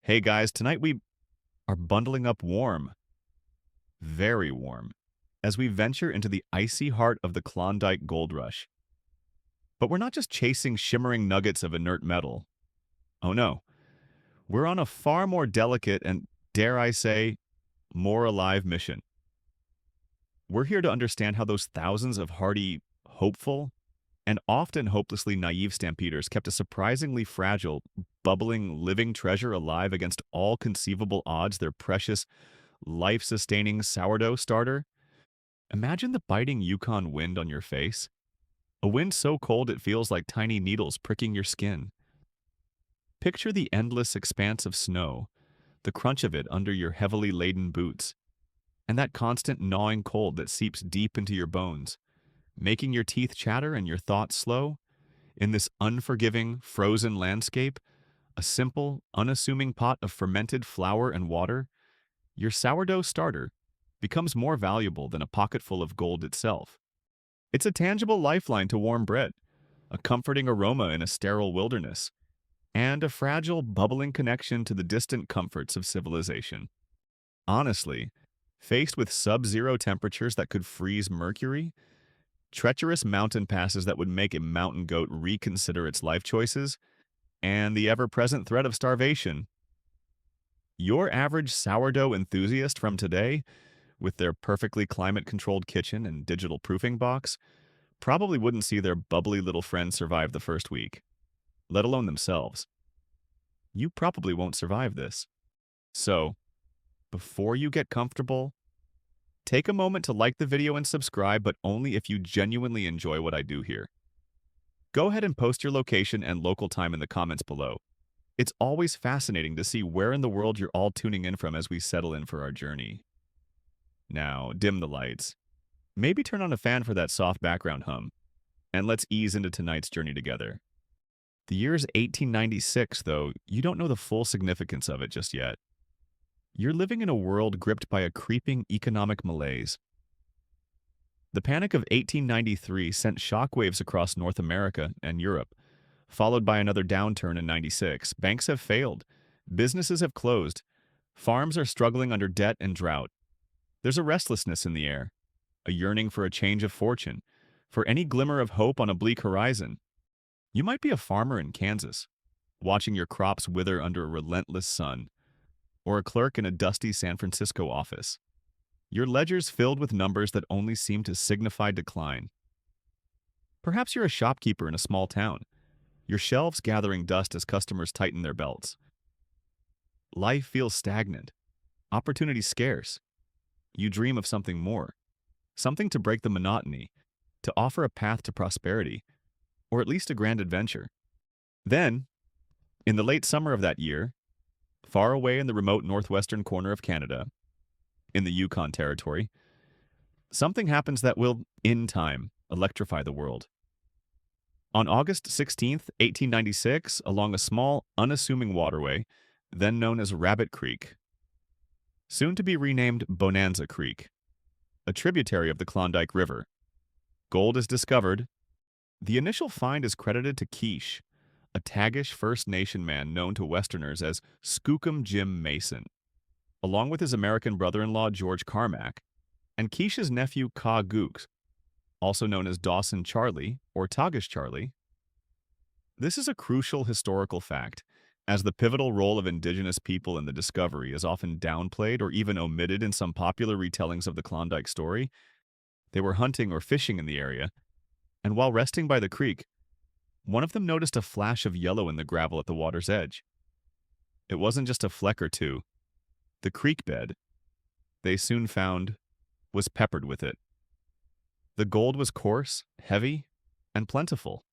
Hey guys, tonight we are bundling up warm, very warm, as we venture into the icy heart of the Klondike Gold Rush. But we're not just chasing shimmering nuggets of inert metal. Oh no, we're on a far more delicate and, dare I say, more alive mission. We're here to understand how those thousands of hardy, hopeful, and often hopelessly naive stampeders kept a surprisingly fragile, bubbling, living treasure alive against all conceivable odds, their precious, life-sustaining sourdough starter. Imagine the biting Yukon wind on your face. A wind so cold it feels like tiny needles pricking your skin. Picture the endless expanse of snow, the crunch of it under your heavily laden boots, and that constant gnawing cold that seeps deep into your bones, making your teeth chatter and your thoughts slow. In this unforgiving, frozen landscape, a simple, unassuming pot of fermented flour and water, your sourdough starter, becomes more valuable than a pocketful of gold itself. It's a tangible lifeline to warm bread, a comforting aroma in a sterile wilderness, and a fragile, bubbling connection to the distant comforts of civilization. Honestly, faced with sub-zero temperatures that could freeze mercury, treacherous mountain passes that would make a mountain goat reconsider its life choices, and the ever-present threat of starvation, your average sourdough enthusiast from today, with their perfectly climate-controlled kitchen and digital proofing box, probably wouldn't see their bubbly little friend survive the first week, let alone themselves. You probably won't survive this. So, before you get comfortable, take a moment to like the video and subscribe, but only if you genuinely enjoy what I do here. Go ahead and post your location and local time in the comments below. It's always fascinating to see where in the world you're all tuning in from as we settle in for our journey. Now, dim the lights. Maybe turn on a fan for that soft background hum, and let's ease into tonight's journey together. The year's 1896, though, you don't know the full significance of it just yet. You're living in a world gripped by a creeping economic malaise. The Panic of 1893 sent shockwaves across North America and Europe, followed by another downturn in 96. Banks have failed, businesses have closed, farms are struggling under debt and drought. There's a restlessness in the air, a yearning for a change of fortune, for any glimmer of hope on a bleak horizon. You might be a farmer in Kansas, watching your crops wither under a relentless sun, or a clerk in a dusty San Francisco office, your ledgers filled with numbers that only seem to signify decline. Perhaps you're a shopkeeper in a small town, your shelves gathering dust as customers tighten their belts. Life feels stagnant, opportunity scarce. You dream of something more, something to break the monotony, to offer a path to prosperity, or at least a grand adventure. Then, in the late summer of that year, far away in the remote northwestern corner of Canada, in the Yukon Territory, something happens that will, in time, electrify the world. On August 16th, 1896, along a small, unassuming waterway, then known as Rabbit Creek, soon to be renamed Bonanza Creek, a tributary of the Klondike River, gold is discovered. The initial find is credited to Quiche, a Tagish First Nation man known to Westerners as Skookum Jim Mason, along with his American brother-in-law George Carmack, and Quiche's nephew Ka Gooks, also known as Dawson Charlie or Tagish Charlie. This is a crucial historical fact, as the pivotal role of indigenous people in the discovery is often downplayed or even omitted in some popular retellings of the Klondike story. They were hunting or fishing in the area, and while resting by the creek, one of them noticed a flash of yellow in the gravel at the water's edge. It wasn't just a fleck or two. The creek bed, they soon found, was peppered with it. The gold was coarse, heavy, and plentiful,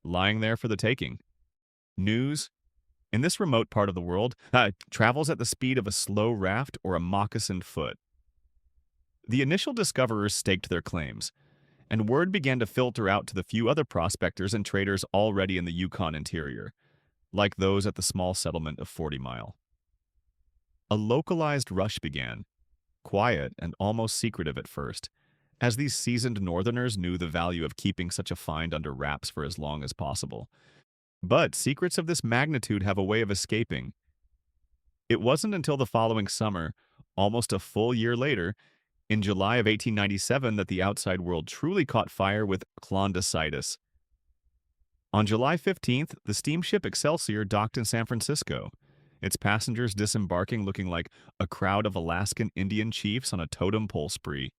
lying there for the taking. News, in this remote part of the world, travels at the speed of a slow raft or a moccasined foot. The initial discoverers staked their claims, and word began to filter out to the few other prospectors and traders already in the Yukon interior, like those at the small settlement of 40 Mile. A localized rush began, quiet and almost secretive at first, as these seasoned northerners knew the value of keeping such a find under wraps for as long as possible. But secrets of this magnitude have a way of escaping. It wasn't until the following summer, almost a full year later, in July of 1897, that the outside world truly caught fire with clondicitis. On July 15th, the steamship Excelsior docked in San Francisco, its passengers disembarking looking like a crowd of Alaskan Indian chiefs on a totem pole spree.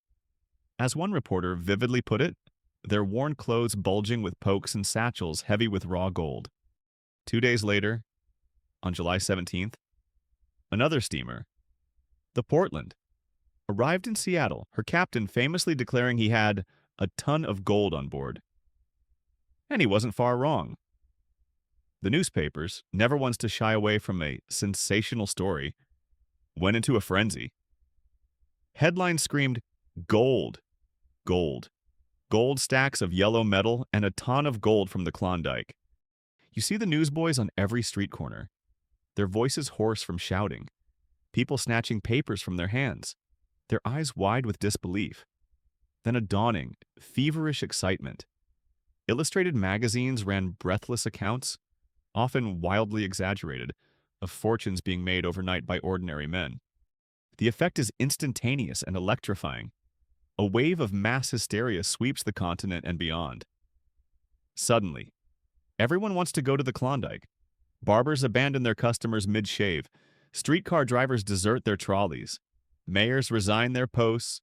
As one reporter vividly put it, their worn clothes bulging with pokes and satchels heavy with raw gold. 2 days later, on July 17th, another steamer, the Portland, arrived in Seattle, her captain famously declaring he had a ton of gold on board. And he wasn't far wrong. The newspapers, never ones to shy away from a sensational story, went into a frenzy. Headlines screamed, "Gold! Gold! Gold stacks of yellow metal and a ton of gold from the Klondike." You see the newsboys on every street corner, their voices hoarse from shouting, people snatching papers from their hands, their eyes wide with disbelief. Then a dawning, feverish excitement. Illustrated magazines ran breathless accounts, often wildly exaggerated, of fortunes being made overnight by ordinary men. The effect is instantaneous and electrifying. A wave of mass hysteria sweeps the continent and beyond. Suddenly, everyone wants to go to the Klondike. Barbers abandon their customers mid-shave. Streetcar drivers desert their trolleys. Mayors resign their posts.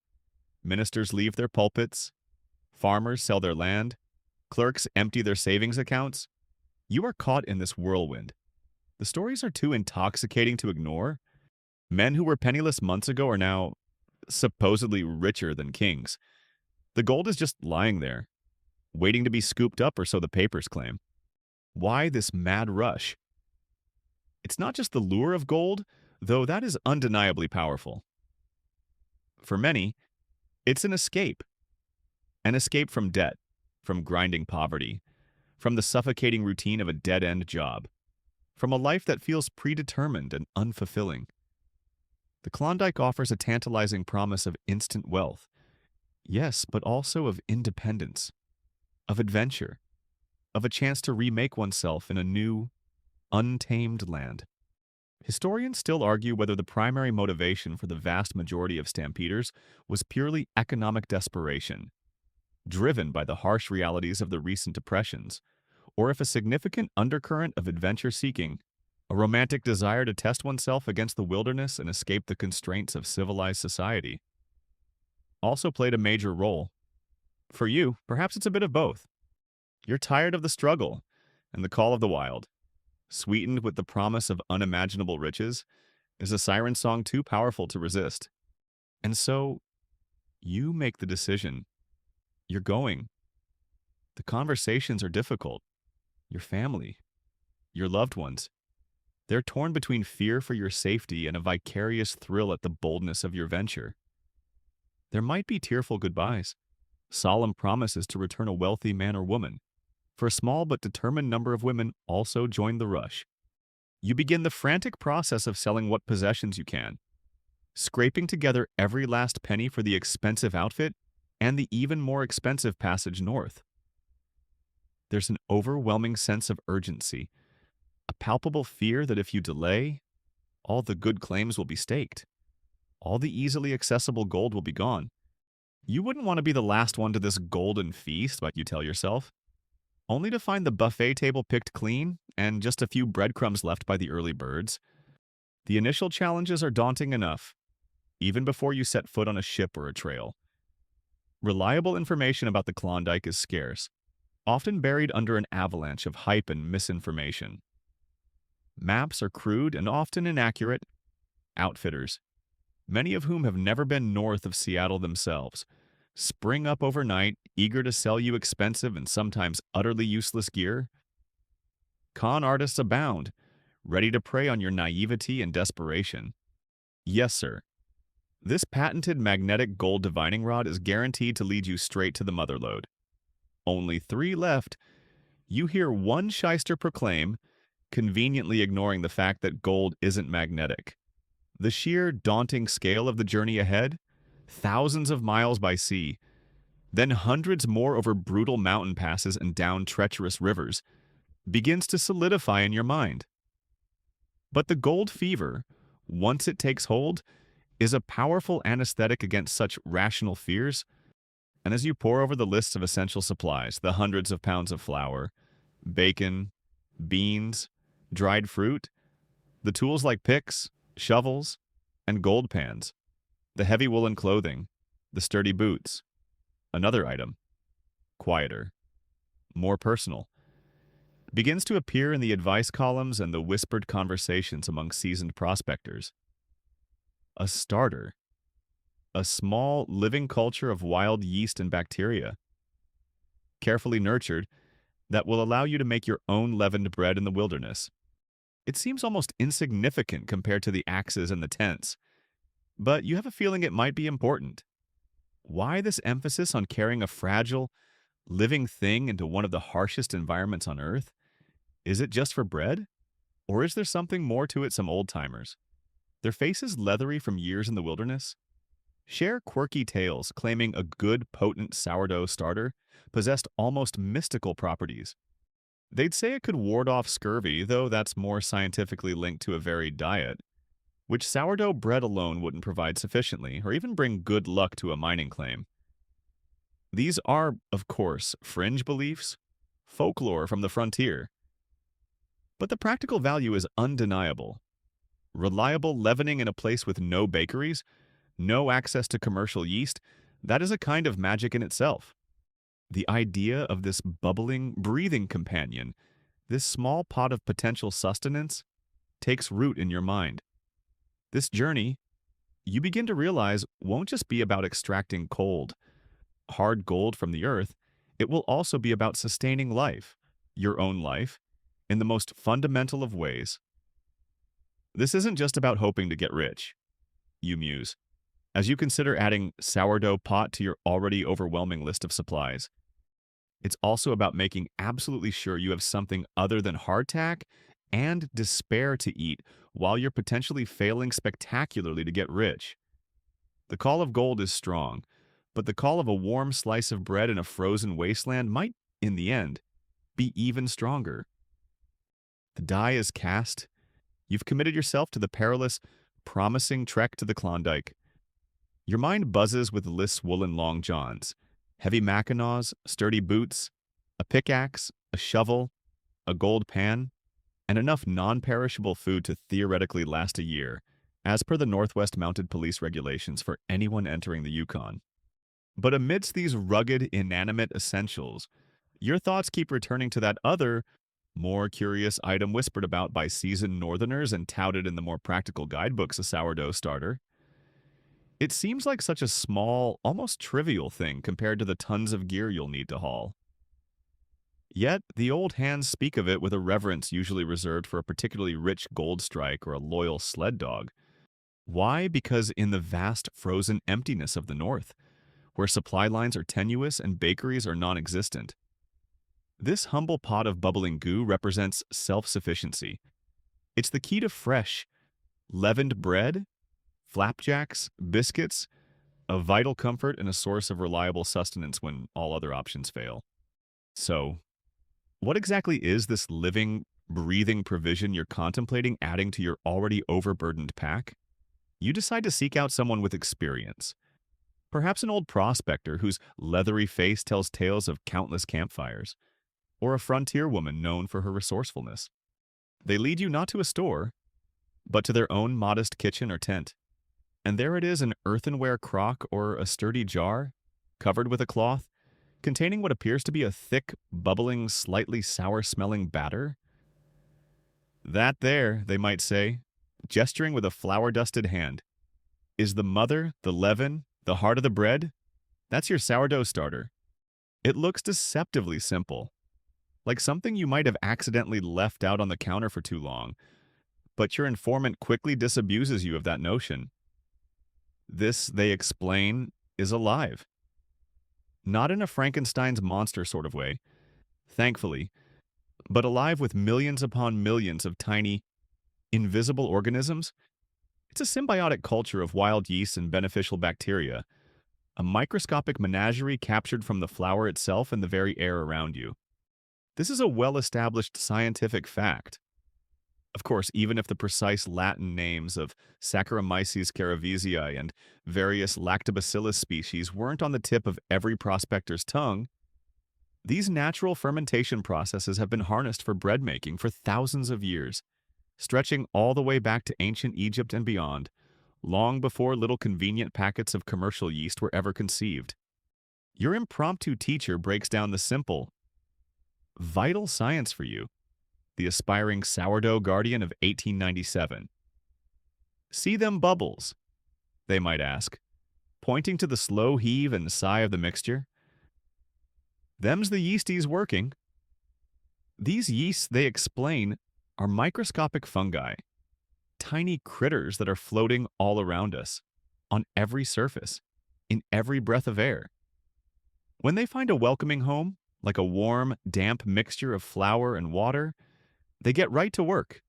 Ministers leave their pulpits. Farmers sell their land. Clerks empty their savings accounts. You are caught in this whirlwind. The stories are too intoxicating to ignore. Men who were penniless months ago are now supposedly richer than kings. The gold is just lying there, waiting to be scooped up, or so the papers claim. Why this mad rush? It's not just the lure of gold, though that is undeniably powerful. For many, it's an escape from debt, from grinding poverty, from the suffocating routine of a dead-end job, from a life that feels predetermined and unfulfilling. The Klondike offers a tantalizing promise of instant wealth, yes, but also of independence, of adventure, of a chance to remake oneself in a new, untamed land. Historians still argue whether the primary motivation for the vast majority of stampeders was purely economic desperation, driven by the harsh realities of the recent depressions, or if a significant undercurrent of adventure-seeking, a romantic desire to test oneself against the wilderness and escape the constraints of civilized society, also played a major role. For you, perhaps it's a bit of both. You're tired of the struggle and the call of the wild. Sweetened with the promise of unimaginable riches, is a siren song too powerful to resist. And so, you make the decision. You're going. The conversations are difficult. Your family, your loved ones, they're torn between fear for your safety and a vicarious thrill at the boldness of your venture. There might be tearful goodbyes, solemn promises to return a wealthy man or woman. For a small but determined number of women also join the rush. You begin the frantic process of selling what possessions you can, scraping together every last penny for the expensive outfit and the even more expensive passage north. There's an overwhelming sense of urgency, a palpable fear that if you delay, all the good claims will be staked. All the easily accessible gold will be gone. You wouldn't want to be the last one to this golden feast, but you tell yourself, only to find the buffet table picked clean and just a few breadcrumbs left by the early birds. The initial challenges are daunting enough, even before you set foot on a ship or a trail. Reliable information about the Klondike is scarce, often buried under an avalanche of hype and misinformation. Maps are crude and often inaccurate. Outfitters, many of whom have never been north of Seattle themselves, spring up overnight, eager to sell you expensive and sometimes utterly useless gear. Con artists abound, ready to prey on your naivety and desperation. Yes, sir. This patented magnetic gold divining rod is guaranteed to lead you straight to the motherlode. Only 3 left. You hear one shyster proclaim, conveniently ignoring the fact that gold isn't magnetic. The sheer, daunting scale of the journey ahead, thousands of miles by sea, then hundreds more over brutal mountain passes and down treacherous rivers, begins to solidify in your mind. But the gold fever, once it takes hold, is a powerful anesthetic against such rational fears. And as you pore over the lists of essential supplies, the hundreds of pounds of flour, bacon, beans, dried fruit, the tools like picks, shovels, and gold pans, the heavy woolen clothing, the sturdy boots, another item, quieter, more personal, begins to appear in the advice columns and the whispered conversations among seasoned prospectors. A starter, a small living culture of wild yeast and bacteria, carefully nurtured, that will allow you to make your own leavened bread in the wilderness. It seems almost insignificant compared to the axes and the tents, but you have a feeling it might be important. Why this emphasis on carrying a fragile, living thing into one of the harshest environments on Earth? Is it just for bread? Or is there something more to it? Some old-timers, their faces leathery from years in the wilderness, share quirky tales claiming a good, potent sourdough starter possessed almost mystical properties. They'd say it could ward off scurvy, though that's more scientifically linked to a varied diet, which sourdough bread alone wouldn't provide sufficiently, or even bring good luck to a mining claim. These are, of course, fringe beliefs, folklore from the frontier. But the practical value is undeniable. Reliable leavening in a place with no bakeries, no access to commercial yeast, that is a kind of magic in itself. The idea of this bubbling, breathing companion, this small pot of potential sustenance, takes root in your mind. This journey, you begin to realize, won't just be about extracting cold, hard gold from the earth. It will also be about sustaining life, your own life, in the most fundamental of ways. This isn't just about hoping to get rich, you muse, as you consider adding sourdough pot to your already overwhelming list of supplies. It's also about making absolutely sure you have something other than hardtack and despair to eat while you're potentially failing spectacularly to get rich. The call of gold is strong, but the call of a warm slice of bread in a frozen wasteland might, in the end, be even stronger. The die is cast. You've committed yourself to the perilous, promising trek to the Klondike. Your mind buzzes with lists woolen long johns, heavy mackinaws, sturdy boots, a pickaxe, a shovel, a gold pan, and enough non-perishable food to theoretically last a year, as per the Northwest Mounted Police regulations for anyone entering the Yukon. But amidst these rugged, inanimate essentials, your thoughts keep returning to that other, more curious item whispered about by seasoned northerners and touted in the more practical guidebooks, a sourdough starter. It seems like such a small, almost trivial thing compared to the tons of gear you'll need to haul. Yet, the old hands speak of it with a reverence usually reserved for a particularly rich gold strike or a loyal sled dog. Why? Because in the vast frozen emptiness of the north, where supply lines are tenuous and bakeries are non-existent, this humble pot of bubbling goo represents self-sufficiency. It's the key to fresh, leavened bread, flapjacks, biscuits, a vital comfort and a source of reliable sustenance when all other options fail. So, what exactly is this living, breathing provision you're contemplating adding to your already overburdened pack? You decide to seek out someone with experience. Perhaps an old prospector whose leathery face tells tales of countless campfires, or a frontier woman known for her resourcefulness. They lead you not to a store, but to their own modest kitchen or tent. And there it is, an earthenware crock or a sturdy jar, covered with a cloth, containing what appears to be a thick, bubbling, slightly sour-smelling batter. That there, they might say, gesturing with a flour-dusted hand, is the mother, the leaven, the heart of the bread. That's your sourdough starter. It looks deceptively simple, like something you might have accidentally left out on the counter for too long, but your informant quickly disabuses you of that notion. This, they explain, is alive. Not in a Frankenstein's monster sort of way, thankfully, but alive with millions upon millions of tiny, invisible organisms. It's a symbiotic culture of wild yeast and beneficial bacteria, a microscopic menagerie captured from the flour itself and the very air around you. This is a well-established scientific fact. Of course, even if the precise Latin names of Saccharomyces cerevisiae and various lactobacillus species weren't on the tip of every prospector's tongue, these natural fermentation processes have been harnessed for bread making for thousands of years, stretching all the way back to ancient Egypt and beyond, long before little convenient packets of commercial yeast were ever conceived. Your impromptu teacher breaks down the simple, vital science for you, the aspiring sourdough guardian of 1897. See them bubbles, they might ask, pointing to the slow heave and sigh of the mixture. Them's the yeasties working. These yeasts, they explain, are microscopic fungi, tiny critters that are floating all around us, on every surface, in every breath of air. When they find a welcoming home, like a warm, damp mixture of flour and water, they get right to work.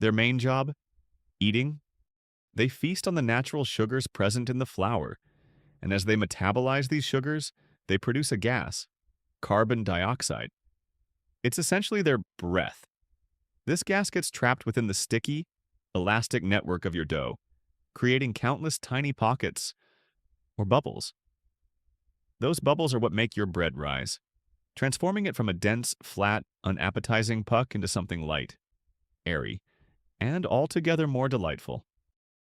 Their main job? Eating. They feast on the natural sugars present in the flour, and as they metabolize these sugars, they produce a gas, carbon dioxide. It's essentially their breath. This gas gets trapped within the sticky, elastic network of your dough, creating countless tiny pockets or bubbles. Those bubbles are what make your bread rise, transforming it from a dense, flat, unappetizing puck into something light, airy, and altogether more delightful.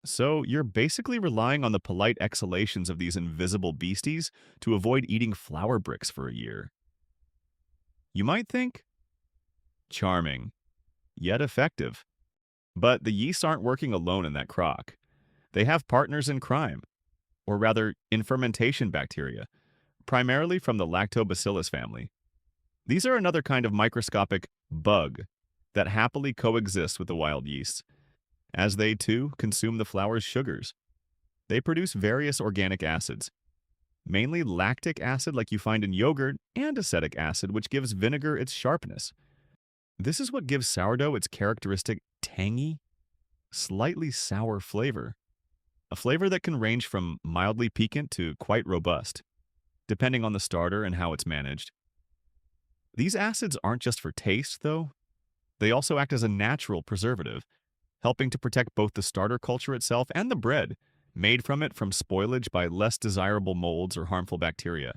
So you're basically relying on the polite exhalations of these invisible beasties to avoid eating flour bricks for a year. You might think, charming, yet effective. But the yeasts aren't working alone in that crock. They have partners in crime, or rather, in fermentation bacteria, primarily from the lactobacillus family. These are another kind of microscopic bug that happily coexists with the wild yeasts, as they too consume the flour's sugars. They produce various organic acids, mainly lactic acid like you find in yogurt, and acetic acid, which gives vinegar its sharpness. This is what gives sourdough its characteristic tangy, slightly sour flavor, a flavor that can range from mildly piquant to quite robust, depending on the starter and how it's managed. These acids aren't just for taste, though. They also act as a natural preservative, helping to protect both the starter culture itself and the bread, made from it from spoilage by less desirable molds or harmful bacteria.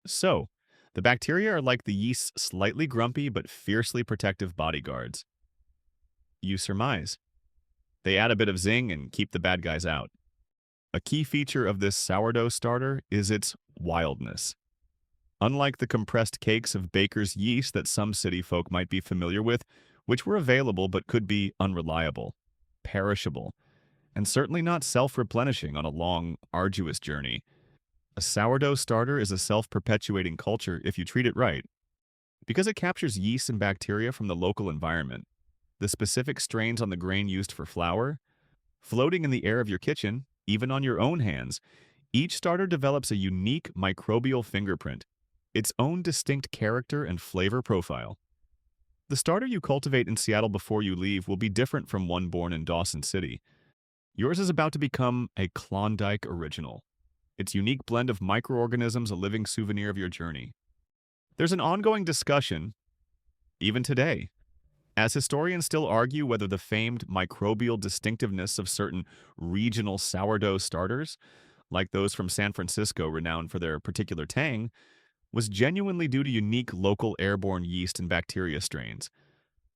So, the bacteria are like the yeast's slightly grumpy but fiercely protective bodyguards. You surmise. They add a bit of zing and keep the bad guys out. A key feature of this sourdough starter is its wildness. Unlike the compressed cakes of baker's yeast that some city folk might be familiar with, which were available but could be unreliable, perishable, and certainly not self-replenishing on a long, arduous journey, a sourdough starter is a self-perpetuating culture if you treat it right, because it captures yeast and bacteria from the local environment, the specific strains on the grain used for flour, floating in the air of your kitchen, even on your own hands. Each starter develops a unique microbial fingerprint, its own distinct character and flavor profile. The starter you cultivate in Seattle before you leave will be different from one born in Dawson City. Yours is about to become a Klondike original, its unique blend of microorganisms a living souvenir of your journey. There's an ongoing discussion, even today, as historians still argue whether the famed microbial distinctiveness of certain regional sourdough starters, like those from San Francisco renowned for their particular tang, was genuinely due to unique local airborne yeast and bacteria strains,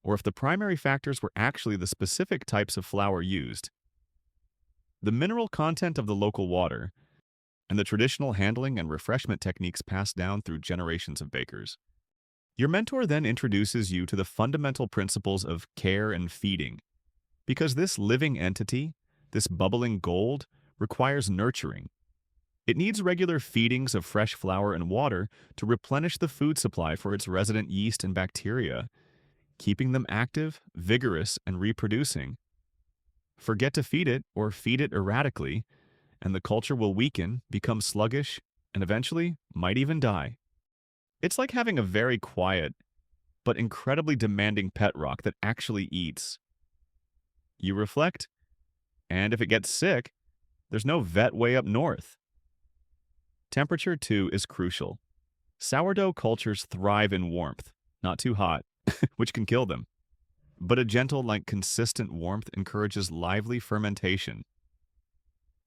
or if the primary factors were actually the specific types of flour used. The mineral content of the local water, and the traditional handling and refreshment techniques passed down through generations of bakers. Your mentor then introduces you to the fundamental principles of care and feeding, because this living entity, this bubbling gold, requires nurturing. It needs regular feedings of fresh flour and water to replenish the food supply for its resident yeast and bacteria, keeping them active, vigorous, and reproducing. Forget to feed it or feed it erratically, and the culture will weaken, become sluggish, and eventually might even die. It's like having a very quiet, but incredibly demanding pet rock that actually eats. You reflect, and if it gets sick, there's no vet way up north. Temperature, too, is crucial. Sourdough cultures thrive in warmth, not too hot, which can kill them. but a gentle, consistent warmth encourages lively fermentation.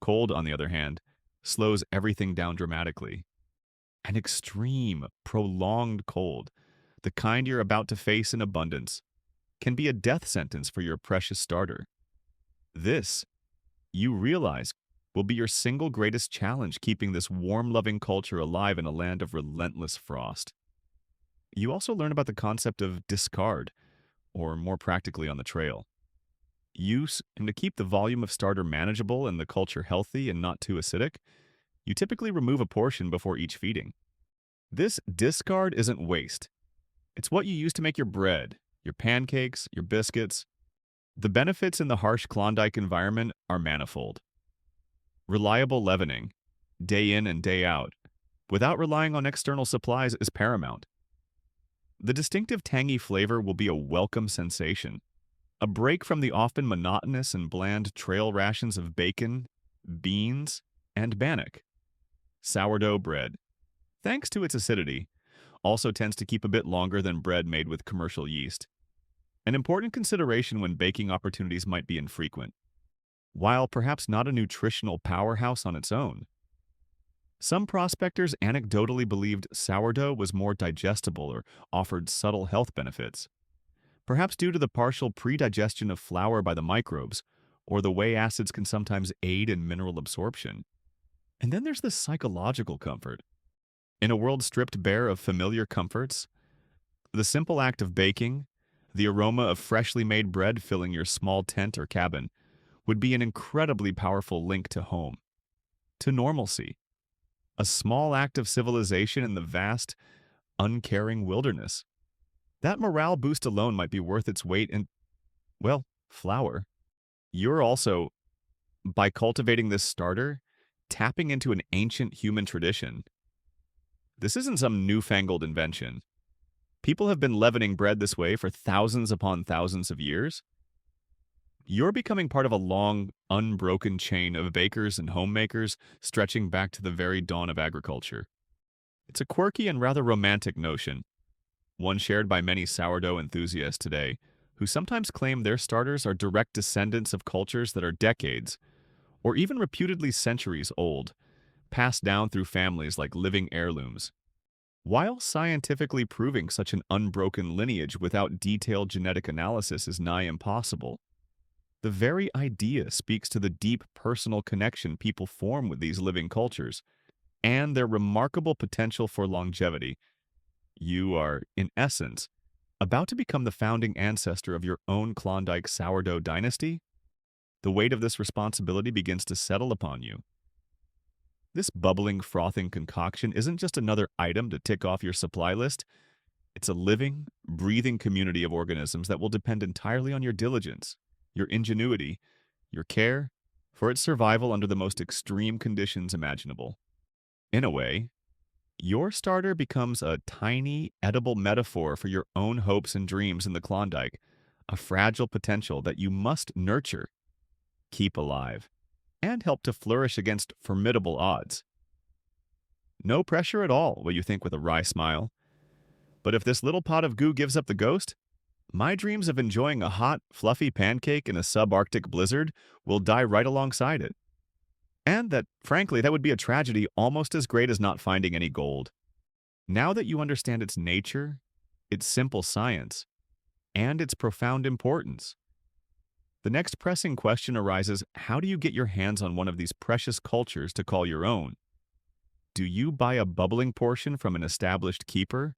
Cold, on the other hand, slows everything down dramatically. An extreme, prolonged cold, the kind you're about to face in abundance, can be a death sentence for your precious starter. This, you realize, will be your single greatest challenge keeping this warm-loving culture alive in a land of relentless frost. You also learn about the concept of discard, or more practically on the trail. Use, and to keep the volume of starter manageable and the culture healthy and not too acidic, you typically remove a portion before each feeding. This discard isn't waste. It's what you use to make your bread, your pancakes, your biscuits. The benefits in the harsh Klondike environment are manifold. Reliable leavening, day in and day out, without relying on external supplies is paramount. The distinctive tangy flavor will be a welcome sensation, a break from the often monotonous and bland trail rations of bacon, beans, and bannock. Sourdough bread, thanks to its acidity, also tends to keep a bit longer than bread made with commercial yeast. An important consideration when baking opportunities might be infrequent, while perhaps not a nutritional powerhouse on its own. Some prospectors anecdotally believed sourdough was more digestible or offered subtle health benefits, perhaps due to the partial predigestion of flour by the microbes, or the way acids can sometimes aid in mineral absorption. And then there's the psychological comfort. In a world stripped bare of familiar comforts, the simple act of baking, the aroma of freshly made bread filling your small tent or cabin, would be an incredibly powerful link to home, to normalcy, a small act of civilization in the vast, uncaring wilderness. That morale boost alone might be worth its weight in, well, flour. You're also, by cultivating this starter, tapping into an ancient human tradition. This isn't some newfangled invention. People have been leavening bread this way for thousands upon thousands of years. You're becoming part of a long, unbroken chain of bakers and homemakers stretching back to the very dawn of agriculture. It's a quirky and rather romantic notion, one shared by many sourdough enthusiasts today, who sometimes claim their starters are direct descendants of cultures that are decades, or even reputedly centuries old, passed down through families like living heirlooms. While scientifically proving such an unbroken lineage without detailed genetic analysis is nigh impossible, the very idea speaks to the deep personal connection people form with these living cultures and their remarkable potential for longevity. You are, in essence, about to become the founding ancestor of your own Klondike sourdough dynasty. The weight of this responsibility begins to settle upon you. This bubbling, frothing concoction isn't just another item to tick off your supply list. It's a living, breathing community of organisms that will depend entirely on your diligence, your ingenuity, your care, for its survival under the most extreme conditions imaginable. In a way, your starter becomes a tiny, edible metaphor for your own hopes and dreams in the Klondike, a fragile potential that you must nurture, keep alive, and help to flourish against formidable odds. No pressure at all, will you think with a wry smile. But if this little pot of goo gives up the ghost, my dreams of enjoying a hot, fluffy pancake in a subarctic blizzard will die right alongside it. And that, frankly, that would be a tragedy almost as great as not finding any gold. Now that you understand its nature, its simple science, and its profound importance, the next pressing question arises: how do you get your hands on one of these precious cultures to call your own? Do you buy a bubbling portion from an established keeper,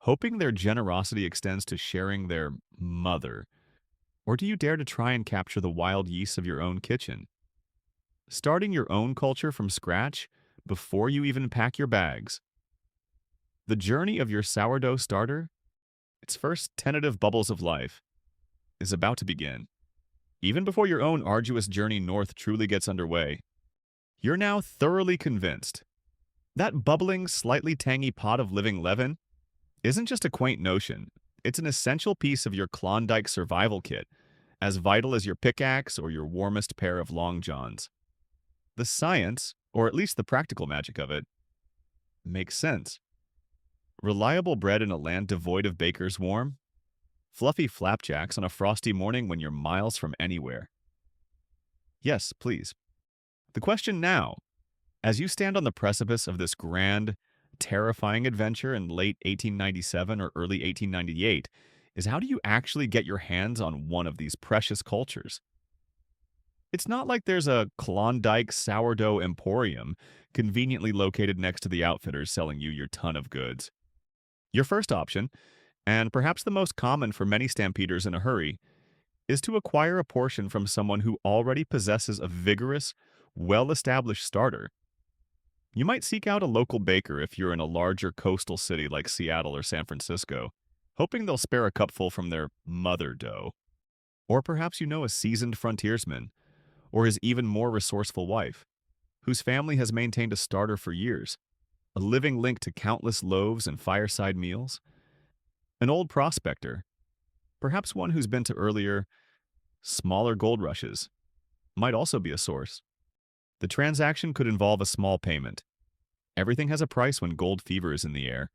hoping their generosity extends to sharing their mother? Or do you dare to try and capture the wild yeasts of your own kitchen? Starting your own culture from scratch before you even pack your bags. The journey of your sourdough starter, its first tentative bubbles of life, is about to begin. Even before your own arduous journey north truly gets underway, you're now thoroughly convinced that bubbling, slightly tangy pot of living leaven isn't just a quaint notion. It's an essential piece of your Klondike survival kit, as vital as your pickaxe or your warmest pair of long johns. The science, or at least the practical magic of it, makes sense. Reliable bread in a land devoid of baker's warmth? Fluffy flapjacks on a frosty morning when you're miles from anywhere. Yes, please. The question now, as you stand on the precipice of this grand, terrifying adventure in late 1897 or early 1898, is how do you actually get your hands on one of these precious cultures? It's not like there's a Klondike sourdough emporium conveniently located next to the outfitters selling you your ton of goods. Your first option, and perhaps the most common for many stampeders in a hurry, is to acquire a portion from someone who already possesses a vigorous, well-established starter. You might seek out a local baker if you're in a larger coastal city like Seattle or San Francisco, hoping they'll spare a cupful from their mother dough. Or perhaps you know a seasoned frontiersman, or his even more resourceful wife, whose family has maintained a starter for years, a living link to countless loaves and fireside meals. An old prospector, perhaps one who's been to earlier, smaller gold rushes, might also be a source. The transaction could involve a small payment. Everything has a price when gold fever is in the air.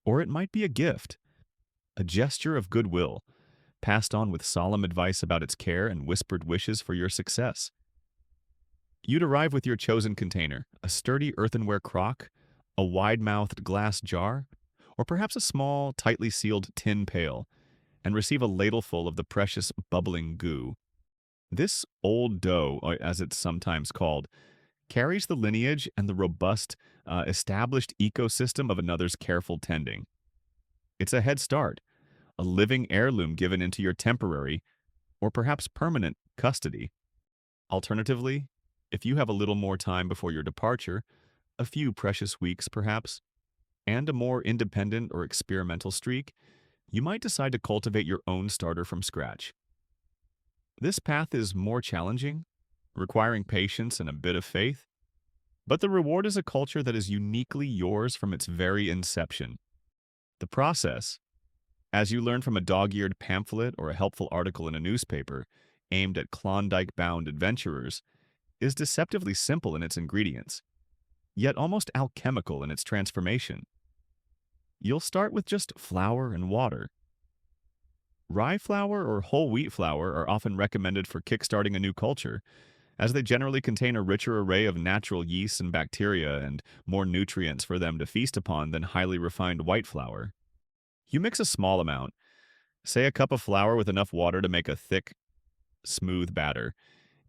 Or it might be a gift, a gesture of goodwill, passed on with solemn advice about its care and whispered wishes for your success. You'd arrive with your chosen container, a sturdy earthenware crock, a wide-mouthed glass jar, or perhaps a small, tightly sealed tin pail, and receive a ladleful of the precious bubbling goo. This old dough, or as it's sometimes called, carries the lineage and the robust, established ecosystem of another's careful tending. It's a head start, a living heirloom given into your temporary, or perhaps permanent, custody. Alternatively, if you have a little more time before your departure, a few precious weeks perhaps, and a more independent or experimental streak, you might decide to cultivate your own starter from scratch. This path is more challenging, requiring patience and a bit of faith, but the reward is a culture that is uniquely yours from its very inception. The process, as you learn from a dog-eared pamphlet or a helpful article in a newspaper aimed at Klondike-bound adventurers, is deceptively simple in its ingredients, yet almost alchemical in its transformation. You'll start with just flour and water. Rye flour or whole wheat flour are often recommended for kickstarting a new culture, as they generally contain a richer array of natural yeasts and bacteria and more nutrients for them to feast upon than highly refined white flour. You mix a small amount, say a cup of flour with enough water to make a thick, smooth batter,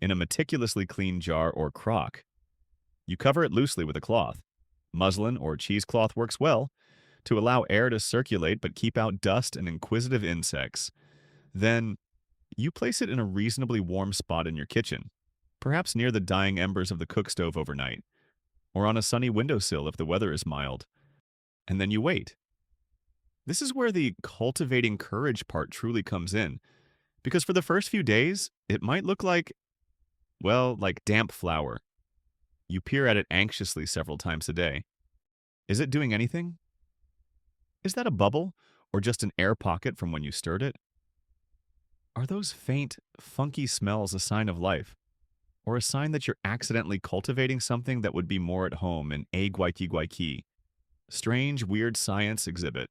in a meticulously clean jar or crock. You cover it loosely with a cloth. Muslin or cheesecloth works well to allow air to circulate but keep out dust and inquisitive insects. Then, you place it in a reasonably warm spot in your kitchen, perhaps near the dying embers of the cook stove overnight, or on a sunny windowsill if the weather is mild. And then you wait. This is where the cultivating courage part truly comes in, because for the first few days, it might look like, well, like damp flour. You peer at it anxiously several times a day. Is it doing anything? Is that a bubble, or just an air pocket from when you stirred it? Are those faint, funky smells a sign of life, or a sign that you're accidentally cultivating something that would be more at home in A Guaiki Guaiki? Strange, weird science exhibit.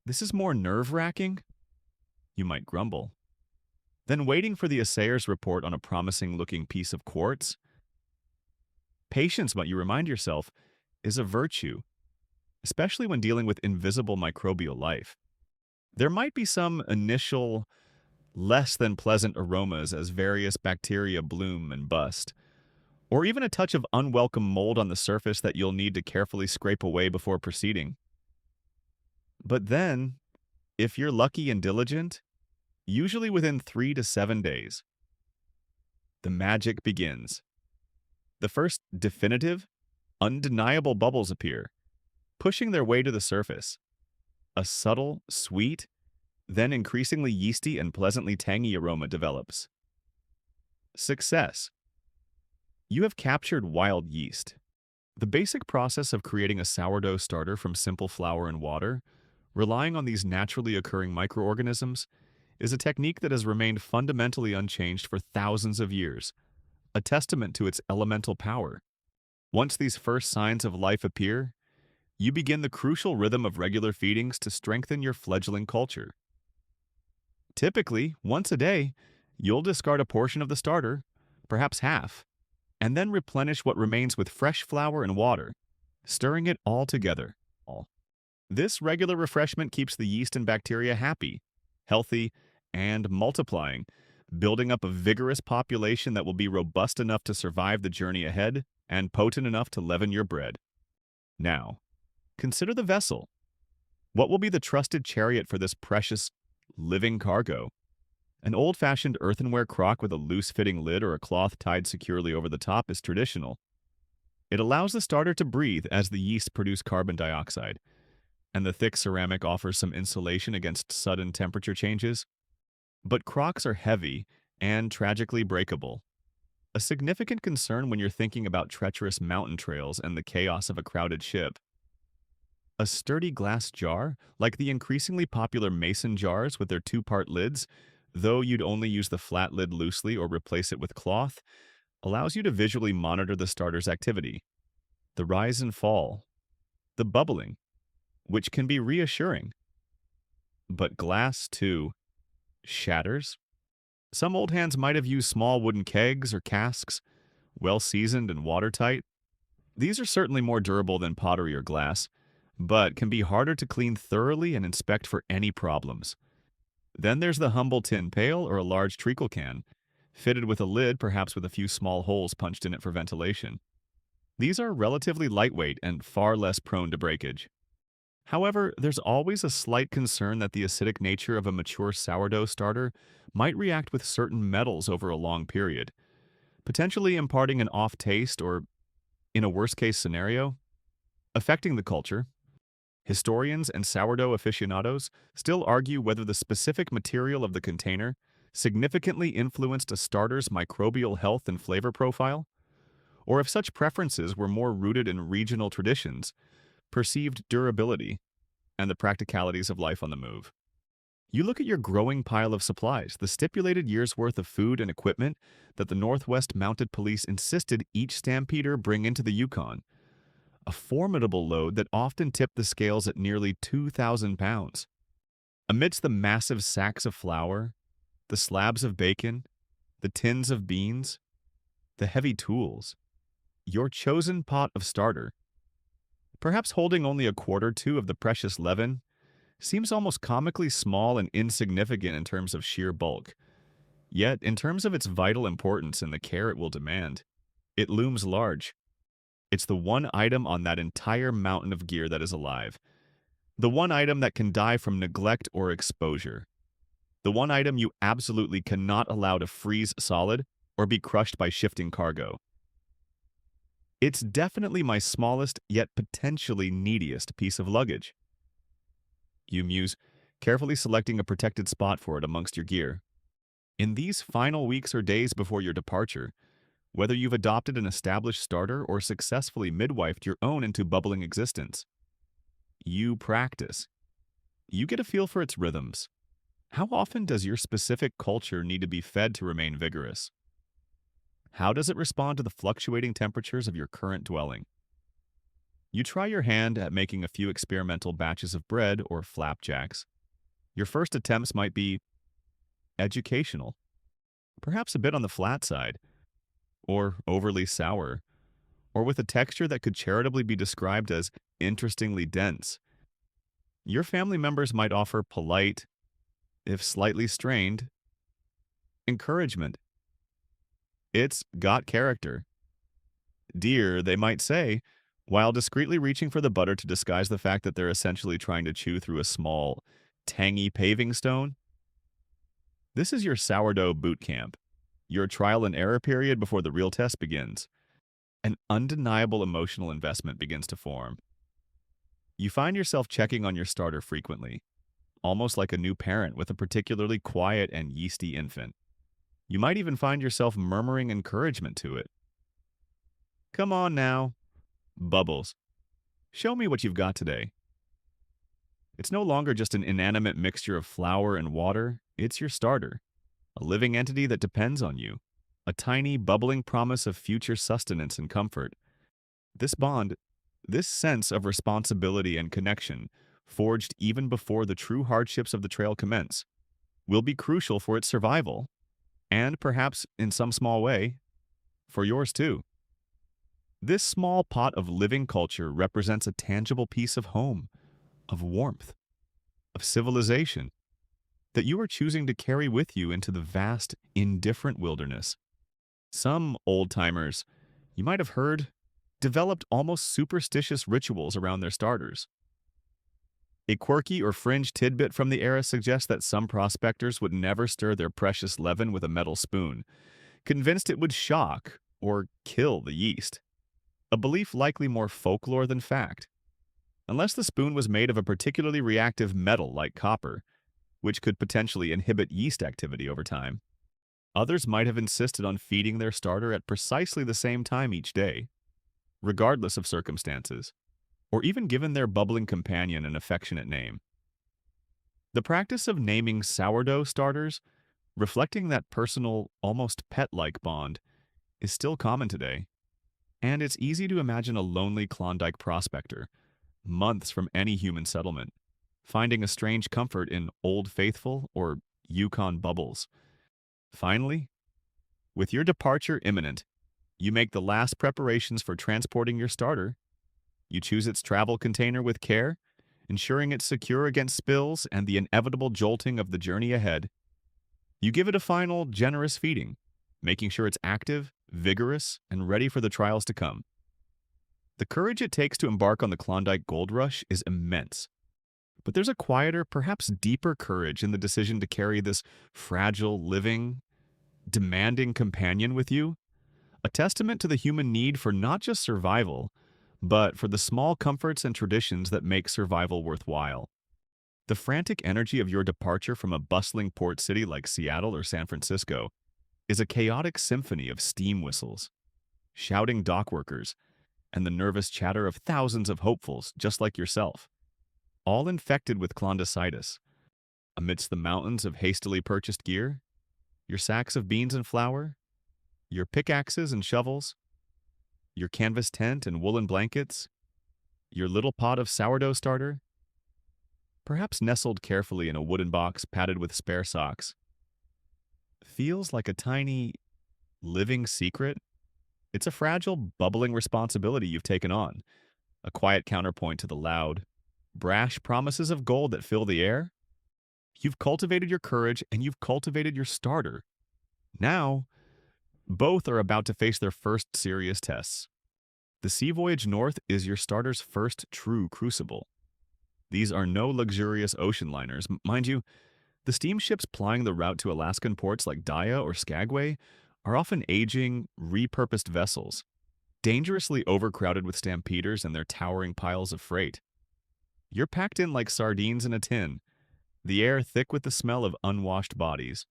This is more nerve-wracking? You might grumble. Then waiting for the assayer's report on a promising-looking piece of quartz? Patience, what you remind yourself, is a virtue, especially when dealing with invisible microbial life. There might be some initial, less than pleasant aromas as various bacteria bloom and bust, or even a touch of unwelcome mold on the surface that you'll need to carefully scrape away before proceeding. But then, if you're lucky and diligent, usually within 3 to 7 days, the magic begins. The first definitive, undeniable bubbles appear, pushing their way to the surface. A subtle, sweet, then increasingly yeasty and pleasantly tangy aroma develops. Success. You have captured wild yeast. The basic process of creating a sourdough starter from simple flour and water, relying on these naturally occurring microorganisms, is a technique that has remained fundamentally unchanged for thousands of years, a testament to its elemental power. Once these first signs of life appear, you begin the crucial rhythm of regular feedings to strengthen your fledgling culture. Typically, once a day, you'll discard a portion of the starter, perhaps half, and then replenish what remains with fresh flour and water, stirring it all together. This regular refreshment keeps the yeast and bacteria happy, healthy, and multiplying, building up a vigorous population that will be robust enough to survive the journey ahead and potent enough to leaven your bread. Now, consider the vessel. What will be the trusted chariot for this precious living cargo? An old-fashioned earthenware crock with a loose-fitting lid or a cloth tied securely over the top is traditional. It allows the starter to breathe as the yeast produce carbon dioxide, and the thick ceramic offers some insulation against sudden temperature changes. But crocks are heavy and tragically breakable, a significant concern when you're thinking about treacherous mountain trails and the chaos of a crowded ship. A sturdy glass jar, like the increasingly popular mason jars with their two-part lids, though you'd only use the flat lid loosely or replace it with cloth, allows you to visually monitor the starter's activity, the rise and fall, the bubbling, which can be reassuring. But glass, too, shatters. Some old hands might have used small wooden kegs or casks, well seasoned and watertight. These are certainly more durable than pottery or glass, but can be harder to clean thoroughly and inspect for any problems. Then there's the humble tin pail or a large treacle can, fitted with a lid, perhaps with a few small holes punched in it for ventilation. These are relatively lightweight and far less prone to breakage. However, there's always a slight concern that the acidic nature of a mature sourdough starter might react with certain metals over a long period, potentially imparting an off taste or, in a worst-case scenario, affecting the culture. Historians and sourdough aficionados still argue whether the specific material of the container significantly influenced a starter's microbial health and flavor profile, or if such preferences were more rooted in regional traditions, perceived durability, and the practicalities of life on the move. You look at your growing pile of supplies, the stipulated year's worth of food and equipment that the Northwest Mounted Police insisted each stampeder bring into the Yukon, a formidable load that often tipped the scales at nearly 2,000 pounds. Amidst the massive sacks of flour, the slabs of bacon, the tins of beans, the heavy tools, your chosen pot of starter, perhaps holding only a quart or two of the precious leaven, seems almost comically small and insignificant in terms of sheer bulk. Yet, in terms of its vital importance and the care it will demand, it looms large. It's the one item on that entire mountain of gear that is alive. The one item that can die from neglect or exposure. The one item you absolutely cannot allow to freeze solid or be crushed by shifting cargo. It's definitely my smallest yet potentially neediest piece of luggage. You muse, carefully selecting a protected spot for it amongst your gear. In these final weeks or days before your departure, whether you've adopted an established starter or successfully midwifed your own into bubbling existence, you practice. You get a feel for its rhythms. How often does your specific culture need to be fed to remain vigorous? How does it respond to the fluctuating temperatures of your current dwelling? You try your hand at making a few experimental batches of bread or flapjacks. Your first attempts might be educational, perhaps a bit on the flat side, or overly sour, or with a texture that could charitably be described as interestingly dense. Your family members might offer polite, if slightly strained, encouragement. It's got character. Dear, they might say, while discreetly reaching for the butter to disguise the fact that they're essentially trying to chew through a small, tangy paving stone. This is your sourdough boot camp, your trial and error period before the real test begins. An undeniable emotional investment begins to form. You find yourself checking on your starter frequently, almost like a new parent with a particularly quiet and yeasty infant. You might even find yourself murmuring encouragement to it. Come on now. Bubbles. Show me what you've got today. It's no longer just an inanimate mixture of flour and water, it's your starter, a living entity that depends on you, a tiny, bubbling promise of future sustenance and comfort. This bond, this sense of responsibility and connection, forged even before the true hardships of the trail commence, will be crucial for its survival, and perhaps in some small way, for yours too. This small pot of living culture represents a tangible piece of home, of warmth, of civilization that you are choosing to carry with you into the vast, indifferent wilderness. Some old-timers, you might have heard, developed almost superstitious rituals around their starters. A quirky or fringe tidbit from the era suggests that some prospectors would never stir their precious leaven with a metal spoon, convinced it would shock or kill the yeast. A belief likely more folklore than fact, unless the spoon was made of a particularly reactive metal like copper, which could potentially inhibit yeast activity over time. Others might have insisted on feeding their starter at precisely the same time each day, regardless of circumstances, or even given their bubbling companion an affectionate name. The practice of naming sourdough starters, reflecting that personal, almost pet-like bond, is still common today, and it's easy to imagine a lonely Klondike prospector, months from any human settlement, finding a strange comfort in Old Faithful or Yukon bubbles. Finally, with your departure imminent, you make the last preparations for transporting your starter. You choose its travel container with care, ensuring it's secure against spills and the inevitable jolting of the journey ahead. You give it a final, generous feeding, making sure it's active, vigorous, and ready for the trials to come. The courage it takes to embark on the Klondike Gold Rush is immense. But there's a quieter, perhaps deeper courage in the decision to carry this fragile, living, demanding companion with you, a testament to the human need for not just survival, but for the small comforts and traditions that make survival worthwhile. The frantic energy of your departure from a bustling port city like Seattle or San Francisco is a chaotic symphony of steam whistles, shouting dockworkers, and the nervous chatter of thousands of hopefuls just like yourself, all infected with Klondicitis. Amidst the mountains of hastily purchased gear, your sacks of beans and flour, your pickaxes and shovels, your canvas tent and woolen blankets, your little pot of sourdough starter, perhaps nestled carefully in a wooden box padded with spare socks, feels like a tiny, living secret. It's a fragile, bubbling responsibility you've taken on, a quiet counterpoint to the loud, brash promises of gold that fill the air. You've cultivated your courage and you've cultivated your starter. Now, both are about to face their first serious tests. The sea voyage north is your starter's first true crucible. These are no luxurious ocean liners. Mind you, the steamships plying the route to Alaskan ports like Daya or Skagway are often aging, repurposed vessels, dangerously overcrowded with stampeders and their towering piles of freight. You're packed in like sardines in a tin, the air thick with the smell of unwashed bodies,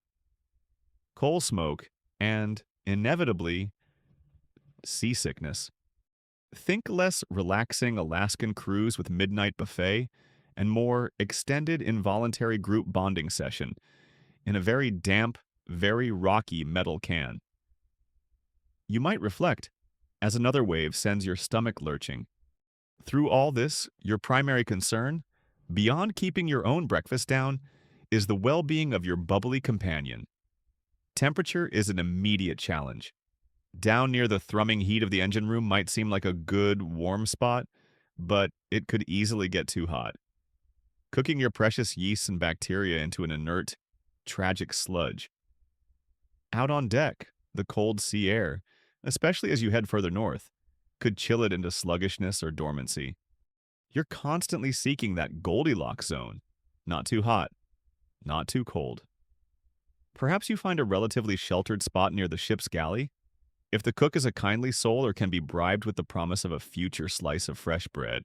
coal smoke, and, inevitably, seasickness. Think less relaxing Alaskan cruise with midnight buffet and more extended involuntary group bonding session in a very damp, very rocky metal can. You might reflect as another wave sends your stomach lurching. Through all this, your primary concern, beyond keeping your own breakfast down, is the well-being of your bubbly companion. Temperature is an immediate challenge. Down near the thrumming heat of the engine room might seem like a good, warm spot, but it could easily get too hot. Cooking your precious yeasts and bacteria into an inert, tragic sludge. Out on deck, the cold sea air, especially as you head further north, could chill it into sluggishness or dormancy. You're constantly seeking that Goldilocks zone. Not too hot, not too cold. Perhaps you find a relatively sheltered spot near the ship's galley. If the cook is a kindly soul or can be bribed with the promise of a future slice of fresh bread.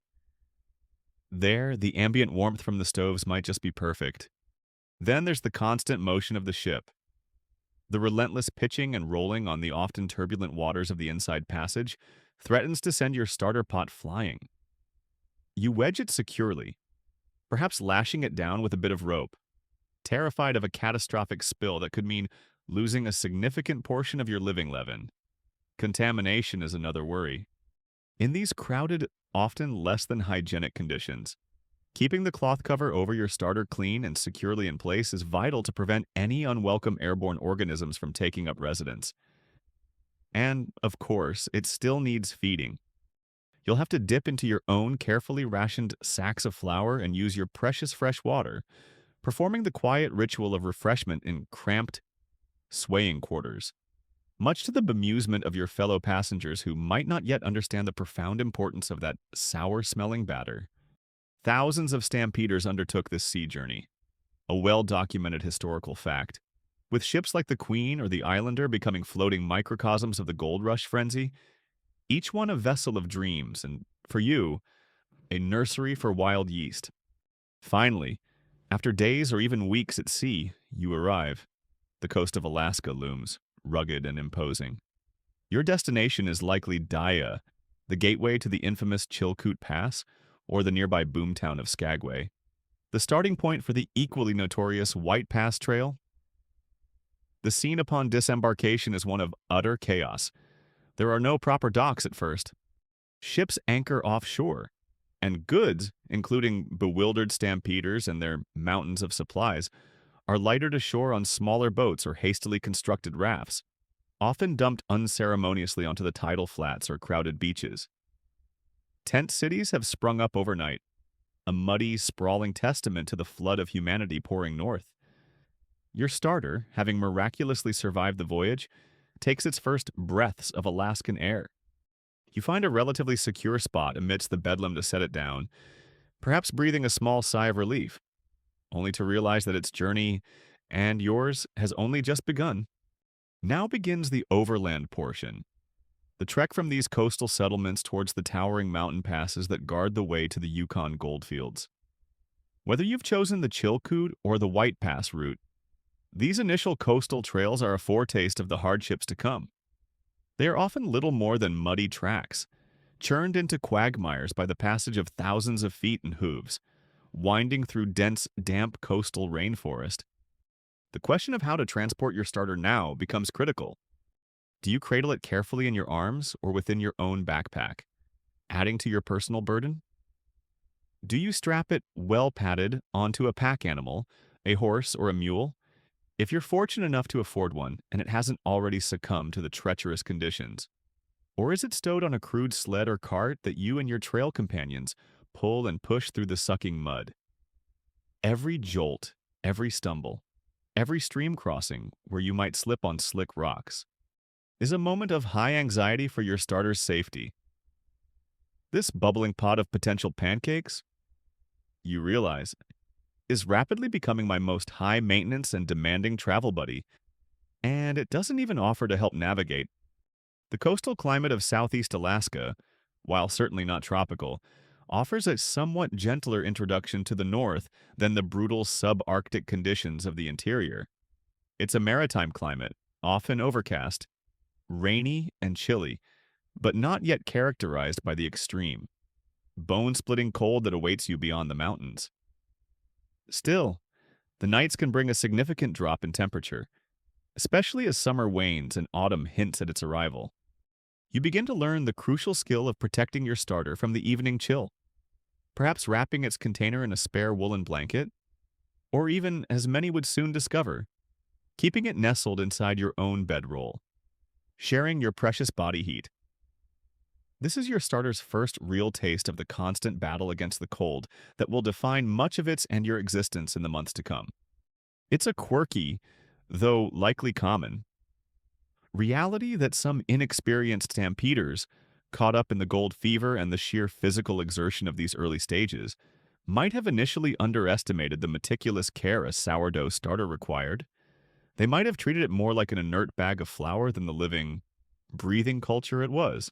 There, the ambient warmth from the stoves might just be perfect. Then there's the constant motion of the ship. The relentless pitching and rolling on the often turbulent waters of the inside passage threatens to send your starter pot flying. You wedge it securely, perhaps lashing it down with a bit of rope, terrified of a catastrophic spill that could mean losing a significant portion of your living leaven. Contamination is another worry. In these crowded, often less than hygienic conditions, Keeping the cloth cover over your starter clean and securely in place is vital to prevent any unwelcome airborne organisms from taking up residence. And, of course, it still needs feeding. You'll have to dip into your own carefully rationed sacks of flour and use your precious fresh water, performing the quiet ritual of refreshment in cramped, swaying quarters, much to the bemusement of your fellow passengers who might not yet understand the profound importance of that sour-smelling batter. Thousands of stampeders undertook this sea journey, a well-documented historical fact. With ships like the Queen or the Islander becoming floating microcosms of the gold rush frenzy, each one a vessel of dreams, and, for you, a nursery for wild yeast. Finally, after days or even weeks at sea, you arrive. The coast of Alaska looms, rugged and imposing. Your destination is likely Dia, the gateway to the infamous Chilkoot Pass, or the nearby boomtown of Skagway. The starting point for the equally notorious White Pass Trail. The scene upon disembarkation is one of utter chaos. There are no proper docks at first. Ships anchor offshore, and goods, including bewildered stampeders and their mountains of supplies, are lighted ashore on smaller boats or hastily constructed rafts, often dumped unceremoniously onto the tidal flats or crowded beaches. Tent cities have sprung up overnight, a muddy, sprawling testament to the flood of humanity pouring north. Your starter, having miraculously survived the voyage, takes its first breaths of Alaskan air. You find a relatively secure spot amidst the bedlam to set it down, perhaps breathing a small sigh of relief, only to realize that its journey, and yours, has only just begun. Now begins the overland portion, the trek from these coastal settlements towards the towering mountain passes that guard the way to the Yukon goldfields. Whether you've chosen the Chilkoot or the White Pass route, these initial coastal trails are a foretaste of the hardships to come. They are often little more than muddy tracks, churned into quagmires by the passage of thousands of feet and hooves, winding through dense, damp coastal rainforest. The question of how to transport your starter now becomes critical. Do you cradle it carefully in your arms or within your own backpack, adding to your personal burden? Do you strap it well padded onto a pack animal, a horse or a mule, if you're fortunate enough to afford one and it hasn't already succumbed to the treacherous conditions? Or is it stowed on a crude sled or cart that you and your trail companions pull and push through the sucking mud? Every jolt, every stumble, every stream crossing where you might slip on slick rocks is a moment of high anxiety for your starter's safety. This bubbling pot of potential pancakes, you realize, is rapidly becoming my most high-maintenance and demanding travel buddy, and it doesn't even offer to help navigate. The coastal climate of southeast Alaska, while certainly not tropical, offers a somewhat gentler introduction to the north than the brutal subarctic conditions of the interior. It's a maritime climate, often overcast, rainy and chilly, but not yet characterized by the extreme, bone-splitting cold that awaits you beyond the mountains. Still, the nights can bring a significant drop in temperature, especially as summer wanes and autumn hints at its arrival. You begin to learn the crucial skill of protecting your starter from the evening chill, perhaps wrapping its container in a spare woolen blanket, or even, as many would soon discover, keeping it nestled inside your own bedroll, sharing your precious body heat. This is your starter's first real taste of the constant battle against the cold that will define much of its and your existence in the months to come. It's a quirky, though likely common, reality that some inexperienced stampeders, caught up in the gold fever and the sheer physical exertion of these early stages, might have initially underestimated the meticulous care a sourdough starter required. They might have treated it more like an inert bag of flour than the living, breathing culture it was.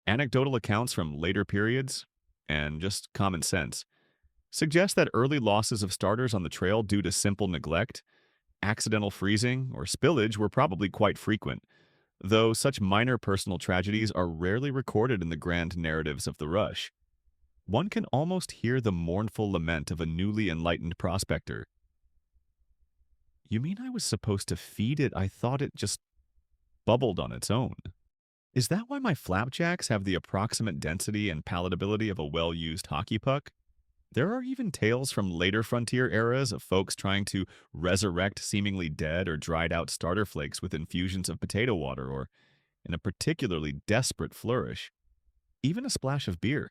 Anecdotal accounts from later periods, and just common sense, suggest that early losses of starters on the trail due to simple neglect, accidental freezing, or spillage were probably quite frequent, though such minor personal tragedies are rarely recorded in the grand narratives of the rush. One can almost hear the mournful lament of a newly enlightened prospector. "You mean I was supposed to feed it? I thought it just bubbled on its own. Is that why my flapjacks have the approximate density and palatability of a well-used hockey puck? There are even tales from later frontier eras of folks trying to resurrect seemingly dead or dried out starter flakes with infusions of potato water or, in a particularly desperate flourish, even a splash of beer,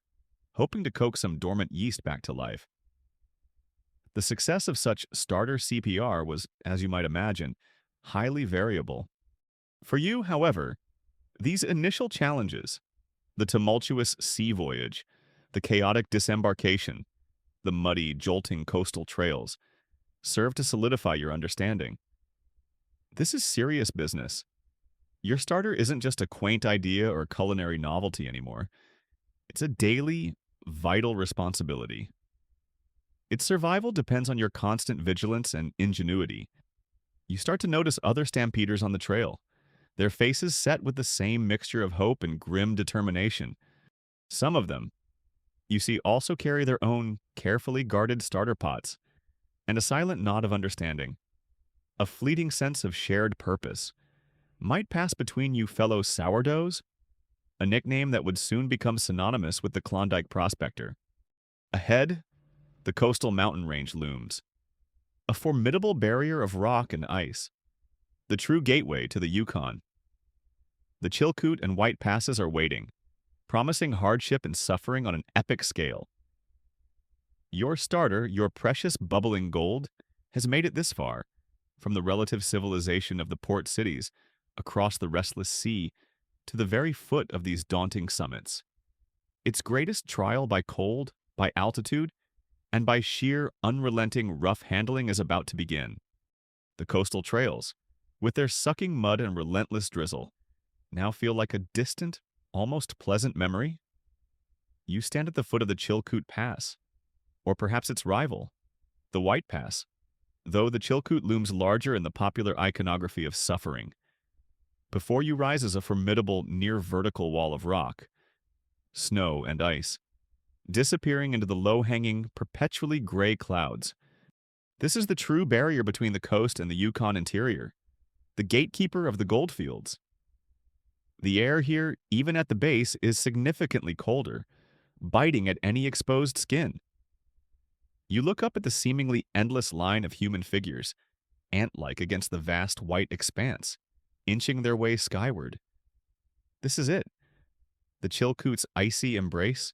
hoping to coax some dormant yeast back to life. The success of such starter CPR was, as you might imagine, highly variable. For you, however, these initial challenges, the tumultuous sea voyage, the chaotic disembarkation, the muddy, jolting coastal trails, serve to solidify your understanding. This is serious business. Your starter isn't just a quaint idea or culinary novelty anymore. It's a daily, vital responsibility. Its survival depends on your constant vigilance and ingenuity. You start to notice other stampeders on the trail, their faces set with the same mixture of hope and grim determination. Some of them, you see, also carry their own carefully guarded starter pots and a silent nod of understanding. A fleeting sense of shared purpose might pass between you fellow sourdoughs, a nickname that would soon become synonymous with the Klondike prospector. Ahead, the coastal mountain range looms, a formidable barrier of rock and ice, the true gateway to the Yukon. The Chilkoot and White Passes are waiting, promising hardship and suffering on an epic scale. Your starter, your precious bubbling gold, has made it this far, from the relative civilization of the port cities, across the restless sea, to the very foot of these daunting summits. Its greatest trial by cold, by altitude, and by sheer, unrelenting rough handling is about to begin. The coastal trails, with their sucking mud and relentless drizzle, now feel like a distant, almost pleasant memory. You stand at the foot of the Chilkoot Pass, or perhaps its rival, the White Pass, though the Chilkoot looms larger in the popular iconography of suffering. Before you rises a formidable, near-vertical wall of rock, snow and ice, disappearing into the low-hanging, perpetually gray clouds. This is the true barrier between the coast and the Yukon interior, the gatekeeper of the goldfields. The air here, even at the base, is significantly colder, biting at any exposed skin. You look up at the seemingly endless line of human figures, ant-like against the vast white expanse, inching their way skyward. This is it, the Chilkoot's icy embrace.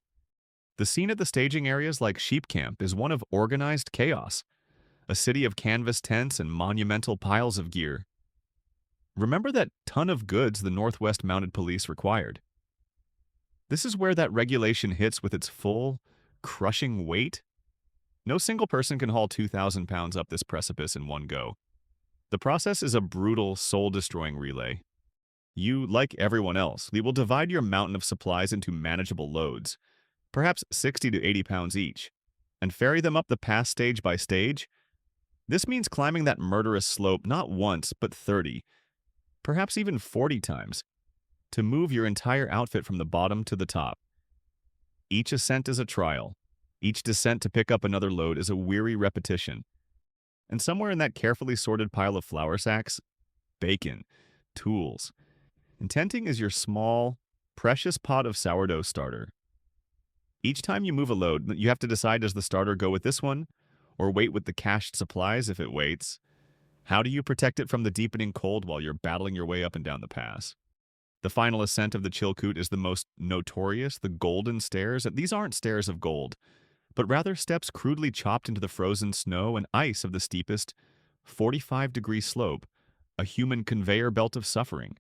The scene at the staging areas like Sheep Camp is one of organized chaos, a city of canvas tents and monumental piles of gear. Remember that ton of goods the Northwest Mounted Police required. This is where that regulation hits with its full, crushing weight. No single person can haul 2,000 pounds up this precipice in one go. The process is a brutal, soul-destroying relay. You, like everyone else, will divide your mountain of supplies into manageable loads, perhaps 60 to 80 pounds each, and ferry them up the pass stage by stage. This means climbing that murderous slope not once, but 30, perhaps even 40 times, to move your entire outfit from the bottom to the top. Each ascent is a trial. Each descent to pick up another load is a weary repetition. And somewhere in that carefully sorted pile of flour sacks, bacon, tools, and tenting is your small, precious pot of sourdough starter. Each time you move a load, you have to decide, does the starter go with this one, or wait with the cached supplies if it waits? How do you protect it from the deepening cold while you're battling your way up and down the pass? The final ascent of the Chilkoot is the most notorious, the golden stairs. These aren't stairs of gold, but rather steps crudely chopped into the frozen snow and ice of the steepest, 45-degree slope, a human conveyor belt of suffering.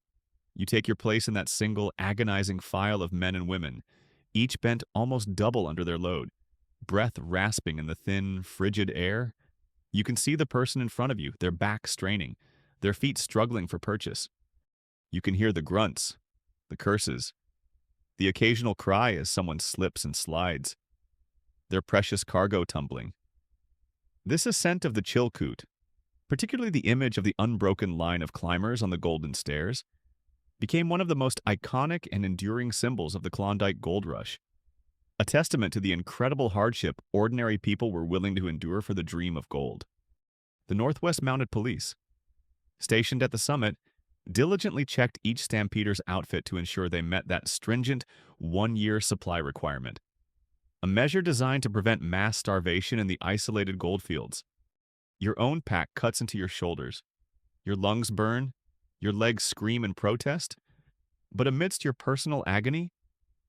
You take your place in that single, agonizing file of men and women, each bent almost double under their load, breath rasping in the thin, frigid air. You can see the person in front of you, their back straining, their feet struggling for purchase. You can hear the grunts, the curses, the occasional cry as someone slips and slides, their precious cargo tumbling. This ascent of the Chilkoot, particularly the image of the unbroken line of climbers on the golden stairs, became one of the most iconic and enduring symbols of the Klondike Gold Rush, a testament to the incredible hardship ordinary people were willing to endure for the dream of gold. The Northwest Mounted Police, stationed at the summit, diligently checked each stampeder's outfit to ensure they met that stringent one-year supply requirement. a measure designed to prevent mass starvation in the isolated goldfields. Your own pack cuts into your shoulders. Your lungs burn. Your legs scream in protest. But amidst your personal agony,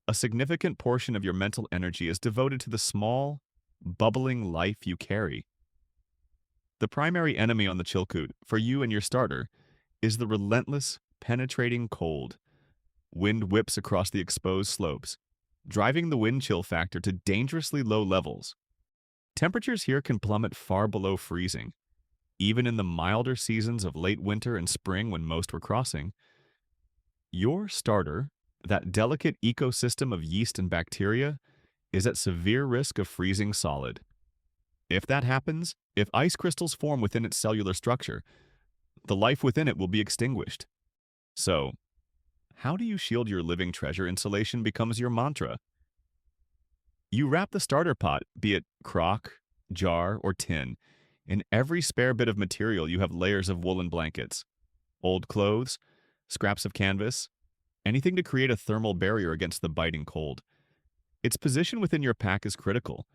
a significant portion of your mental energy is devoted to the small, bubbling life you carry. The primary enemy on the Chilkoot, for you and your starter, is the relentless, penetrating cold. Wind whips across the exposed slopes, driving the wind chill factor to dangerously low levels. Temperatures here can plummet far below freezing. Even in the milder seasons of late winter and spring when most were crossing, your starter, that delicate ecosystem of yeast and bacteria, is at severe risk of freezing solid. If that happens, if ice crystals form within its cellular structure, the life within it will be extinguished. So, how do you shield your living treasure insulation becomes your mantra. You wrap the starter pot, be it crock, jar, or tin. In every spare bit of material you have layers of woolen blankets, old clothes, scraps of canvas, anything to create a thermal barrier against the biting cold. Its position within your pack is critical.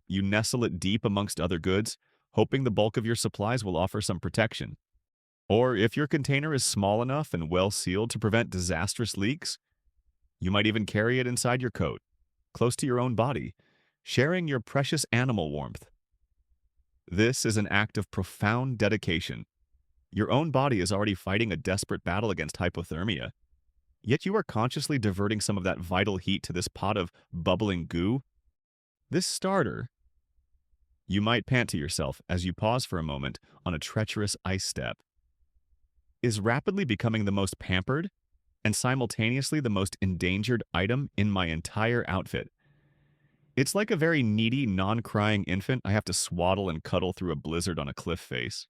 You nestle it deep amongst other goods, hoping the bulk of your supplies will offer some protection. Or if your container is small enough and well sealed to prevent disastrous leaks, you might even carry it inside your coat, close to your own body, sharing your precious animal warmth. This is an act of profound dedication. Your own body is already fighting a desperate battle against hypothermia, yet you are consciously diverting some of that vital heat to this pot of bubbling goo. This starter, you might pant to yourself as you pause for a moment on a treacherous ice step, is rapidly becoming the most pampered and simultaneously the most endangered item in my entire outfit. It's like a very needy, non-crying infant I have to swaddle and cuddle through a blizzard on a cliff face.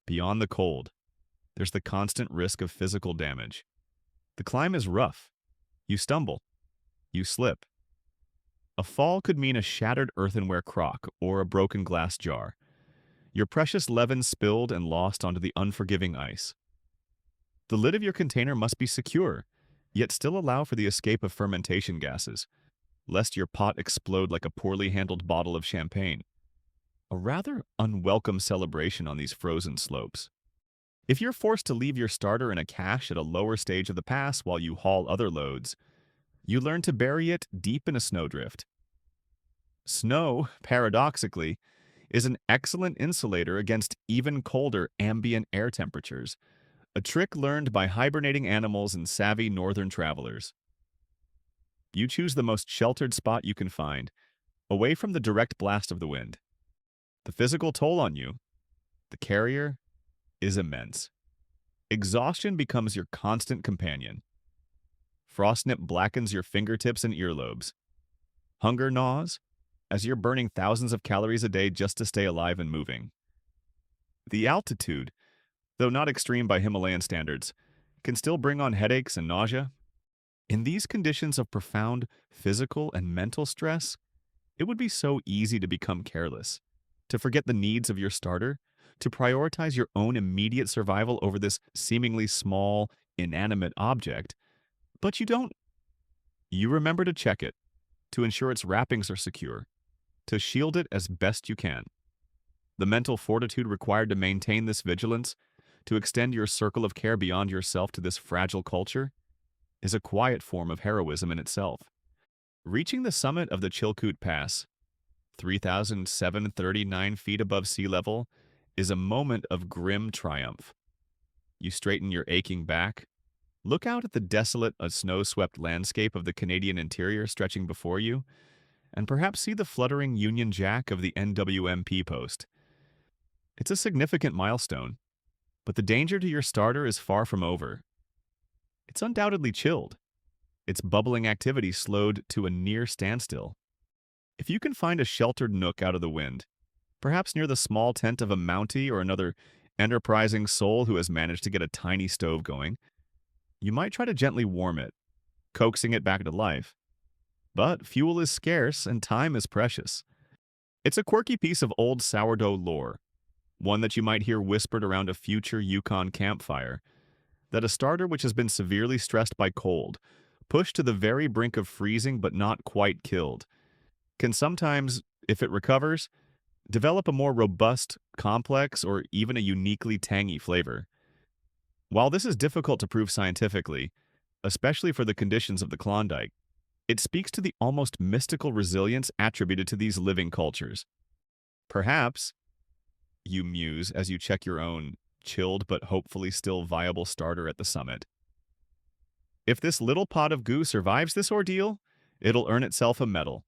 Beyond the cold, there's the constant risk of physical damage. The climb is rough. You stumble. You slip. A fall could mean a shattered earthenware crock or a broken glass jar. Your precious leaven spilled and lost onto the unforgiving ice. The lid of your container must be secure, yet still allow for the escape of fermentation gases, lest your pot explode like a poorly handled bottle of champagne. A rather unwelcome celebration on these frozen slopes. If you're forced to leave your starter in a cache at a lower stage of the pass while you haul other loads, you learn to bury it deep in a snowdrift. Snow, paradoxically, is an excellent insulator against even colder ambient air temperatures, a trick learned by hibernating animals and savvy northern travelers. You choose the most sheltered spot you can find, away from the direct blast of the wind. The physical toll on you, the carrier, is immense. Exhaustion becomes your constant companion. Frostnip blackens your fingertips and earlobes. Hunger gnaws, as you're burning thousands of calories a day just to stay alive and moving. The altitude, though not extreme by Himalayan standards, can still bring on headaches and nausea. In these conditions of profound physical and mental stress, it would be so easy to become careless, to forget the needs of your starter, to prioritize your own immediate survival over this seemingly small, inanimate object. But you don't. You remember to check it, to ensure its wrappings are secure, to shield it as best you can. The mental fortitude required to maintain this vigilance, to extend your circle of care beyond yourself to this fragile culture, is a quiet form of heroism in itself. Reaching the summit of the Chilkoot Pass, 3,739 feet above sea level, is a moment of grim triumph. You straighten your aching back, look out at the desolate, snow-swept landscape of the Canadian interior stretching before you, and perhaps see the fluttering Union Jack of the NWMP post. It's a significant milestone, but the danger to your starter is far from over. It's undoubtedly chilled, its bubbling activity slowed to a near standstill. If you can find a sheltered nook out of the wind, perhaps near the small tent of a Mountie or another enterprising soul who has managed to get a tiny stove going, you might try to gently warm it, coaxing it back to life. But fuel is scarce and time is precious. It's a quirky piece of old sourdough lore, one that you might hear whispered around a future Yukon campfire, that a starter which has been severely stressed by cold, pushed to the very brink of freezing but not quite killed, can sometimes, if it recovers, develop a more robust, complex, or even a uniquely tangy flavor. While this is difficult to prove scientifically, especially for the conditions of the Klondike, it speaks to the almost mystical resilience attributed to these living cultures. Perhaps, you muse as you check your own chilled but hopefully still viable starter at the summit. If this little pot of goo survives this ordeal, it'll earn itself a medal.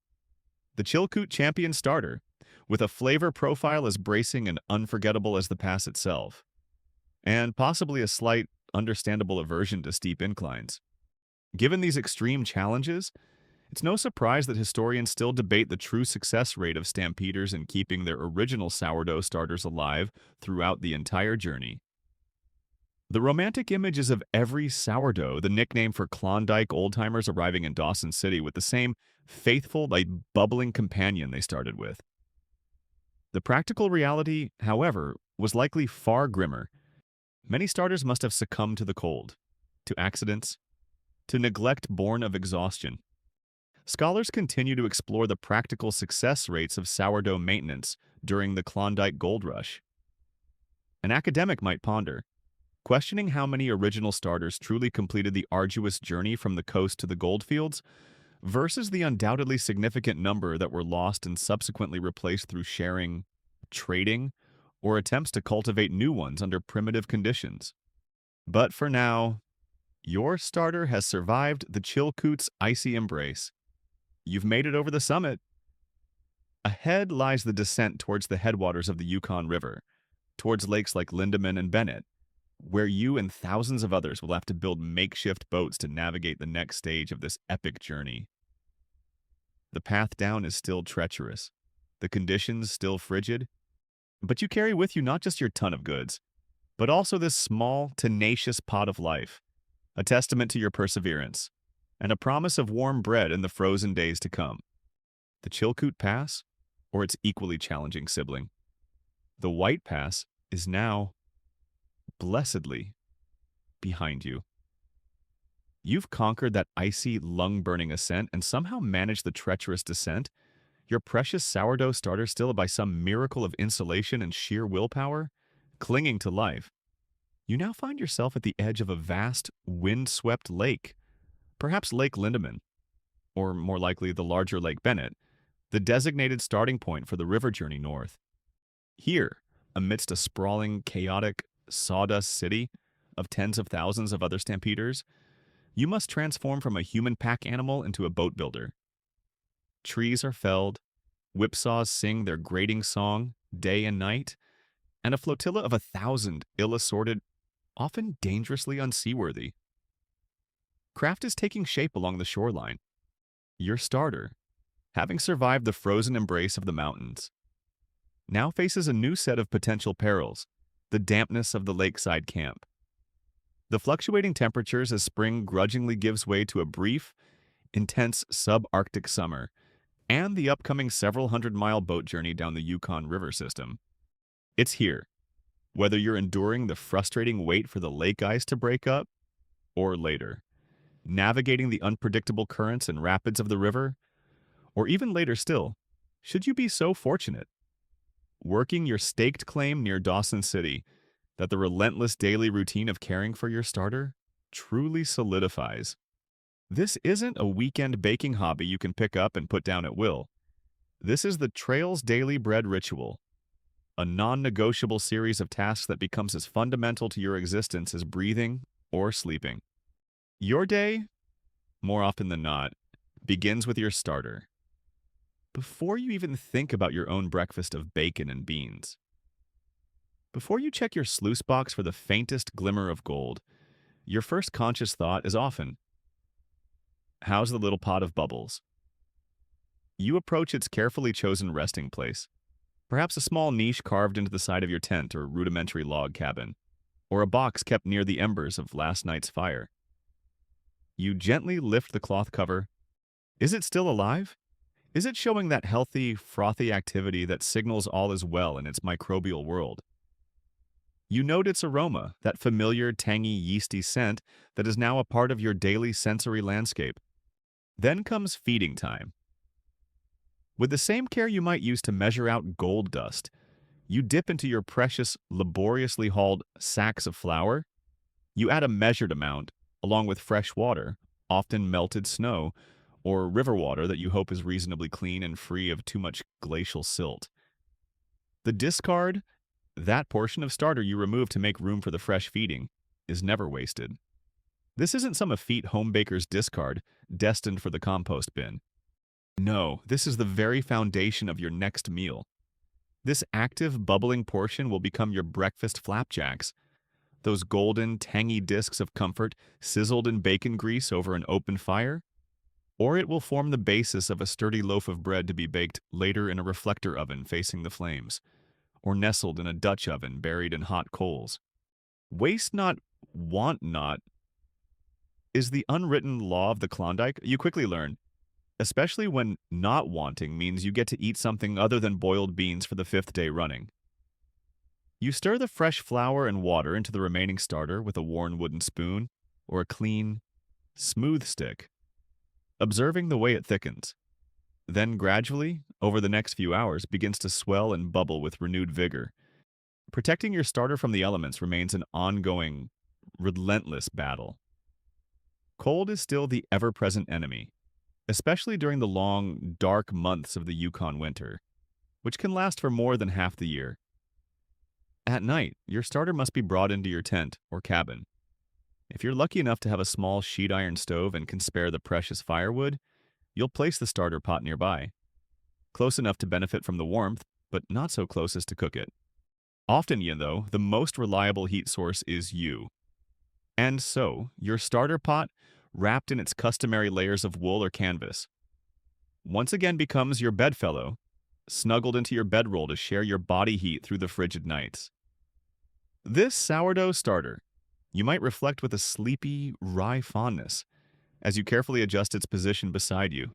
The Chilkoot Champion Starter, with a flavor profile as bracing and unforgettable as the pass itself, and possibly a slight, understandable aversion to steep inclines. Given these extreme challenges, it's no surprise that historians still debate the true success rate of stampeders in keeping their original sourdough starters alive throughout the entire journey. The romantic images of every sourdough, the nickname for Klondike old-timers arriving in Dawson City with the same faithful, bubbling companion they started with. The practical reality, however, was likely far grimmer. Many starters must have succumbed to the cold, to accidents, to neglect born of exhaustion. Scholars continue to explore the practical success rates of sourdough maintenance during the Klondike Gold Rush. An academic might ponder, questioning how many original starters truly completed the arduous journey from the coast to the goldfields versus the undoubtedly significant number that were lost and subsequently replaced through sharing, trading, or attempts to cultivate new ones under primitive conditions. But for now, your starter has survived the Chilkoot's icy embrace. You've made it over the summit. Ahead lies the descent towards the headwaters of the Yukon River, towards lakes like Lindeman and Bennett, where you and thousands of others will have to build makeshift boats to navigate the next stage of this epic journey. The path down is still treacherous, the conditions still frigid, but you carry with you not just your ton of goods, but also this small, tenacious pot of life, a testament to your perseverance, and a promise of warm bread in the frozen days to come. The Chilkoot Pass, or its equally challenging sibling, the White Pass, is now, blessedly, behind you. You've conquered that icy, lung-burning ascent and somehow managed the treacherous descent, your precious sourdough starter still by some miracle of insulation and sheer willpower, clinging to life. You now find yourself at the edge of a vast, wind-swept lake, perhaps Lake Lindeman, or more likely the larger Lake Bennett, the designated starting point for the river journey north. Here, amidst a sprawling, chaotic, sawdust city of tens of thousands of other stampeders, you must transform from a human pack animal into a boat builder. Trees are felled, whipsaws sing their grating song day and night, and a flotilla of 1,000 ill-assorted, often dangerously unseaworthy. Craft is taking shape along the shoreline. Your starter, having survived the frozen embrace of the mountains, now faces a new set of potential perils, the dampness of the lakeside camp. The fluctuating temperatures as spring grudgingly gives way to a brief, intense subarctic summer, and the upcoming several hundred-mile boat journey down the Yukon River system. It's here, whether you're enduring the frustrating wait for the lake ice to break up, or later, navigating the unpredictable currents and rapids of the river, or even later still, should you be so fortunate, working your staked claim near Dawson City, that the relentless daily routine of caring for your starter truly solidifies. This isn't a weekend baking hobby you can pick up and put down at will. This is the Trail's daily bread ritual, a non-negotiable series of tasks that becomes as fundamental to your existence as breathing or sleeping. Your day, more often than not, begins with your starter. Before you even think about your own breakfast of bacon and beans, before you check your sluice box for the faintest glimmer of gold, your first conscious thought is often, how's the little pot of bubbles? You approach its carefully chosen resting place, perhaps a small niche carved into the side of your tent or rudimentary log cabin, or a box kept near the embers of last night's fire. You gently lift the cloth cover. Is it still alive? Is it showing that healthy, frothy activity that signals all is well in its microbial world? You note its aroma, that familiar, tangy, yeasty scent that is now a part of your daily sensory landscape. Then comes feeding time. With the same care you might use to measure out gold dust, you dip into your precious, laboriously hauled sacks of flour. You add a measured amount, along with fresh water, often melted snow, or river water that you hope is reasonably clean and free of too much glacial silt. The discard, that portion of starter you remove to make room for the fresh feeding, is never wasted. This isn't some effete home baker's discard destined for the compost bin. No, this is the very foundation of your next meal. This active, bubbling portion will become your breakfast flapjacks, those golden, tangy discs of comfort sizzled in bacon grease over an open fire, or it will form the basis of a sturdy loaf of bread to be baked later in a reflector oven facing the flames, or nestled in a Dutch oven buried in hot coals. Waste not, want not, is the unwritten law of the Klondike you quickly learn, especially when not wanting means you get to eat something other than boiled beans for the 5th day running. You stir the fresh flour and water into the remaining starter with a worn wooden spoon or a clean, smooth stick, observing the way it thickens. Then gradually, over the next few hours, begins to swell and bubble with renewed vigor. Protecting your starter from the elements remains an ongoing, relentless battle. Cold is still the ever-present enemy, especially during the long, dark months of the Yukon winter, which can last for more than half the year. At night, your starter must be brought into your tent or cabin. If you're lucky enough to have a small sheet iron stove and can spare the precious firewood, you'll place the starter pot nearby, close enough to benefit from the warmth, but not so close as to cook it. Often, though, the most reliable heat source is you. And so, your starter pot, wrapped in its customary layers of wool or canvas, once again becomes your bedfellow, snuggled into your bedroll to share your body heat through the frigid nights. This sourdough starter, you might reflect with a sleepy, wry fondness, as you carefully adjust its position beside you,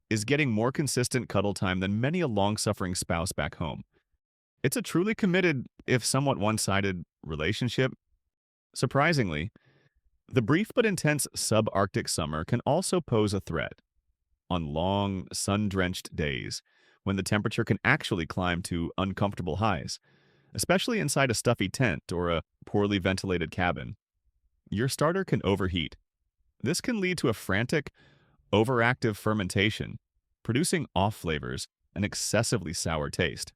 is getting more consistent cuddle time than many a long-suffering spouse back home. It's a truly committed, if somewhat one-sided, relationship. Surprisingly, the brief but intense subarctic summer can also pose a threat. On long, sun-drenched days, when the temperature can actually climb to uncomfortable highs, especially inside a stuffy tent or a poorly ventilated cabin, your starter can overheat. This can lead to a frantic, overactive fermentation, producing off flavors and excessively sour taste.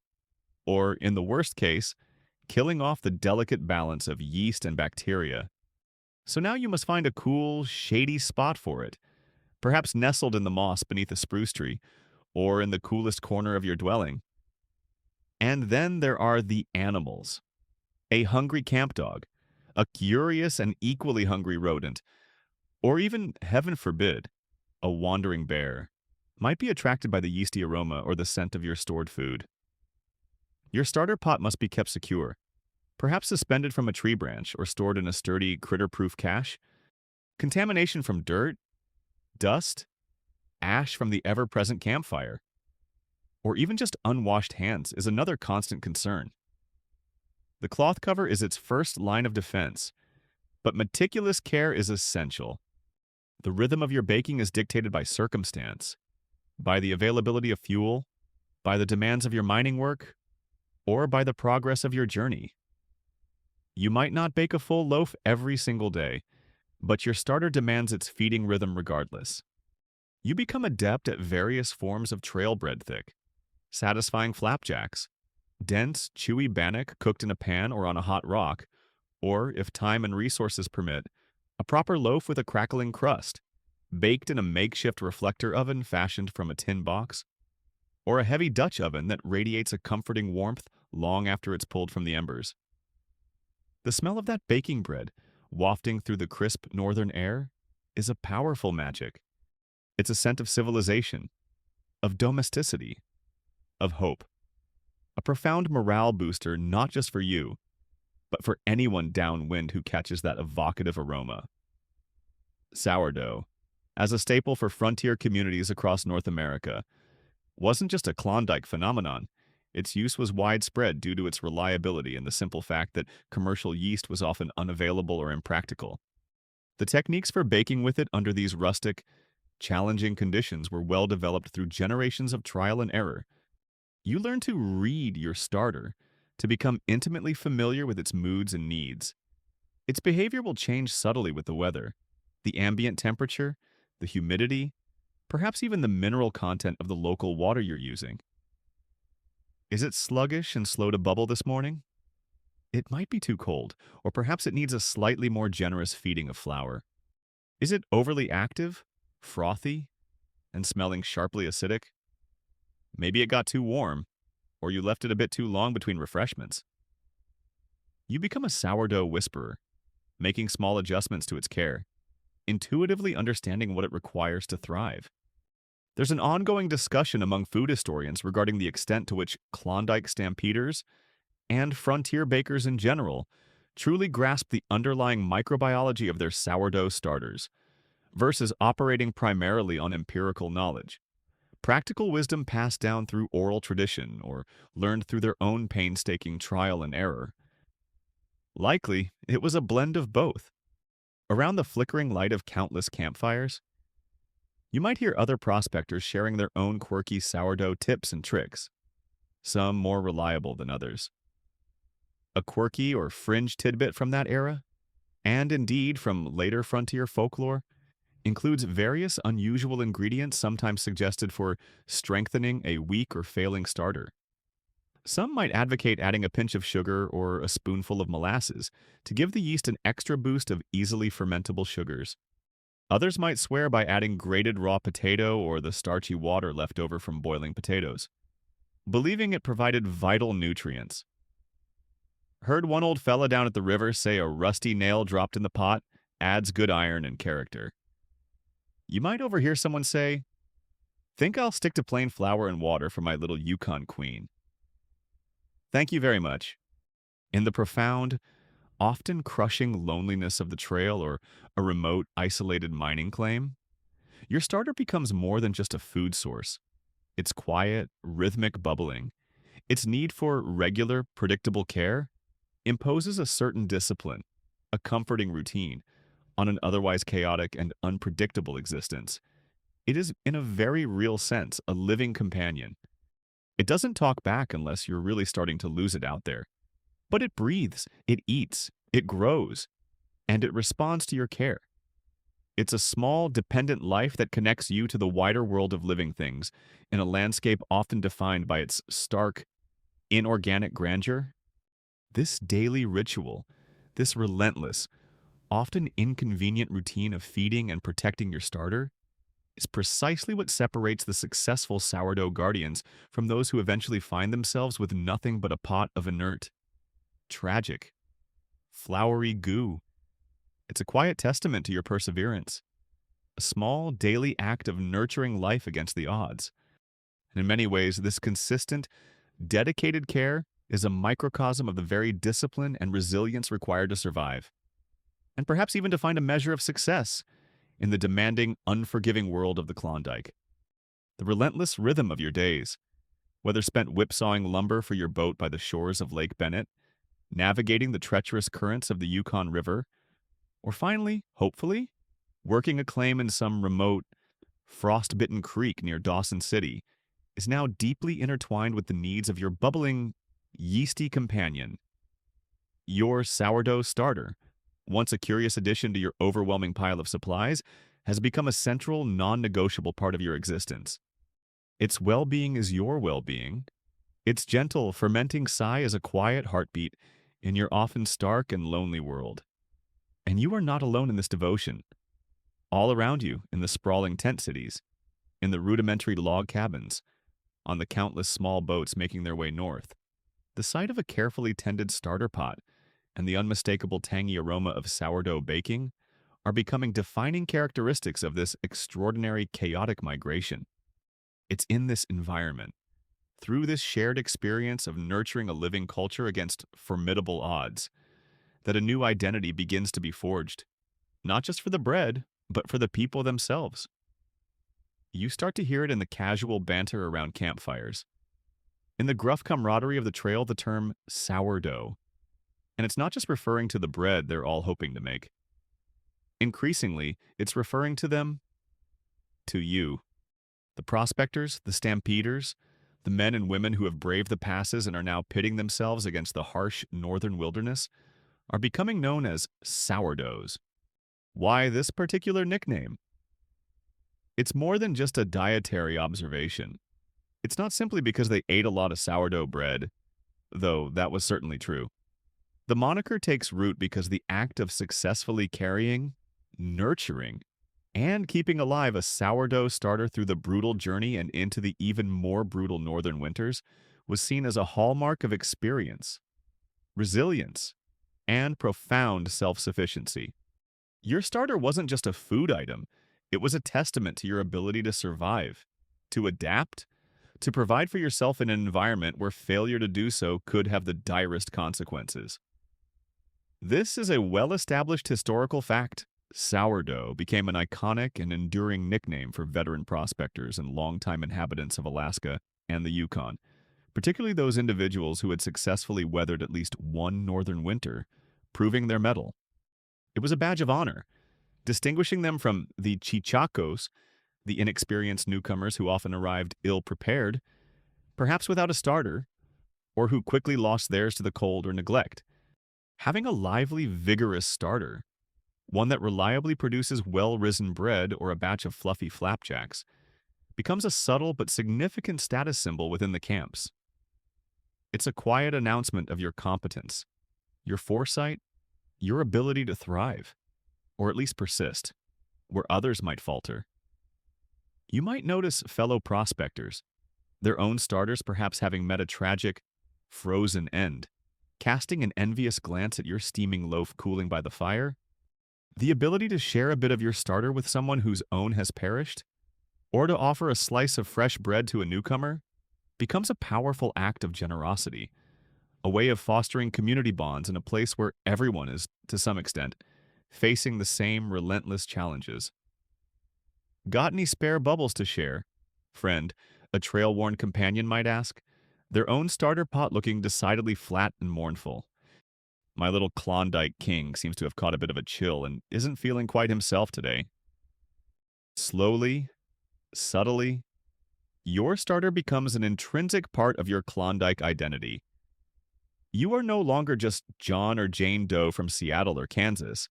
Or, in the worst case, killing off the delicate balance of yeast and bacteria. So now you must find a cool, shady spot for it, perhaps nestled in the moss beneath a spruce tree, or in the coolest corner of your dwelling. And then there are the animals. A hungry camp dog, a curious and equally hungry rodent, or even, heaven forbid, a wandering bear, might be attracted by the yeasty aroma or the scent of your stored food. Your starter pot must be kept secure, perhaps suspended from a tree branch or stored in a sturdy, critter-proof cache. Contamination from dirt, dust, ash from the ever-present campfire, or even just unwashed hands is another constant concern. The cloth cover is its first line of defense, but meticulous care is essential. The rhythm of your baking is dictated by circumstance, by the availability of fuel, by the demands of your mining work, or by the progress of your journey. You might not bake a full loaf every single day, but your starter demands its feeding rhythm regardless. You become adept at various forms of trail bread thick, satisfying flapjacks, dense, chewy bannock cooked in a pan or on a hot rock, or, if time and resources permit, a proper loaf with a crackling crust, baked in a makeshift reflector oven fashioned from a tin box, or a heavy Dutch oven that radiates a comforting warmth long after it's pulled from the embers. The smell of that baking bread, wafting through the crisp northern air, is a powerful magic. It's a scent of civilization, of domesticity, of hope. A profound morale booster not just for you, but for anyone downwind who catches that evocative aroma. Sourdough, as a staple for frontier communities across North America, wasn't just a Klondike phenomenon. Its use was widespread due to its reliability and the simple fact that commercial yeast was often unavailable or impractical. The techniques for baking with it under these rustic, Challenging conditions were well developed through generations of trial and error. You learn to read your starter, to become intimately familiar with its moods and needs. Its behavior will change subtly with the weather, the ambient temperature, the humidity, perhaps even the mineral content of the local water you're using. Is it sluggish and slow to bubble this morning? It might be too cold, or perhaps it needs a slightly more generous feeding of flour. Is it overly active, frothy, and smelling sharply acidic? Maybe it got too warm, or you left it a bit too long between refreshments. You become a sourdough whisperer, making small adjustments to its care, intuitively understanding what it requires to thrive. There's an ongoing discussion among food historians regarding the extent to which Klondike stampeders and frontier bakers in general truly grasp the underlying microbiology of their sourdough starters, versus operating primarily on empirical knowledge. Practical wisdom passed down through oral tradition or learned through their own painstaking trial and error. Likely, it was a blend of both. Around the flickering light of countless campfires, you might hear other prospectors sharing their own quirky sourdough tips and tricks, some more reliable than others. A quirky or fringe tidbit from that era, and indeed from later frontier folklore, includes various unusual ingredients sometimes suggested for strengthening a weak or failing starter. Some might advocate adding a pinch of sugar or a spoonful of molasses to give the yeast an extra boost of easily fermentable sugars. Others might swear by adding grated raw potato or the starchy water left over from boiling potatoes, believing it provided vital nutrients. Heard one old fella down at the river say a rusty nail dropped in the pot adds good iron and character. You might overhear someone say, "Think I'll stick to plain flour and water for my little Yukon queen." Thank you very much. In the profound, often crushing loneliness of the trail or a remote, isolated mining claim, your starter becomes more than just a food source. Its quiet, rhythmic bubbling, its need for regular, predictable care, imposes a certain discipline, a comforting routine, on an otherwise chaotic and unpredictable existence. It is, in a very real sense, a living companion. It doesn't talk back unless you're really starting to lose it out there. But it breathes, it eats, it grows, and it responds to your care. It's a small, dependent life that connects you to the wider world of living things in a landscape often defined by its stark, inorganic grandeur. This daily ritual, this relentless, often inconvenient routine of feeding and protecting your starter, is precisely what separates the successful sourdough guardians from those who eventually find themselves with nothing but a pot of inert, tragic, floury goo. It's a quiet testament to your perseverance, a small daily act of nurturing life against the odds. And in many ways, this consistent, dedicated care is a microcosm of the very discipline and resilience required to survive, and perhaps even to find a measure of success in the demanding, unforgiving world of the Klondike. The relentless rhythm of your days, whether spent whipsawing lumber for your boat by the shores of Lake Bennett, navigating the treacherous currents of the Yukon River, or finally, hopefully, working a claim in some remote, frost-bitten creek near Dawson City, is now deeply intertwined with the needs of your bubbling, yeasty companion, your sourdough starter. Once a curious addition to your overwhelming pile of supplies, has become a central, non-negotiable part of your existence. Its well-being is your well-being. Its gentle, fermenting sigh is a quiet heartbeat in your often stark and lonely world. And you are not alone in this devotion. All around you, in the sprawling tent cities, in the rudimentary log cabins, on the countless small boats making their way north, the sight of a carefully tended starter pot and the unmistakable tangy aroma of sourdough baking are becoming defining characteristics of this extraordinary chaotic migration. It's in this environment, through this shared experience of nurturing a living culture against formidable odds, that a new identity begins to be forged, not just for the bread, but for the people themselves. You start to hear it in the casual banter around campfires. In the gruff camaraderie of the trail, the term sourdough. And it's not just referring to the bread they're all hoping to make. Increasingly, it's referring to them to you. The prospectors, the stampeders, the men and women who have braved the passes and are now pitting themselves against the harsh northern wilderness are becoming known as sourdoughs. Why this particular nickname? It's more than just a dietary observation. It's not simply because they ate a lot of sourdough bread, though that was certainly true. The moniker takes root because the act of successfully carrying, nurturing, and keeping alive a sourdough starter through the brutal journey and into the even more brutal northern winters was seen as a hallmark of experience, resilience, and profound self-sufficiency. Your starter wasn't just a food item, it was a testament to your ability to survive, to adapt, to provide for yourself in an environment where failure to do so could have the direst consequences. This is a well-established historical fact. Sourdough became an iconic and enduring nickname for veteran prospectors and longtime inhabitants of Alaska and the Yukon, particularly those individuals who had successfully weathered at least one northern winter, proving their mettle. It was a badge of honor, distinguishing them from the Chichacos, the inexperienced newcomers who often arrived ill-prepared, perhaps without a starter, or who quickly lost theirs to the cold or neglect. Having a lively, vigorous starter, one that reliably produces well-risen bread or a batch of fluffy flapjacks, becomes a subtle but significant status symbol within the camps. It's a quiet announcement of your competence, your foresight, your ability to thrive, or at least persist, where others might falter. You might notice fellow prospectors, their own starters perhaps having met a tragic, frozen end, casting an envious glance at your steaming loaf cooling by the fire. The ability to share a bit of your starter with someone whose own has perished, or to offer a slice of fresh bread to a newcomer, becomes a powerful act of generosity, a way of fostering community bonds in a place where everyone is, to some extent, facing the same relentless challenges. Got any spare bubbles to share? Friend, a trail-worn companion might ask, their own starter pot looking decidedly flat and mournful. My little Klondike king seems to have caught a bit of a chill and isn't feeling quite himself today. Slowly, subtly, your starter becomes an intrinsic part of your Klondike identity. You are no longer just John or Jane Doe from Seattle or Kansas,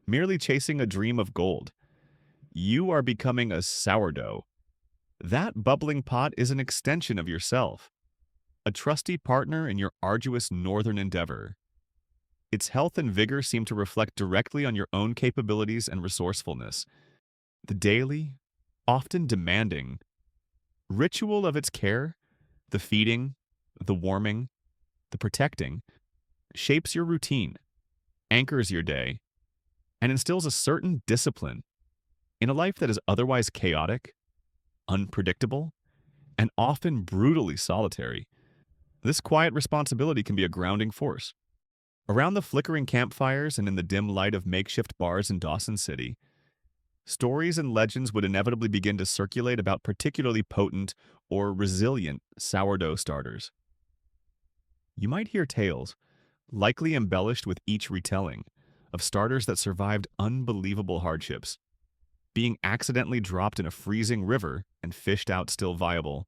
merely chasing a dream of gold. You are becoming a sourdough. That bubbling pot is an extension of yourself, a trusty partner in your arduous northern endeavor. Its health and vigor seem to reflect directly on your own capabilities and resourcefulness. The daily, often demanding, ritual of its care, the feeding, the warming, the protecting, shapes your routine, anchors your day, and instills a certain discipline in a life that is otherwise chaotic, unpredictable, and often brutally solitary. This quiet responsibility can be a grounding force. Around the flickering campfires and in the dim light of makeshift bars in Dawson City, stories and legends would inevitably begin to circulate about particularly potent or resilient sourdough starters. You might hear tales, likely embellished with each retelling, of starters that survived unbelievable hardships, being accidentally dropped in a freezing river and fished out still viable,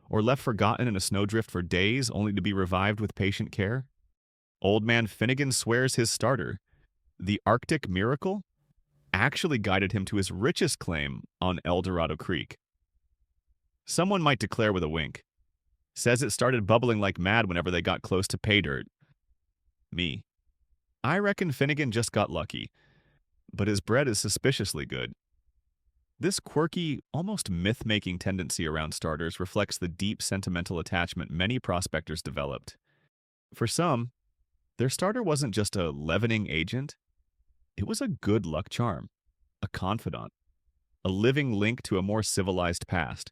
or left forgotten in a snowdrift for days only to be revived with patient care. Old Man Finnegan swears his starter, the Arctic Miracle, actually guided him to his richest claim on El Dorado Creek. Someone might declare with a wink, says it started bubbling like mad whenever they got close to pay dirt. Me. I reckon Finnegan just got lucky, but his bread is suspiciously good. This quirky, almost myth-making tendency around starters reflects the deep sentimental attachment many prospectors developed. For some, their starter wasn't just a leavening agent, it was a good luck charm, a confidant, a living link to a more civilized past,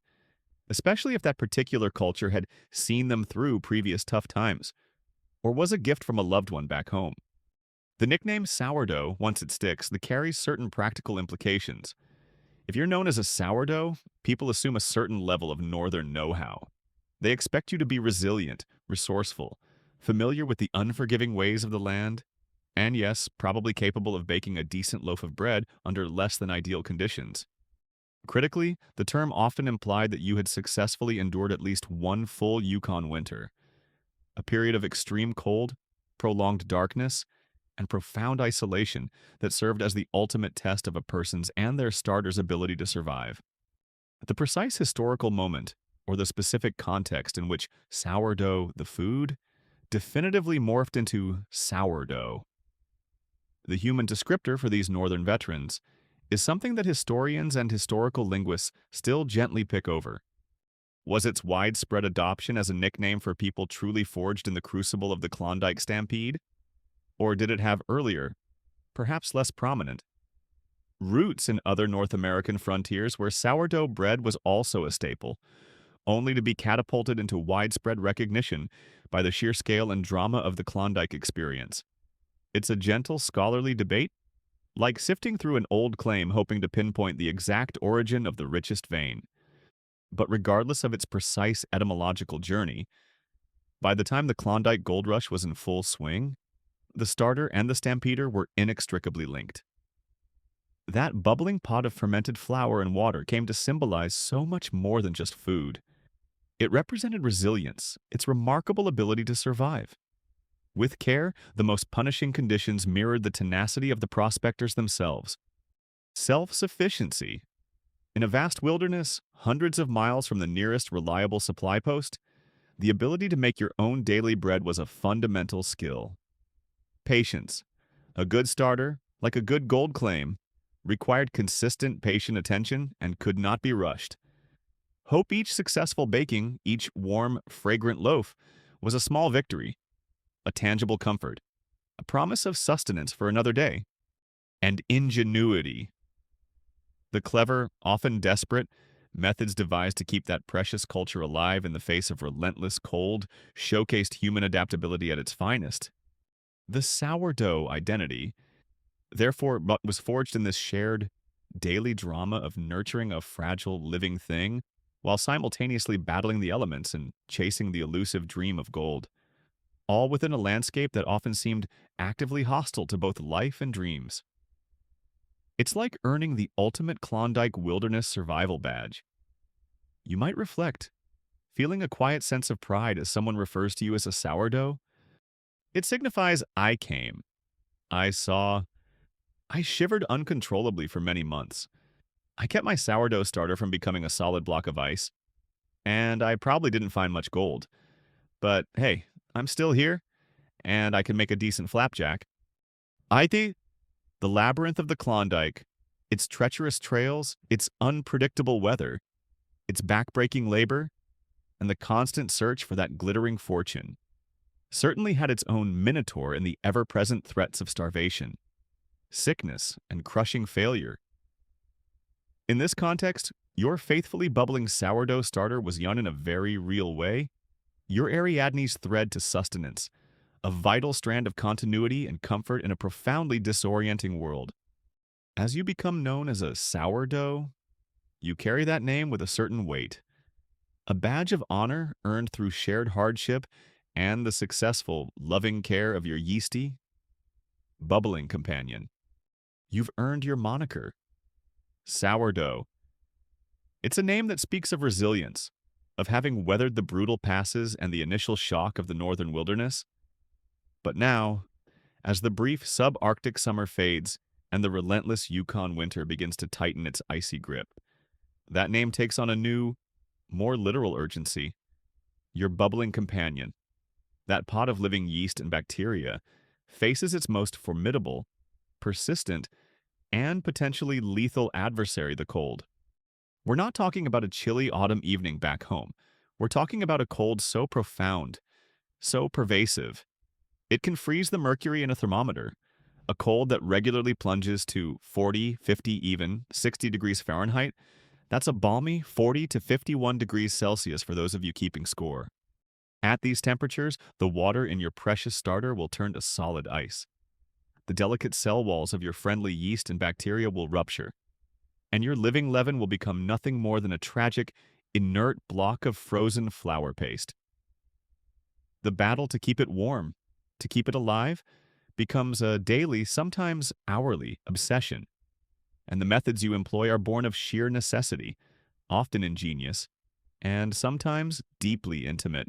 especially if that particular culture had seen them through previous tough times, or was a gift from a loved one back home. The nickname sourdough, once it sticks, carries certain practical implications. If you're known as a sourdough, people assume a certain level of northern know-how. They expect you to be resilient, resourceful, familiar with the unforgiving ways of the land, and yes, probably capable of baking a decent loaf of bread under less than ideal conditions. Critically, the term often implied that you had successfully endured at least one full Yukon winter, a period of extreme cold, prolonged darkness, and profound isolation that served as the ultimate test of a person's and their starter's ability to survive. The precise historical moment, or the specific context in which sourdough, the food, definitively morphed into sourdough, the human descriptor for these northern veterans, is something that historians and historical linguists still gently pick over. Was its widespread adoption as a nickname for people truly forged in the crucible of the Klondike Stampede? Or did it have earlier, perhaps less prominent, roots in other North American frontiers where sourdough bread was also a staple, only to be catapulted into widespread recognition by the sheer scale and drama of the Klondike experience? It's a gentle, scholarly debate, like sifting through an old claim hoping to pinpoint the exact origin of the richest vein. But regardless of its precise etymological journey, by the time the Klondike Gold Rush was in full swing, the starter and the stampeder were inextricably linked. That bubbling pot of fermented flour and water came to symbolize so much more than just food. It represented resilience, its remarkable ability to survive. With care, the most punishing conditions mirrored the tenacity of the prospectors themselves. Self-sufficiency. In a vast wilderness, hundreds of miles from the nearest reliable supply post, the ability to make your own daily bread was a fundamental skill. Patience. A good starter, like a good gold claim, required consistent, patient attention and could not be rushed. Hope each successful baking, each warm, fragrant loaf, was a small victory, a tangible comfort, a promise of sustenance for another day. And ingenuity. The clever, often desperate, methods devised to keep that precious culture alive in the face of relentless cold showcased human adaptability at its finest. The sourdough identity, therefore, was forged in this shared, daily drama of nurturing a fragile, living thing while simultaneously battling the elements and chasing the elusive dream of gold, all within a landscape that often seemed actively hostile to both life and dreams. It's like earning the ultimate Klondike Wilderness Survival Badge. You might reflect, feeling a quiet sense of pride as someone refers to you as a sourdough. It signifies I came, I saw, I shivered uncontrollably for many months. I kept my sourdough starter from becoming a solid block of ice, and I probably didn't find much gold. But hey, I'm still here, and I can make a decent flapjack. Aite, the labyrinth of the Klondike, its treacherous trails, its unpredictable weather, its backbreaking labor, and the constant search for that glittering fortune, certainly had its own minotaur in the ever-present threats of starvation, sickness, and crushing failure. In this context, your faithfully bubbling sourdough starter was young in a very real way. Your Ariadne's thread to sustenance, a vital strand of continuity and comfort in a profoundly disorienting world. As you become known as a sourdough, you carry that name with a certain weight, a badge of honor earned through shared hardship and the successful, loving care of your yeasty, bubbling companion. You've earned your moniker, sourdough. It's a name that speaks of resilience, of having weathered the brutal passes and the initial shock of the northern wilderness. But now, as the brief subarctic summer fades and the relentless Yukon winter begins to tighten its icy grip, that name takes on a new, more literal urgency. Your bubbling companion, that pot of living yeast and bacteria, faces its most formidable, persistent, and potentially lethal adversary, the cold. We're not talking about a chilly autumn evening back home. We're talking about a cold so profound, so pervasive, it can freeze the mercury in a thermometer, a cold that regularly plunges to 40, 50, even 60 degrees Fahrenheit. That's a balmy 40 to 51 degrees Celsius for those of you keeping score. At these temperatures, the water in your precious starter will turn to solid ice. The delicate cell walls of your friendly yeast and bacteria will rupture, and your living leaven will become nothing more than a tragic, inert block of frozen flour paste. The battle to keep it warm, to keep it alive, becomes a daily, sometimes hourly, obsession. and the methods you employ are born of sheer necessity, often ingenious, and sometimes deeply intimate.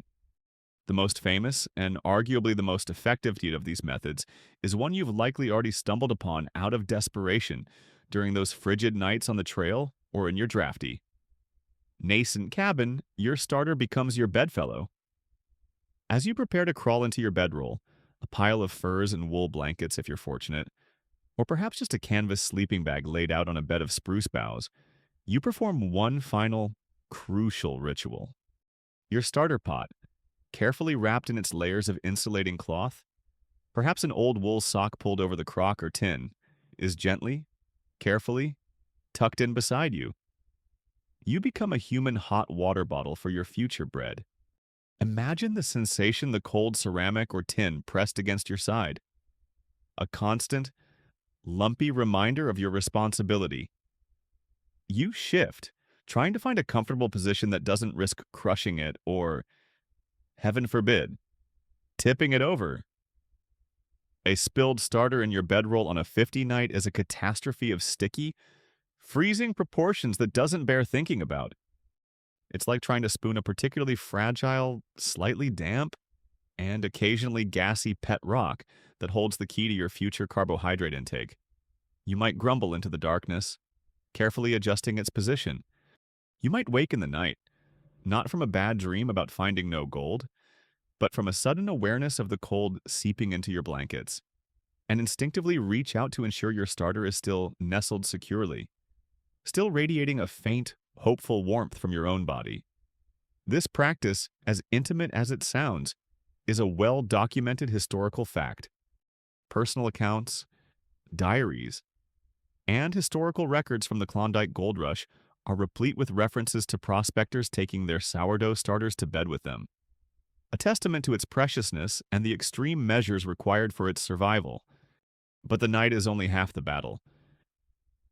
The most famous, and arguably the most effective of these methods, is one you've likely already stumbled upon out of desperation during those frigid nights on the trail or in your drafty. Nascent cabin, your starter becomes your bedfellow. As you prepare to crawl into your bedroll, a pile of furs and wool blankets if you're fortunate, or perhaps just a canvas sleeping bag laid out on a bed of spruce boughs, you perform one final, crucial ritual. Your starter pot, carefully wrapped in its layers of insulating cloth, perhaps an old wool sock pulled over the crock or tin, is gently, carefully, tucked in beside you. You become a human hot water bottle for your future bread. Imagine the sensation the cold ceramic or tin pressed against your side. A constant, lumpy reminder of your responsibility. You shift, trying to find a comfortable position that doesn't risk crushing it or, heaven forbid, tipping it over. A spilled starter in your bedroll on a 50 night is a catastrophe of sticky, freezing proportions that doesn't bear thinking about. It's like trying to spoon a particularly fragile, slightly damp, and occasionally gassy pet rock that holds the key to your future carbohydrate intake. You might grumble into the darkness, carefully adjusting its position. You might wake in the night, not from a bad dream about finding no gold, but from a sudden awareness of the cold seeping into your blankets, and instinctively reach out to ensure your starter is still nestled securely, still radiating a faint, hopeful warmth from your own body. This practice, as intimate as it sounds, is a well-documented historical fact. Personal accounts, diaries, and historical records from the Klondike Gold Rush are replete with references to prospectors taking their sourdough starters to bed with them, a testament to its preciousness and the extreme measures required for its survival. But the night is only half the battle.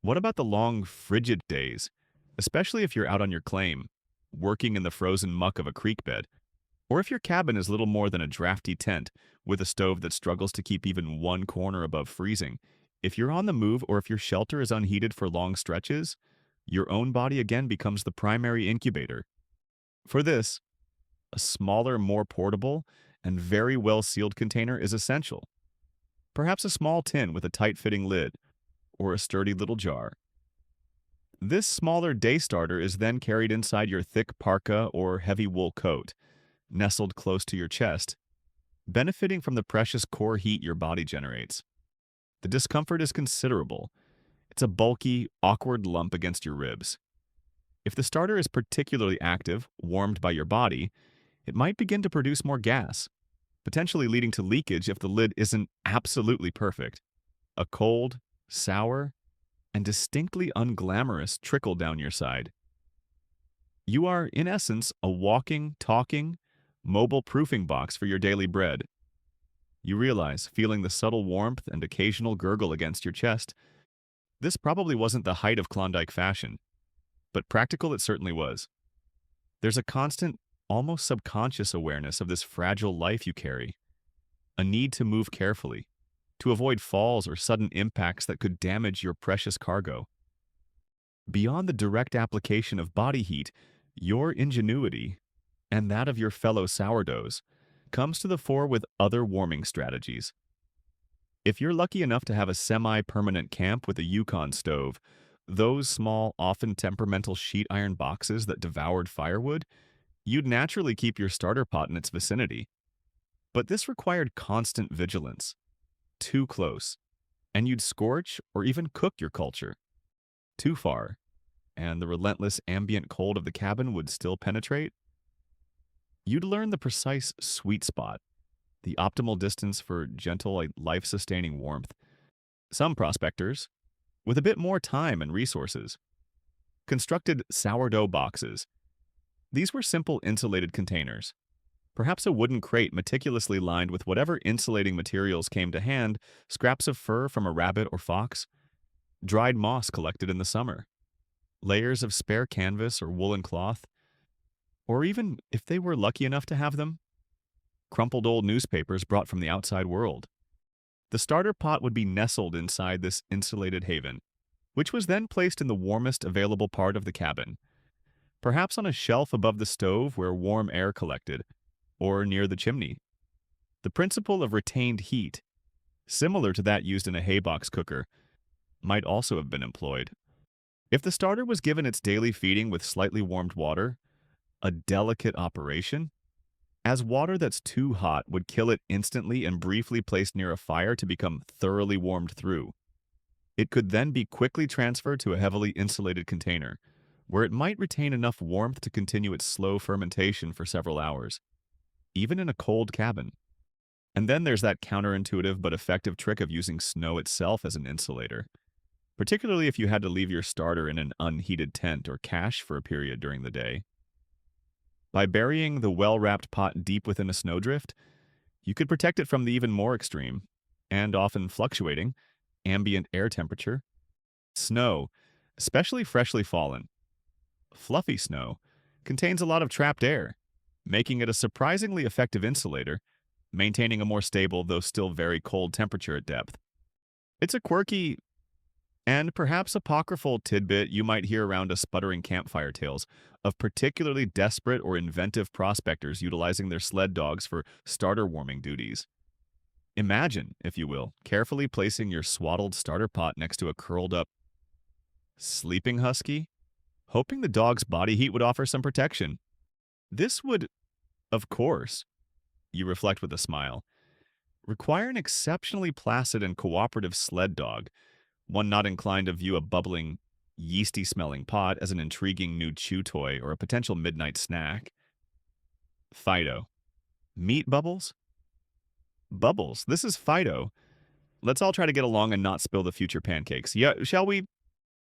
What about the long, frigid days, especially if you're out on your claim, working in the frozen muck of a creek bed, or if your cabin is little more than a drafty tent with a stove that struggles to keep even one corner above freezing? If you're on the move or if your shelter is unheated for long stretches, your own body again becomes the primary incubator. For this, a smaller, more portable, and very well-sealed container is essential. Perhaps a small tin with a tight-fitting lid, or a sturdy little jar. This smaller day starter is then carried inside your thick parka or heavy wool coat, nestled close to your chest, benefiting from the precious core heat your body generates. The discomfort is considerable. It's a bulky, awkward lump against your ribs. If the starter is particularly active, warmed by your body, it might begin to produce more gas, potentially leading to leakage if the lid isn't absolutely perfect. A cold, sour, and distinctly unglamorous trickle down your side. You are, in essence, a walking, talking, mobile proofing box for your daily bread. You realize, feeling the subtle warmth and occasional gurgle against your chest, this probably wasn't the height of Klondike fashion, but practical it certainly was. There's a constant, almost subconscious awareness of this fragile life you carry, a need to move carefully, to avoid falls or sudden impacts that could damage your precious cargo. Beyond the direct application of body heat, your ingenuity, and that of your fellow sourdoughs, comes to the fore with other warming strategies. If you're lucky enough to have a semi-permanent camp with a Yukon stove, those small, often temperamental sheet iron boxes that devoured firewood, you'd naturally keep your starter pot in its vicinity. But this required constant vigilance. Too close, and you'd scorch or even cook your culture. Too far, and the relentless ambient cold of the cabin would still penetrate. You'd learn the precise sweet spot, the optimal distance for gentle, life-sustaining warmth. Some prospectors, with a bit more time and resources, constructed sourdough boxes. These were simple insulated containers, perhaps a wooden crate meticulously lined with whatever insulating materials came to hand, scraps of fur from a rabbit or fox, dried moss collected in the summer, layers of spare canvas or woolen cloth, or even, if they were lucky enough to have them, crumpled old newspapers brought from the outside world. The starter pot would be nestled inside this insulated haven, which was then placed in the warmest available part of the cabin, perhaps on a shelf above the stove where warm air collected, or near the chimney. The principle of retained heat, similar to that used in a haybox cooker, might also have been employed. If the starter was given its daily feeding with slightly warmed water, a delicate operation, as water that's too hot would kill it instantly and briefly placed near a fire to become thoroughly warmed through. It could then be quickly transferred to a heavily insulated container, where it might retain enough warmth to continue its slow fermentation for several hours, even in a cold cabin. And then there's that counterintuitive but effective trick of using snow itself as an insulator, particularly if you had to leave your starter in an unheated tent or cache for a period during the day. By burying the well-wrapped pot deep within a snowdrift, you could protect it from the even more extreme, and often fluctuating, ambient air temperature. Snow, especially freshly fallen, fluffy snow, contains a lot of trapped air, making it a surprisingly effective insulator, maintaining a more stable, though still very cold temperature at depth. It's a quirky and perhaps apocryphal tidbit you might hear around a sputtering campfire tales of particularly desperate or inventive prospectors utilizing their sled dogs for starter warming duties. Imagine, if you will, carefully placing your swaddled starter pot next to a curled up, sleeping husky, hoping the dog's body heat would offer some protection. This would, of course, you reflect with a smile, require an exceptionally placid and cooperative sled dog, one not inclined to view a bubbling, yeasty-smelling pot as an intriguing new chew toy or a potential midnight snack. Fido. Meat bubbles? Bubbles. This is Fido. Let's all try to get along and not spill the future pancakes. Yeah, shall we?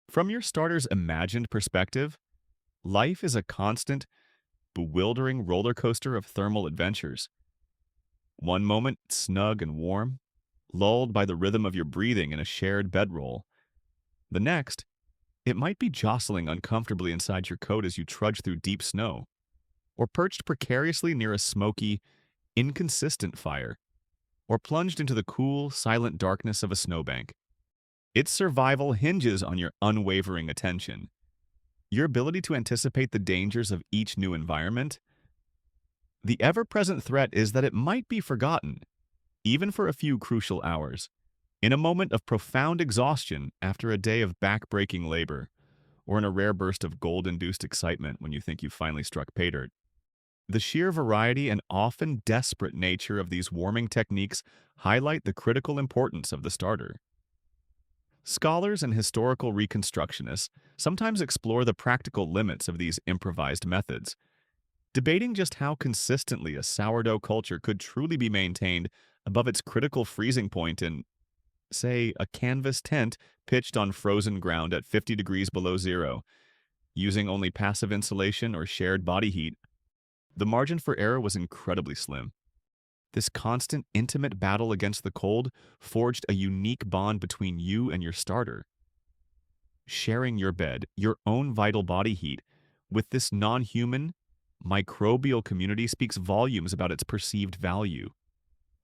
From your starter's imagined perspective, life is a constant, bewildering roller coaster of thermal adventures. One moment, snug and warm, lulled by the rhythm of your breathing in a shared bedroll. The next, it might be jostling uncomfortably inside your coat as you trudge through deep snow, or perched precariously near a smoky, inconsistent fire, or plunged into the cool, silent darkness of a snowbank. Its survival hinges on your unwavering attention, your ability to anticipate the dangers of each new environment. The ever-present threat is that it might be forgotten, even for a few crucial hours, in a moment of profound exhaustion after a day of back-breaking labor, or in a rare burst of gold-induced excitement when you think you've finally struck pay dirt. The sheer variety and often desperate nature of these warming techniques highlight the critical importance of the starter. Scholars and historical reconstructionists sometimes explore the practical limits of these improvised methods, debating just how consistently a sourdough culture could truly be maintained above its critical freezing point in, say, a canvas tent pitched on frozen ground at 50 degrees below zero, using only passive insulation or shared body heat. The margin for error was incredibly slim. This constant, intimate battle against the cold forged a unique bond between you and your starter. Sharing your bed, your own vital body heat, with this non-human, microbial community speaks volumes about its perceived value.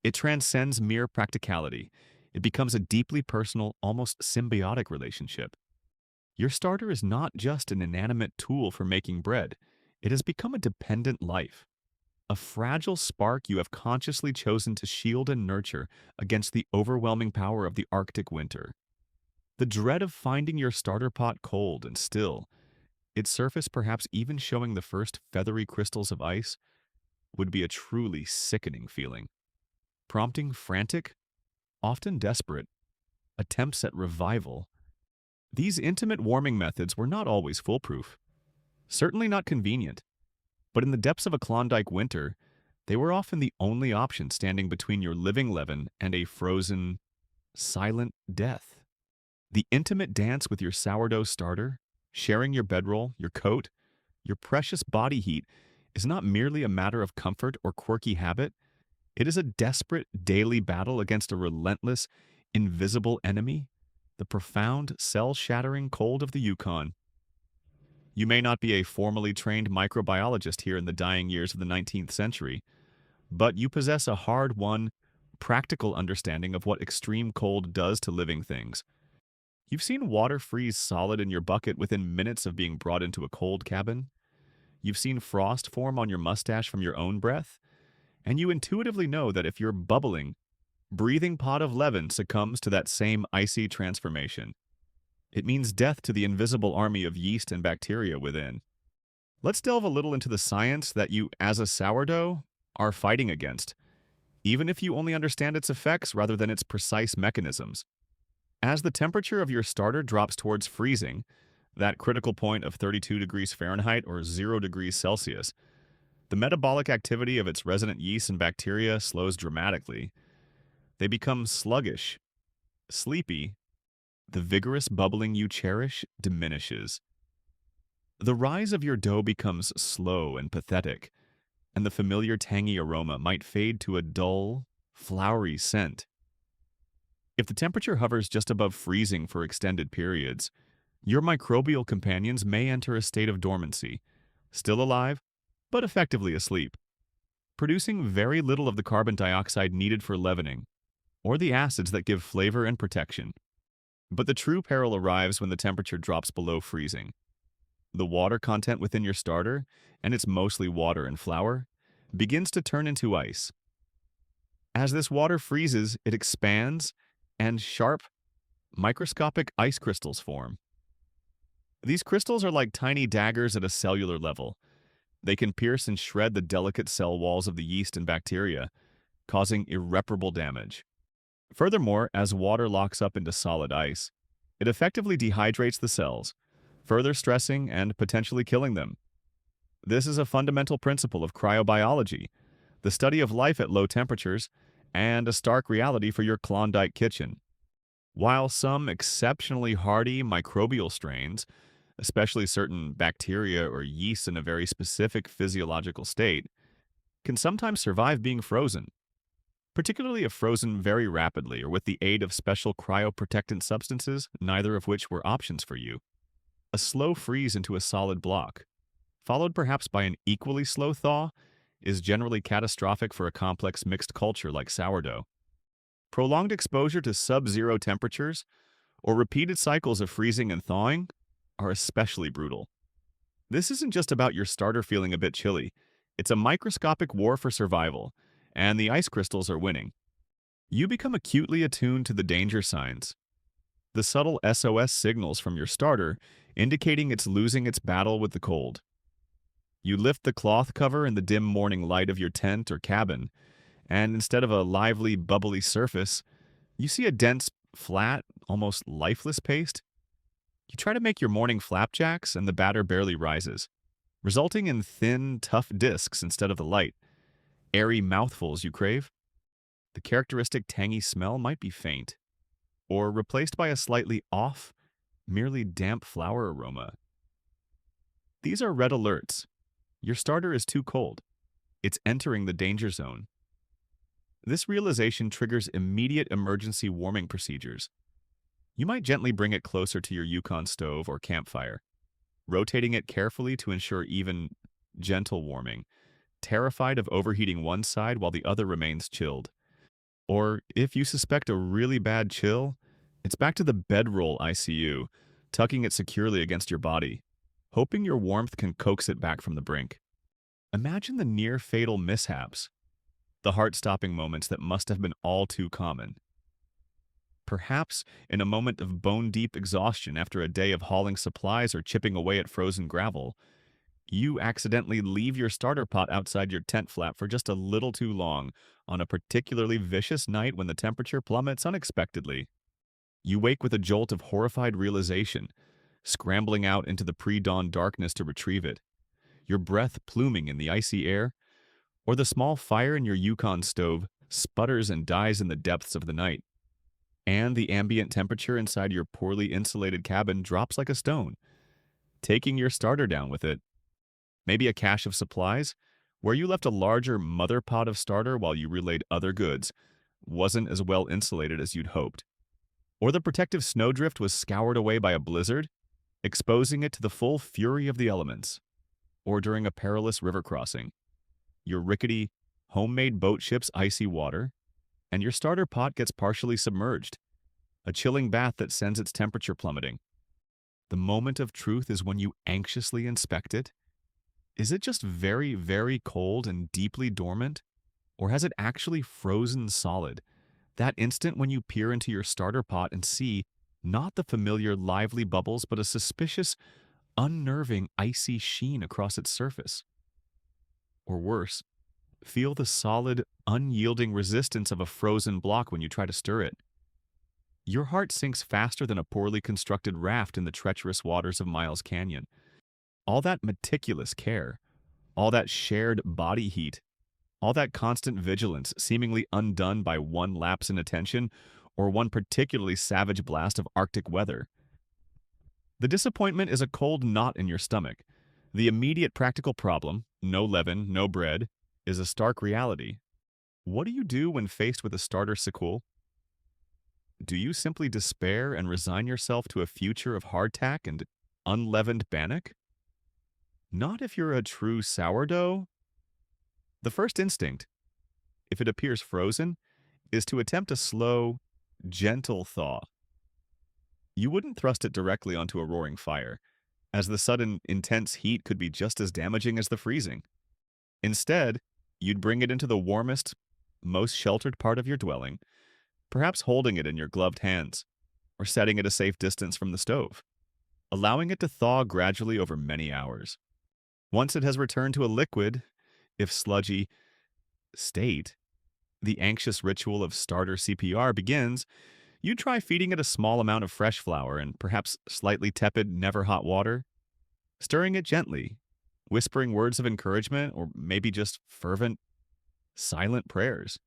It transcends mere practicality. It becomes a deeply personal, almost symbiotic relationship. Your starter is not just an inanimate tool for making bread. It has become a dependent life, a fragile spark you have consciously chosen to shield and nurture against the overwhelming power of the Arctic winter. The dread of finding your starter pot cold and still, its surface perhaps even showing the first feathery crystals of ice, would be a truly sickening feeling, prompting frantic, often desperate, attempts at revival. These intimate warming methods were not always foolproof, certainly not convenient, but in the depths of a Klondike winter, they were often the only option standing between your living leaven and a frozen, silent death. The intimate dance with your sourdough starter, sharing your bedroll, your coat, your precious body heat, is not merely a matter of comfort or quirky habit. It is a desperate daily battle against a relentless, invisible enemy, the profound, cell-shattering cold of the Yukon. You may not be a formally trained microbiologist here in the dying years of the 19th century, but you possess a hard-won, practical understanding of what extreme cold does to living things. You've seen water freeze solid in your bucket within minutes of being brought into a cold cabin. You've seen frost form on your mustache from your own breath. And you intuitively know that if your bubbling, breathing pot of leaven succumbs to that same icy transformation, it means death to the invisible army of yeast and bacteria within. Let's delve a little into the science that you, as a sourdough, are fighting against, even if you only understand its effects rather than its precise mechanisms. As the temperature of your starter drops towards freezing, that critical point of 32 degrees Fahrenheit or 0 degrees Celsius, the metabolic activity of its resident yeast and bacteria slows dramatically. They become sluggish, sleepy. The vigorous bubbling you cherish diminishes. The rise of your dough becomes slow and pathetic, and the familiar tangy aroma might fade to a dull, flowery scent. If the temperature hovers just above freezing for extended periods, your microbial companions may enter a state of dormancy, still alive, but effectively asleep, producing very little of the carbon dioxide needed for leavening, or the acids that give flavor and protection. But the true peril arrives when the temperature drops below freezing. The water content within your starter, and it's mostly water and flour, begins to turn into ice. As this water freezes, it expands, and sharp, microscopic ice crystals form. These crystals are like tiny daggers at a cellular level. They can pierce and shred the delicate cell walls of the yeast and bacteria, causing irreparable damage. Furthermore, as water locks up into solid ice, it effectively dehydrates the cells, further stressing and potentially killing them. This is a fundamental principle of cryobiology, the study of life at low temperatures, and a stark reality for your Klondike kitchen. While some exceptionally hardy microbial strains, especially certain bacteria or yeast in a very specific physiological state, can sometimes survive being frozen, particularly if frozen very rapidly or with the aid of special cryoprotectant substances, neither of which were options for you. A slow freeze into a solid block, followed perhaps by an equally slow thaw, is generally catastrophic for a complex mixed culture like sourdough. Prolonged exposure to sub-zero temperatures or repeated cycles of freezing and thawing are especially brutal. This isn't just about your starter feeling a bit chilly. It's a microscopic war for survival, and the ice crystals are winning. You become acutely attuned to the danger signs, the subtle SOS signals from your starter indicating it's losing its battle with the cold. You lift the cloth cover in the dim morning light of your tent or cabin, and instead of a lively, bubbly surface, you see a dense, flat, almost lifeless paste. You try to make your morning flapjacks, and the batter barely rises, resulting in thin, tough discs instead of the light, airy mouthfuls you crave. The characteristic tangy smell might be faint, or replaced by a slightly off, merely damp flour aroma. These are red alerts. Your starter is too cold. It's entering the danger zone. This realization triggers immediate emergency warming procedures. You might gently bring it closer to your Yukon stove or campfire, rotating it carefully to ensure even, gentle warming, terrified of overheating one side while the other remains chilled. Or, if you suspect a really bad chill, it's back to the bedroll ICU, tucking it securely against your body, hoping your warmth can coax it back from the brink. Imagine the near-fatal mishaps, the heart-stopping moments that must have been all too common. Perhaps in a moment of bone-deep exhaustion after a day of hauling supplies or chipping away at frozen gravel, you accidentally leave your starter pot outside your tent flap for just a little too long on a particularly vicious night when the temperature plummets unexpectedly. You wake with a jolt of horrified realization, scrambling out into the pre-dawn darkness to retrieve it, your breath pluming in the icy air, or the small fire in your Yukon stove sputters and dies in the depths of the night, and the ambient temperature inside your poorly insulated cabin drops like a stone, taking your starter down with it. Maybe a cache of supplies, where you left a larger mother pot of starter while you relayed other goods, wasn't as well insulated as you'd hoped. Or the protective snowdrift was scoured away by a blizzard, exposing it to the full fury of the elements. Or during a perilous river crossing, your rickety, homemade boat ship's icy water, and your starter pot gets partially submerged, a chilling bath that sends its temperature plummeting. The moment of truth is when you anxiously inspect it. Is it just very, very cold and deeply dormant? Or has it actually frozen solid? That instant when you peer into your starter pot and see not the familiar lively bubbles, but a suspicious, unnerving, icy sheen across its surface. Or worse, feel the solid, unyielding resistance of a frozen block when you try to stir it. Your heart sinks faster than a poorly constructed raft in the treacherous waters of Miles Canyon. All that meticulous care, all that shared body heat, all that constant vigilance seemingly undone by one lapse in attention or one particularly savage blast of Arctic weather. The disappointment is a cold knot in your stomach. The immediate practical problem, no leaven, no bread, is a stark reality. What do you do when faced with a starter sequel? Do you simply despair and resign yourself to a future of hardtack and unleavened bannock? Not if you're a true sourdough. The first instinct, if it appears frozen, is to attempt a slow, gentle thaw. You wouldn't thrust it directly onto a roaring fire, as the sudden, intense heat could be just as damaging as the freezing. Instead, you'd bring it into the warmest, most sheltered part of your dwelling, perhaps holding it in your gloved hands, or setting it a safe distance from the stove, allowing it to thaw gradually over many hours. Once it has returned to a liquid, if sludgy, state, the anxious ritual of starter CPR begins. You try feeding it a small amount of fresh flour and perhaps slightly tepid, never hot water, stirring it gently, whispering words of encouragement or maybe just fervent, silent prayers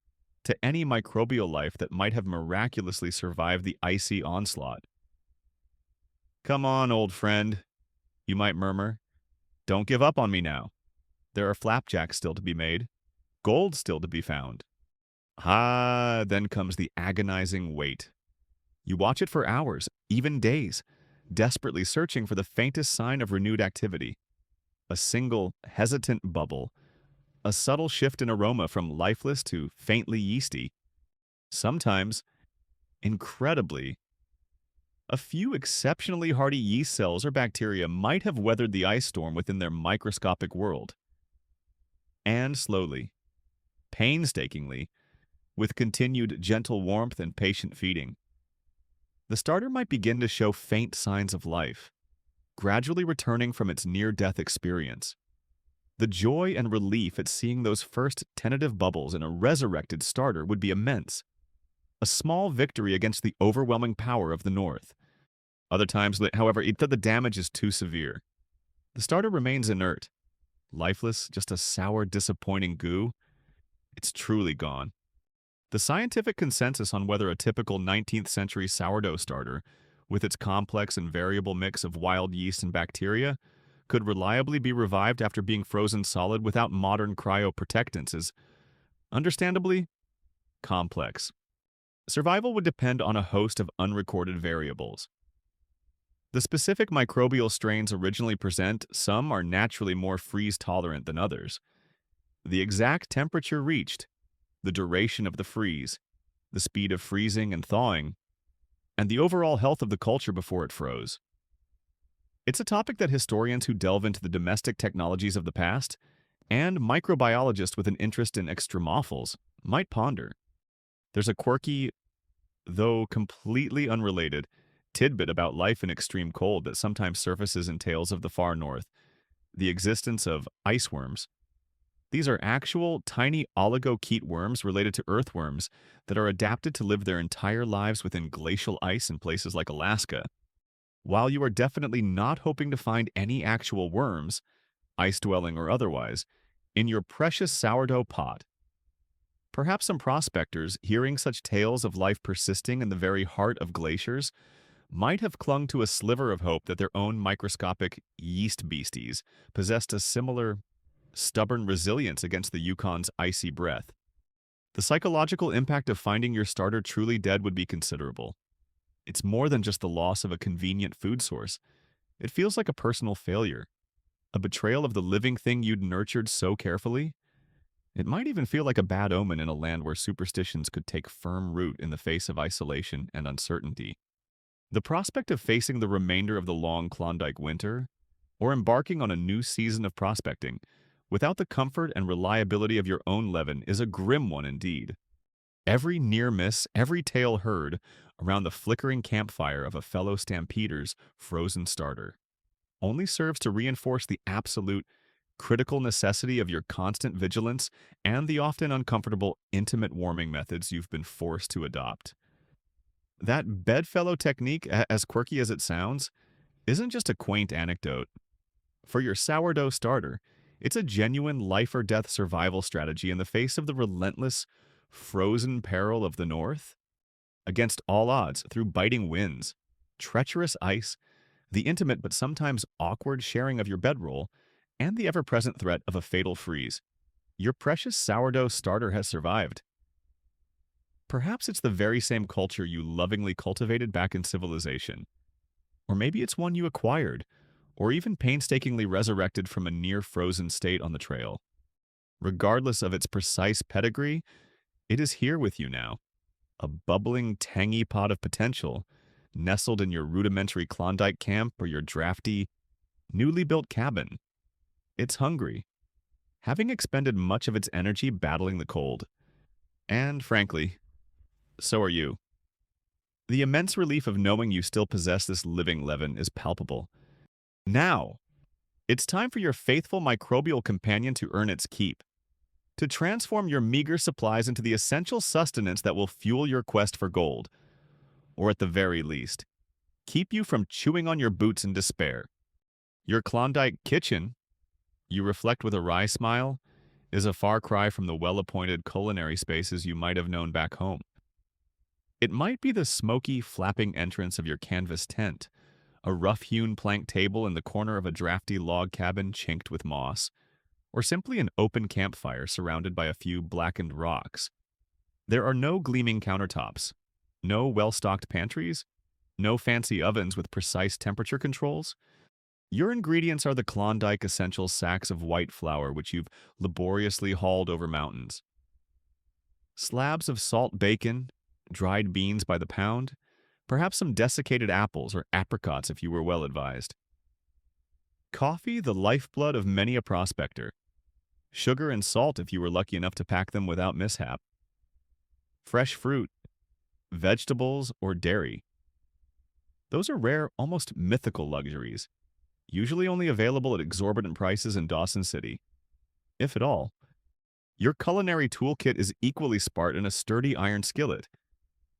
to any microbial life that might have miraculously survived the icy onslaught. "Come on, old friend," you might murmur. "Don't give up on me now. There are flapjacks still to be made, gold still to be found." Then comes the agonizing wait. You watch it for hours, even days, desperately searching for the faintest sign of renewed activity. A single, hesitant bubble, a subtle shift in aroma from lifeless to faintly yeasty. Sometimes, incredibly, a few exceptionally hardy yeast cells or bacteria might have weathered the ice storm within their microscopic world. And slowly, painstakingly, with continued gentle warmth and patient feeding, the starter might begin to show faint signs of life, gradually returning from its near-death experience. The joy and relief at seeing those first tentative bubbles in a resurrected starter would be immense. A small victory against the overwhelming power of the North. Other times, however, the damage is too severe. The starter remains inert, lifeless, just a sour, disappointing goo. It's truly gone. The scientific consensus on whether a typical 19th century sourdough starter, with its complex and variable mix of wild yeast and bacteria, could reliably be revived after being frozen solid without modern cryoprotectants is, understandably, complex. Survival would depend on a host of unrecorded variables. The specific microbial strains originally present, some are naturally more freeze-tolerant than others. The exact temperature reached, the duration of the freeze, the speed of freezing and thawing, and the overall health of the culture before it froze. It's a topic that historians who delve into the domestic technologies of the past and microbiologists with an interest in extremophils might ponder. There's a quirky, though completely unrelated, tidbit about life in extreme cold that sometimes surfaces in tales of the far north: the existence of iceworms. These are actual, tiny oligochaete worms related to earthworms that are adapted to live their entire lives within glacial ice in places like Alaska. While you are definitely not hoping to find any actual worms, ice-dwelling or otherwise, in your precious sourdough pot, perhaps some prospectors, hearing such tales of life persisting in the very heart of glaciers, might have clung to a sliver of hope that their own microscopic yeast beasties possessed a similar stubborn resilience against the Yukon's icy breath. The psychological impact of finding your starter truly dead would be considerable. It's more than just the loss of a convenient food source. It feels like a personal failure, a betrayal of the living thing you'd nurtured so carefully. It might even feel like a bad omen in a land where superstitions could take firm root in the face of isolation and uncertainty. The prospect of facing the remainder of the long Klondike winter, or embarking on a new season of prospecting, without the comfort and reliability of your own leaven is a grim one indeed. Every near miss, every tale heard around the flickering campfire of a fellow stampeder's frozen starter only serves to reinforce the absolute, critical necessity of your constant vigilance and the often uncomfortable, intimate warming methods you've been forced to adopt. That bedfellow technique, as quirky as it sounds, isn't just a quaint anecdote. For your sourdough starter, it's a genuine life or death survival strategy in the face of the relentless, frozen peril of the North. Against all odds, through biting winds, treacherous ice, the intimate but sometimes awkward sharing of your bedroll, and the ever-present threat of a fatal freeze, your precious sourdough starter has survived. Perhaps it's the very same culture you lovingly cultivated back in civilization. Or maybe it's one you acquired, or even painstakingly resurrected from a near-frozen state on the trail. Regardless of its precise pedigree, it is here with you now, a bubbling, tangy pot of potential, nestled in your rudimentary Klondike camp or your drafty, newly built cabin. It's hungry, having expended much of its energy battling the cold. And, frankly, so are you. The immense relief of knowing you still possess this living leaven is palpable. Now, it's time for your faithful microbial companion to earn its keep, to transform your meager supplies into the essential sustenance that will fuel your quest for gold, or at the very least, keep you from chewing on your boots in despair. Your Klondike kitchen, you reflect with a wry smile, is a far cry from the well-appointed culinary spaces you might have known back home. It might be the smoky, flapping entrance of your canvas tent, a rough-hewn plank table in the corner of a drafty log cabin chinked with moss, or simply an open campfire surrounded by a few blackened rocks. There are no gleaming countertops, no well-stocked pantries, no fancy ovens with precise temperature controls. Your ingredients are the Klondike essential sacks of white flour which you've laboriously hauled over mountains. Slabs of salt bacon, dried beans by the pound, perhaps some desiccated apples or apricots if you were well advised. Coffee, the lifeblood of many a prospector. Sugar and salt if you were lucky enough to pack them without mishap. Fresh fruit, vegetables, or dairy. Those are rare, almost mythical luxuries, usually only available at exorbitant prices in Dawson City, if at all. Your culinary toolkit is equally spart in a sturdy iron skillet,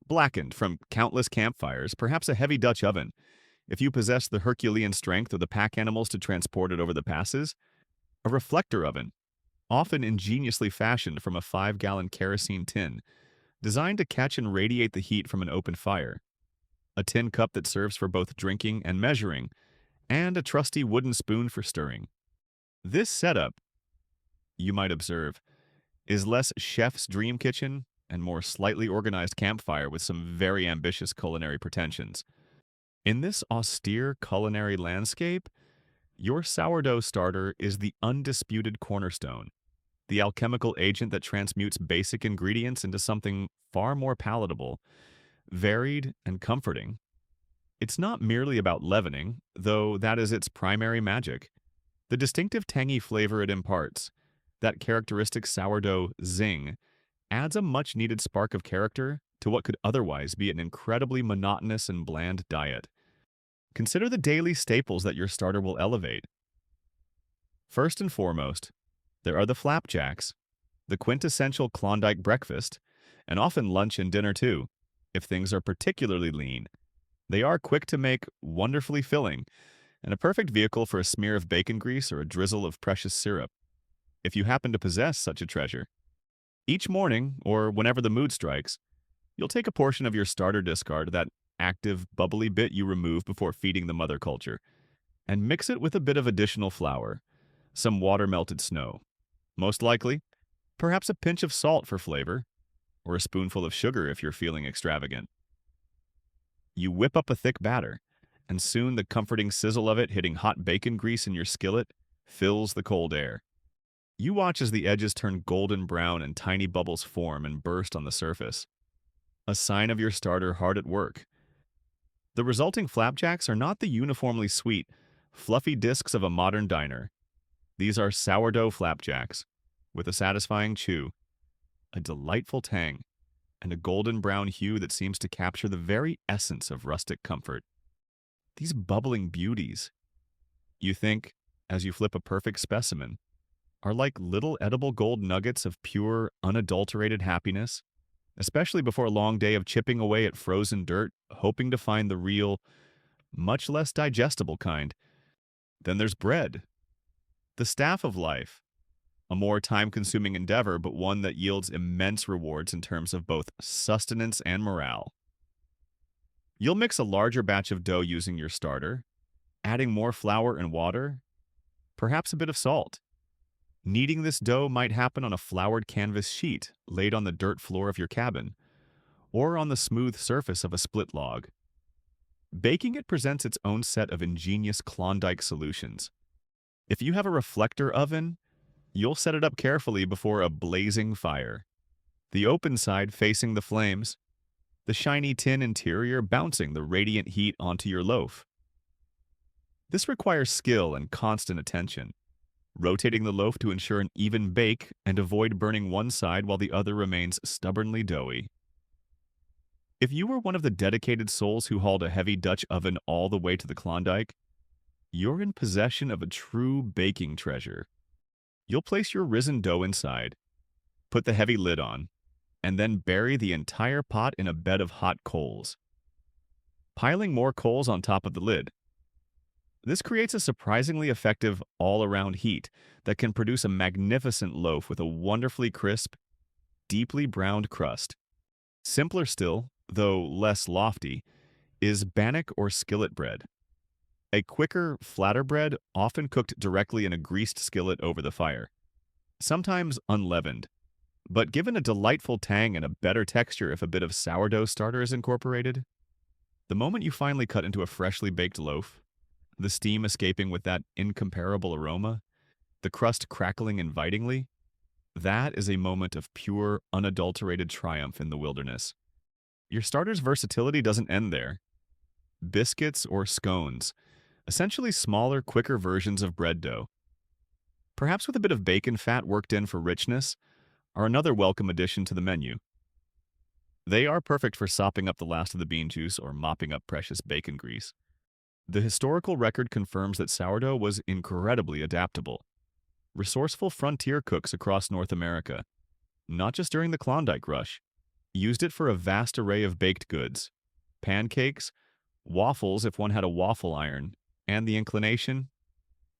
blackened from countless campfires, perhaps a heavy Dutch oven, if you possess the Herculean strength of the pack animals to transport it over the passes, a reflector oven, often ingeniously fashioned from a 5-gallon kerosene tin, designed to catch and radiate the heat from an open fire, a tin cup that serves for both drinking and measuring, and a trusty wooden spoon for stirring. This setup, you might observe, is less chef's dream kitchen and more slightly organized campfire with some very ambitious culinary pretensions. In this austere culinary landscape, your sourdough starter is the undisputed cornerstone, the alchemical agent that transmutes basic ingredients into something far more palatable, varied, and comforting. It's not merely about leavening, though that is its primary magic. The distinctive tangy flavor it imparts, that characteristic sourdough zing, adds a much-needed spark of character to what could otherwise be an incredibly monotonous and bland diet. Consider the daily staples that your starter will elevate. First and foremost, there are the flapjacks, the quintessential Klondike breakfast, and often lunch and dinner too, if things are particularly lean. They are quick to make, wonderfully filling, and a perfect vehicle for a smear of bacon grease or a drizzle of precious syrup, if you happen to possess such a treasure. Each morning, or whenever the mood strikes, you'll take a portion of your starter discard, that active, bubbly bit you remove before feeding the mother culture, and mix it with a bit of additional flour, some water-melted snow. Most likely, perhaps a pinch of salt for flavor, or a spoonful of sugar if you're feeling extravagant. You whip up a thick batter, and soon the comforting sizzle of it hitting hot bacon grease in your skillet fills the cold air. You watch as the edges turn golden brown and tiny bubbles form and burst on the surface, a sign of your starter hard at work. The resulting flapjacks are not the uniformly sweet, fluffy discs of a modern diner. These are sourdough flapjacks, with a satisfying chew, a delightful tang, and a golden brown hue that seems to capture the very essence of rustic comfort. These bubbling beauties, you think, as you flip a perfect specimen, are like little edible gold nuggets of pure, unadulterated happiness, especially before a long day of chipping away at frozen dirt, hoping to find the real, much less digestible kind. Then there's bread, the staff of life, a more time-consuming endeavor, but one that yields immense rewards in terms of both sustenance and morale. You'll mix a larger batch of dough using your starter, adding more flour and water, perhaps a bit of salt. Kneading this dough might happen on a floured canvas sheet laid on the dirt floor of your cabin, or on the smooth surface of a split log. Baking it presents its own set of ingenious Klondike solutions. If you have a reflector oven, you'll set it up carefully before a blazing fire, the open side facing the flames, the shiny tin interior bouncing the radiant heat onto your loaf. This requires skill and constant attention, rotating the loaf to ensure an even bake and avoid burning one side while the other remains stubbornly doughy. If you were one of the dedicated souls who hauled a heavy Dutch oven all the way to the Klondike, you're in possession of a true baking treasure. You'll place your risen dough inside, put the heavy lid on, and then bury the entire pot in a bed of hot coals, piling more coals on top of the lid. This creates a surprisingly effective all-around heat that can produce a magnificent loaf with a wonderfully crisp, deeply browned crust. Simpler still, though less lofty, is bannock or skillet bread. A quicker, flatter bread often cooked directly in a greased skillet over the fire, sometimes unleavened, but given a delightful tang and a better texture if a bit of sourdough starter is incorporated. The moment you finally cut into a freshly baked loaf, the steam escaping with that incomparable aroma, the crust crackling invitingly, that is a moment of pure, unadulterated triumph in the wilderness. Your starter's versatility doesn't end there. Biscuits or scones, essentially smaller, quicker versions of bread dough, perhaps with a bit of bacon fat worked in for richness, are another welcome addition to the menu. They are perfect for sopping up the last of the bean juice or mopping up precious bacon grease. The historical record confirms that sourdough was incredibly adaptable. Resourceful frontier cooks across North America, not just during the Klondike Rush, used it for a vast array of baked goods, pancakes, waffles if one had a waffle iron, and the inclination,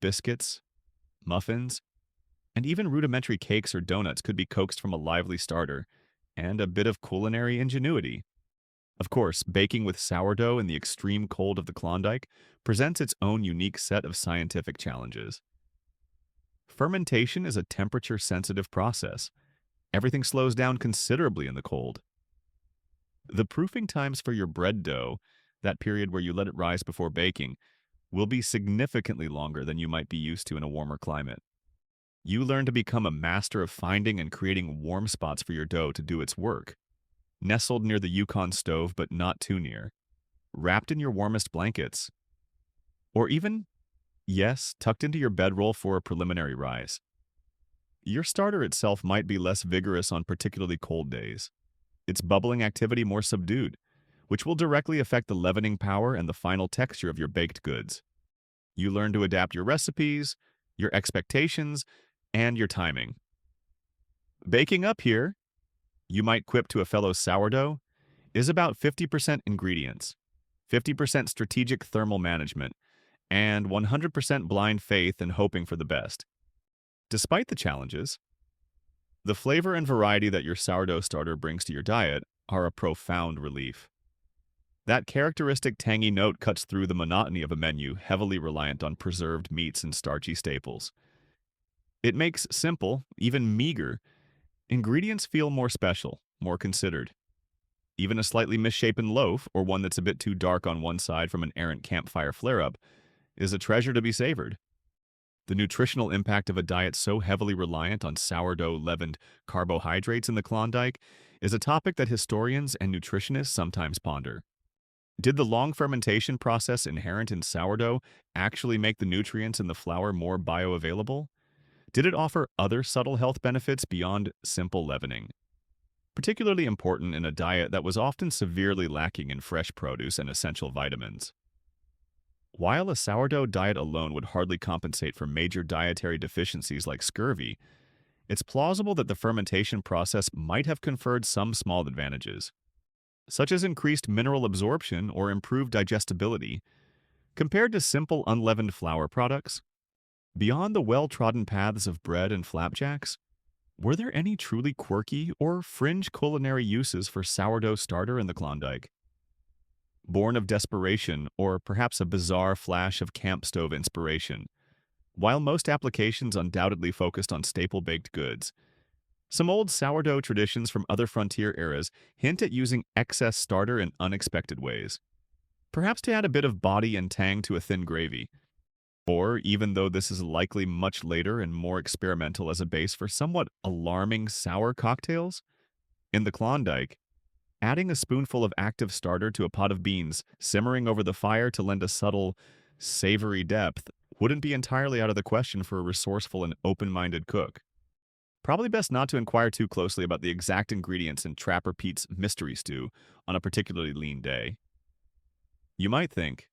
biscuits, muffins, and even rudimentary cakes or donuts could be coaxed from a lively starter and a bit of culinary ingenuity. Of course, baking with sourdough in the extreme cold of the Klondike presents its own unique set of scientific challenges. Fermentation is a temperature-sensitive process. Everything slows down considerably in the cold. The proofing times for your bread dough, that period where you let it rise before baking, will be significantly longer than you might be used to in a warmer climate. You learn to become a master of finding and creating warm spots for your dough to do its work, nestled near the Yukon stove but not too near, wrapped in your warmest blankets, or even, yes, tucked into your bedroll for a preliminary rise. Your starter itself might be less vigorous on particularly cold days, its bubbling activity more subdued, which will directly affect the leavening power and the final texture of your baked goods. You learn to adapt your recipes, your expectations, and your timing. Baking up here, you might quip to a fellow sourdough, is about 50% ingredients, 50% strategic thermal management, and 100% blind faith and hoping for the best. Despite the challenges, the flavor and variety that your sourdough starter brings to your diet are a profound relief. That characteristic tangy note cuts through the monotony of a menu heavily reliant on preserved meats and starchy staples. It makes simple, even meager, ingredients feel more special, more considered. Even a slightly misshapen loaf, or one that's a bit too dark on one side from an errant campfire flare-up, is a treasure to be savored. The nutritional impact of a diet so heavily reliant on sourdough-leavened carbohydrates in the Klondike is a topic that historians and nutritionists sometimes ponder. Did the long fermentation process inherent in sourdough actually make the nutrients in the flour more bioavailable? Did it offer other subtle health benefits beyond simple leavening? Particularly important in a diet that was often severely lacking in fresh produce and essential vitamins. While a sourdough diet alone would hardly compensate for major dietary deficiencies like scurvy, it's plausible that the fermentation process might have conferred some small advantages, such as increased mineral absorption or improved digestibility, compared to simple unleavened flour products. Beyond the well-trodden paths of bread and flapjacks, were there any truly quirky or fringe culinary uses for sourdough starter in the Klondike? Born of desperation or perhaps a bizarre flash of camp stove inspiration, while most applications undoubtedly focused on staple baked goods, some old sourdough traditions from other frontier eras hint at using excess starter in unexpected ways, perhaps to add a bit of body and tang to a thin gravy. Or, even though this is likely much later and more experimental as a base for somewhat alarming sour cocktails, in the Klondike, adding a spoonful of active starter to a pot of beans simmering over the fire to lend a subtle, savory depth wouldn't be entirely out of the question for a resourceful and open-minded cook. Probably best not to inquire too closely about the exact ingredients in Trapper Pete's mystery stew on a particularly lean day. You might think,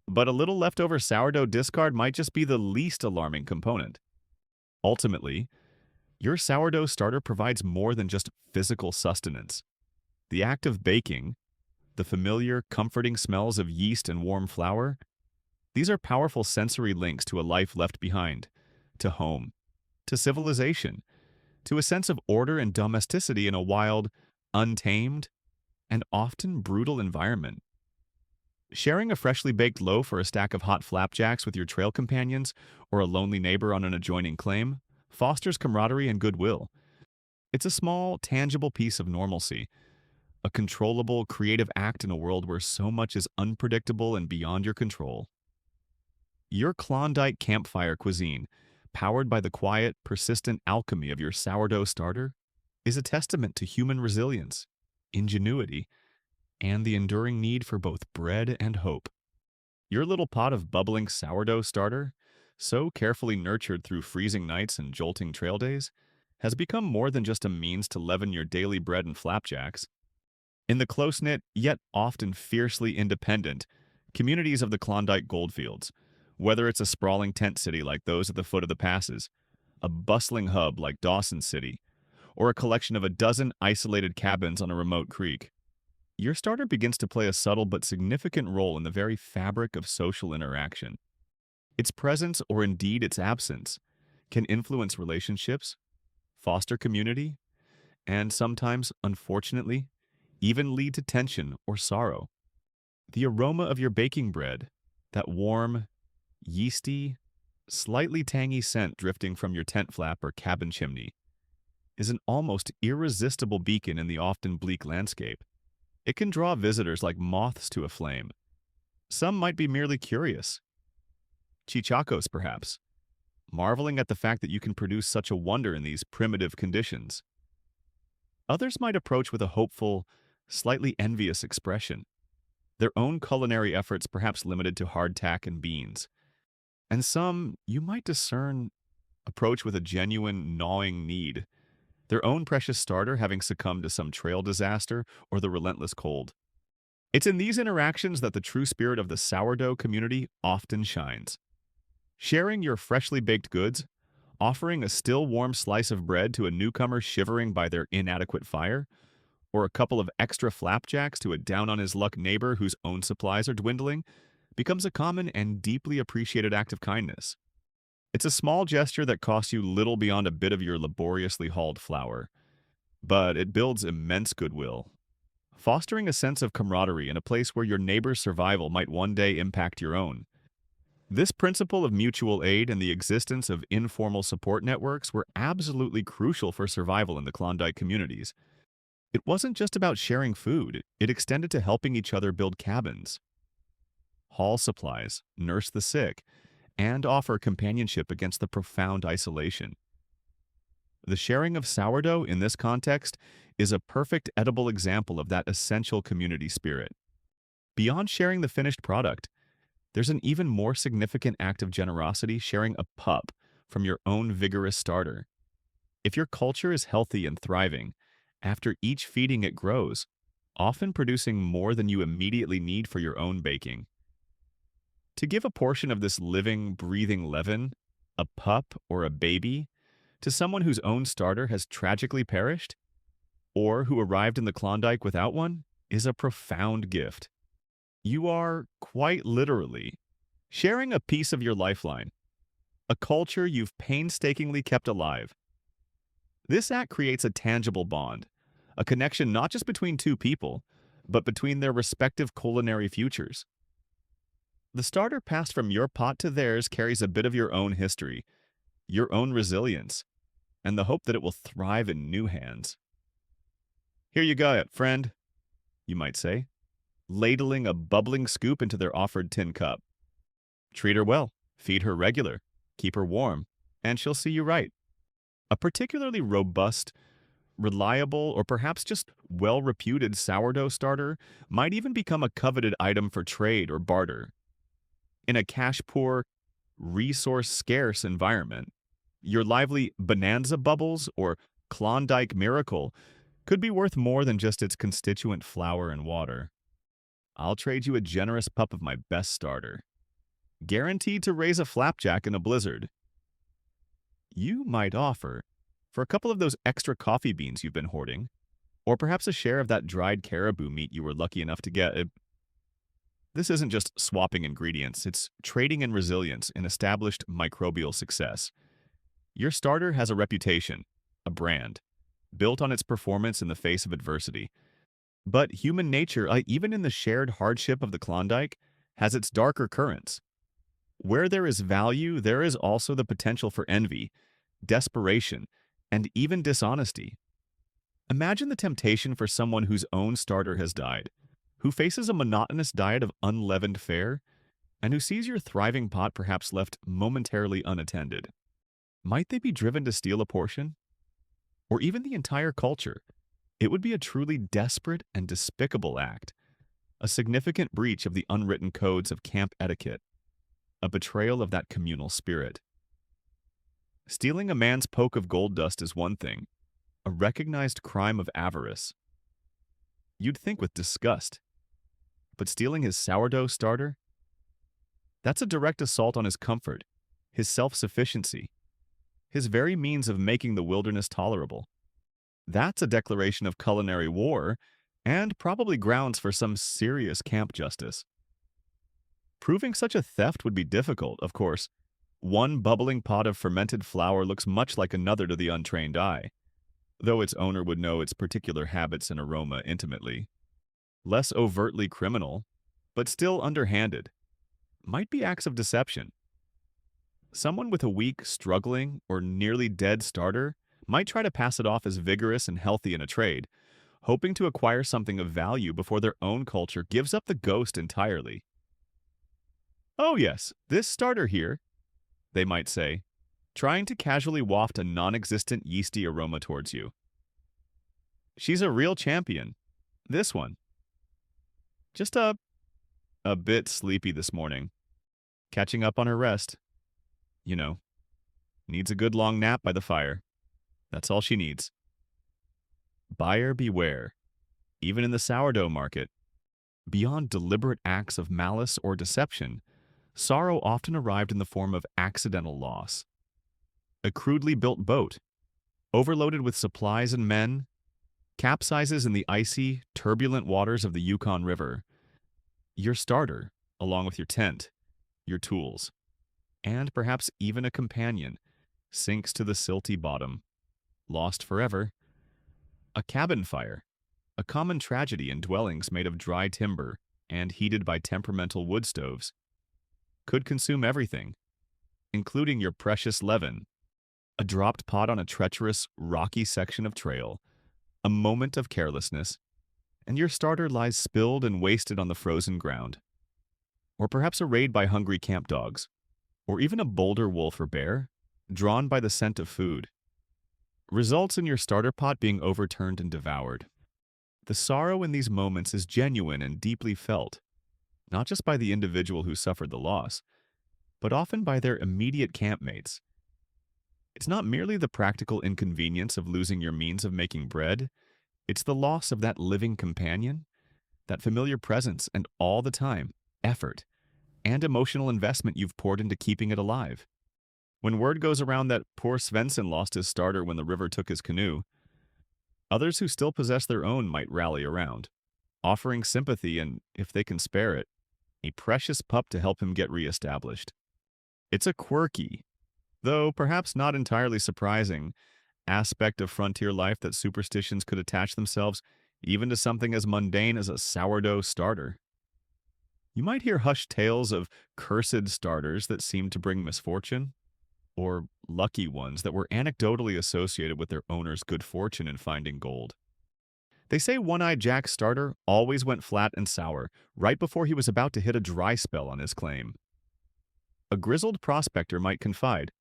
but a little leftover sourdough discard might just be the least alarming component. Ultimately, your sourdough starter provides more than just physical sustenance. The act of baking, the familiar, comforting smells of yeast and warm flour, these are powerful sensory links to a life left behind, to home, to civilization, to a sense of order and domesticity in a wild, untamed, and often brutal environment. Sharing a freshly baked loaf or a stack of hot flapjacks with your trail companions or a lonely neighbor on an adjoining claim fosters camaraderie and goodwill. It's a small, tangible piece of normalcy, a controllable, creative act in a world where so much is unpredictable and beyond your control. Your Klondike campfire cuisine, powered by the quiet, persistent alchemy of your sourdough starter, is a testament to human resilience, ingenuity, and the enduring need for both bread and hope. Your little pot of bubbling sourdough starter, so carefully nurtured through freezing nights and jolting trail days, has become more than just a means to leaven your daily bread and flapjacks. In the close-knit, yet often fiercely independent, communities of the Klondike goldfields, whether it's a sprawling tent city like those at the foot of the passes, a bustling hub like Dawson City, or a collection of a dozen isolated cabins on a remote creek, your starter begins to play a subtle but significant role in the very fabric of social interaction. Its presence, or indeed its absence, can influence relationships, foster community, and sometimes, unfortunately, even lead to tension or sorrow. The aroma of your baking bread, that warm, yeasty, slightly tangy scent drifting from your tent flap or cabin chimney, is an almost irresistible beacon in the often bleak landscape. It can draw visitors like moths to a flame. Some might be merely curious, chichacos perhaps, marveling at the fact that you can produce such a wonder in these primitive conditions. Others might approach with a hopeful, slightly envious expression, their own culinary efforts perhaps limited to hardtack and beans. And some, you might discern, approach with a genuine, gnawing need, their own precious starter having succumbed to some trail disaster or the relentless cold. It's in these interactions that the true spirit of the sourdough community often shines. Sharing your freshly baked goods, offering a still warm slice of bread to a newcomer shivering by their inadequate fire, or a couple of extra flapjacks to a down-on-his-luck neighbor whose own supplies are dwindling, becomes a common and deeply appreciated act of kindness. It's a small gesture that costs you little beyond a bit of your laboriously hauled flour, but it builds immense goodwill, fostering a sense of camaraderie in a place where your neighbor's survival might one day impact your own. This principle of mutual aid and the existence of informal support networks were absolutely crucial for survival in the Klondike communities. It wasn't just about sharing food, it extended to helping each other build cabins, haul supplies, nurse the sick, and offer companionship against the profound isolation. The sharing of sourdough in this context is a perfect edible example of that essential community spirit. Beyond sharing the finished product, there's an even more significant act of generosity sharing a pup from your own vigorous starter. If your culture is healthy and thriving, after each feeding it grows, often producing more than you immediately need for your own baking. To give a portion of this living, breathing leaven, a pup or a baby, to someone whose own starter has tragically perished, or who arrived in the Klondike without one, is a profound gift. You are, quite literally, sharing a piece of your lifeline, a culture you've painstakingly kept alive. This act creates a tangible bond, a connection not just between two people, but between their respective culinary futures. The starter passed from your pot to theirs carries a bit of your own history, your own resilience, and the hope that it will thrive in new hands. Here you go, friend, you might say, ladling a bubbling scoop into their offered tin cup. Treat her well, feed her regular, keep her warm, and she'll see you right. A particularly robust, reliable, or perhaps just well-reputed sourdough starter might even become a coveted item for trade or barter. In a cash-poor, resource-scarce environment, your lively Bonanza Bubbles or Klondike Miracle could be worth more than just its constituent flour and water. I'll trade you a generous pup of my best starter, guaranteed to raise a flapjack in a blizzard. You might offer, for a couple of those extra coffee beans you've been hoarding, or perhaps a share of that dried caribou meat you were lucky enough to get. This isn't just swapping ingredients, it's trading in resilience in established microbial success. Your starter has a reputation, a brand, built on its performance in the face of adversity. But human nature, even in the shared hardship of the Klondike, has its darker currents. Where there is value, there is also the potential for envy, desperation, and even dishonesty. Imagine the temptation for someone whose own starter has died, who faces a monotonous diet of unleavened fare, and who sees your thriving pot perhaps left momentarily unattended. Might they be driven to steal a portion? Or even the entire culture? It would be a truly desperate and despicable act, a significant breach of the unwritten codes of camp etiquette, a betrayal of that communal spirit. Stealing a man's poke of gold dust is one thing, a recognized crime of avarice. You'd think with disgust. But stealing his sourdough starter? That's a direct assault on his comfort, his self-sufficiency, his very means of making the wilderness tolerable. That's a declaration of culinary war, and probably grounds for some serious camp justice. Proving such a theft would be difficult, of course. One bubbling pot of fermented flour looks much like another to the untrained eye, though its owner would know its particular habits and aroma intimately. Less overtly criminal, but still underhanded. Might be acts of deception. Someone with a weak, struggling, or nearly dead starter might try to pass it off as vigorous and healthy in a trade, hoping to acquire something of value before their own culture gives up the ghost entirely. "Oh yes, this starter here," they might say, trying to casually waft a non-existent yeasty aroma towards you. "She's a real champion. This one. Just a bit sleepy this morning. Catching up on her rest. You know, needs a good long nap by the fire. That's all she needs." Buyer beware. Even in the sourdough market, beyond deliberate acts of malice or deception, sorrow often arrived in the form of accidental loss. A crudely built boat, overloaded with supplies and men, capsizes in the icy, turbulent waters of the Yukon River. Your starter, along with your tent, your tools, and perhaps even a companion, sinks to the silty bottom, lost forever. A cabin fire, a common tragedy in dwellings made of dry timber and heated by temperamental wood stoves, could consume everything, including your precious leaven. A dropped pot on a treacherous, rocky section of trail, a moment of carelessness, and your starter lies spilled and wasted on the frozen ground. Or perhaps a raid by hungry camp dogs, or even a bolder wolf or bear, drawn by the scent of food, results in your starter pot being overturned and devoured. The sorrow in these moments is genuine and deeply felt, not just by the individual who suffered the loss, but often by their immediate campmates. It's not merely the practical inconvenience of losing your means of making bread, it's the loss of that living companion, that familiar presence, and all the time, effort, and emotional investment you've poured into keeping it alive. When word goes around that poor Svensson lost his starter when the river took his canoe, others who still possess their own might rally around, offering sympathy and, if they can spare it, a precious pup to help him get reestablished. It's a quirky, though perhaps not entirely surprising, aspect of frontier life that superstitions could attach themselves even to something as mundane as a sourdough starter. You might hear hushed tales of cursed starters that seemed to bring misfortune, or lucky ones that were anecdotally associated with their owner's good fortune in finding gold. They say One-Eyed Jack's starter always went flat and sour right before he was about to hit a dry spell on his claim. A grizzled prospector might confide,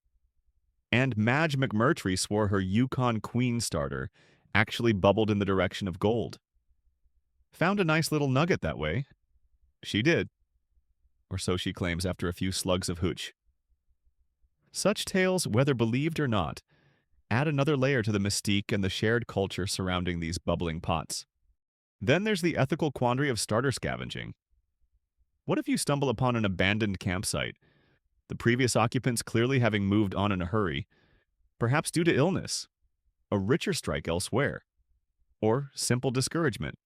and Madge McMurtry swore her Yukon Queen starter actually bubbled in the direction of gold. Found a nice little nugget that way. She did. Or so she claims after a few slugs of hooch. Such tales, whether believed or not, add another layer to the mystique and the shared culture surrounding these bubbling pots. Then there's the ethical quandary of starter scavenging. What if you stumble upon an abandoned campsite, the previous occupants clearly having moved on in a hurry, perhaps due to illness, a richer strike elsewhere, or simple discouragement?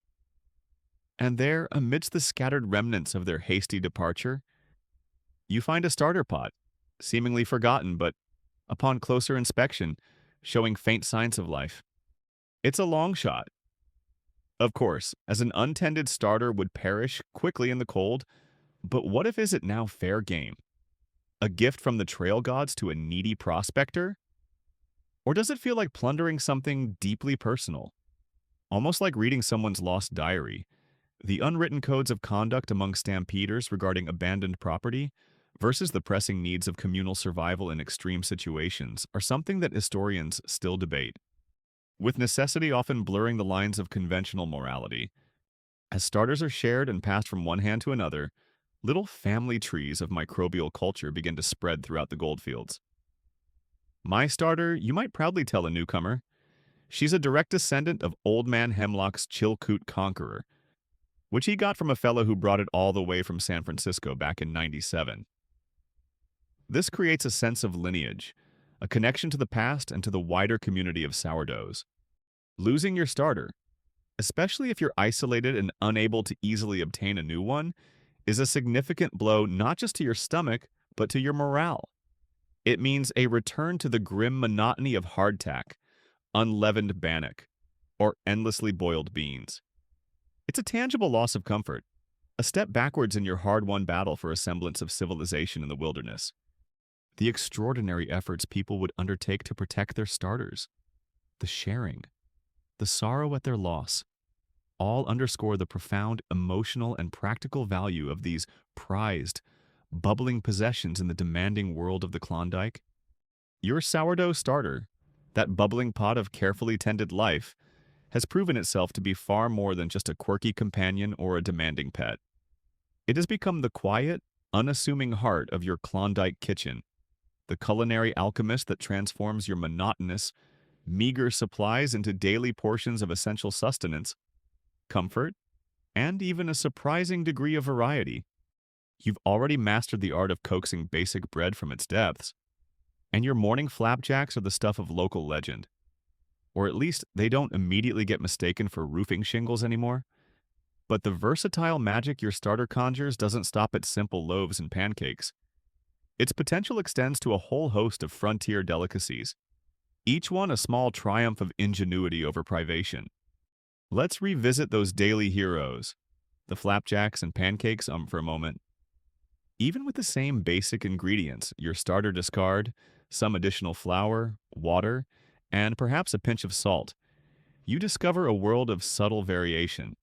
And there, amidst the scattered remnants of their hasty departure, you find a starter pot, seemingly forgotten, but, upon closer inspection, showing faint signs of life. It's a long shot. Of course, as an untended starter would perish quickly in the cold, but what if is it now fair game? A gift from the trail gods to a needy prospector? Or does it feel like plundering something deeply personal? Almost like reading someone's lost diary, the unwritten codes of conduct among stampeders regarding abandoned property versus the pressing needs of communal survival in extreme situations are something that historians still debate, with necessity often blurring the lines of conventional morality. As starters are shared and passed from one hand to another, little family trees of microbial culture begin to spread throughout the goldfields. My starter, you might proudly tell a newcomer, she's a direct descendant of Old Man Hemlock's Chilkoot Conqueror, which he got from a fellow who brought it all the way from San Francisco back in '97. This creates a sense of lineage, a connection to the past and to the wider community of sourdoughs. Losing your starter, especially if you're isolated and unable to easily obtain a new one, is a significant blow not just to your stomach, but to your morale. It means a return to the grim monotony of hardtack, unleavened bannock, or endlessly boiled beans. It's a tangible loss of comfort, a step backwards in your hard-won battle for a semblance of civilization in the wilderness. The extraordinary efforts people would undertake to protect their starters, the sharing, the sorrow at their loss, all underscore the profound emotional and practical value of these prized, bubbling possessions in the demanding world of the Klondike. Your sourdough starter, that bubbling pot of carefully tended life, has proven itself to be far more than just a quirky companion or a demanding pet. It has become the quiet, unassuming heart of your Klondike kitchen, the culinary alchemist that transforms your monotonous, meager supplies into daily portions of essential sustenance, comfort, and even a surprising degree of variety. You've already mastered the art of coaxing basic bread from its depths, and your morning flapjacks are the stuff of local legend. Or at least they don't immediately get mistaken for roofing shingles anymore. But the versatile magic your starter conjures doesn't stop at simple loaves and pancakes. Its potential extends to a whole host of frontier delicacies, each one a small triumph of ingenuity over privation. Let's revisit those daily heroes, the flapjacks and pancakes, for a moment. Even with the same basic ingredients, your starter discard, some additional flour, water, and perhaps a pinch of salt, you discover a world of subtle variation.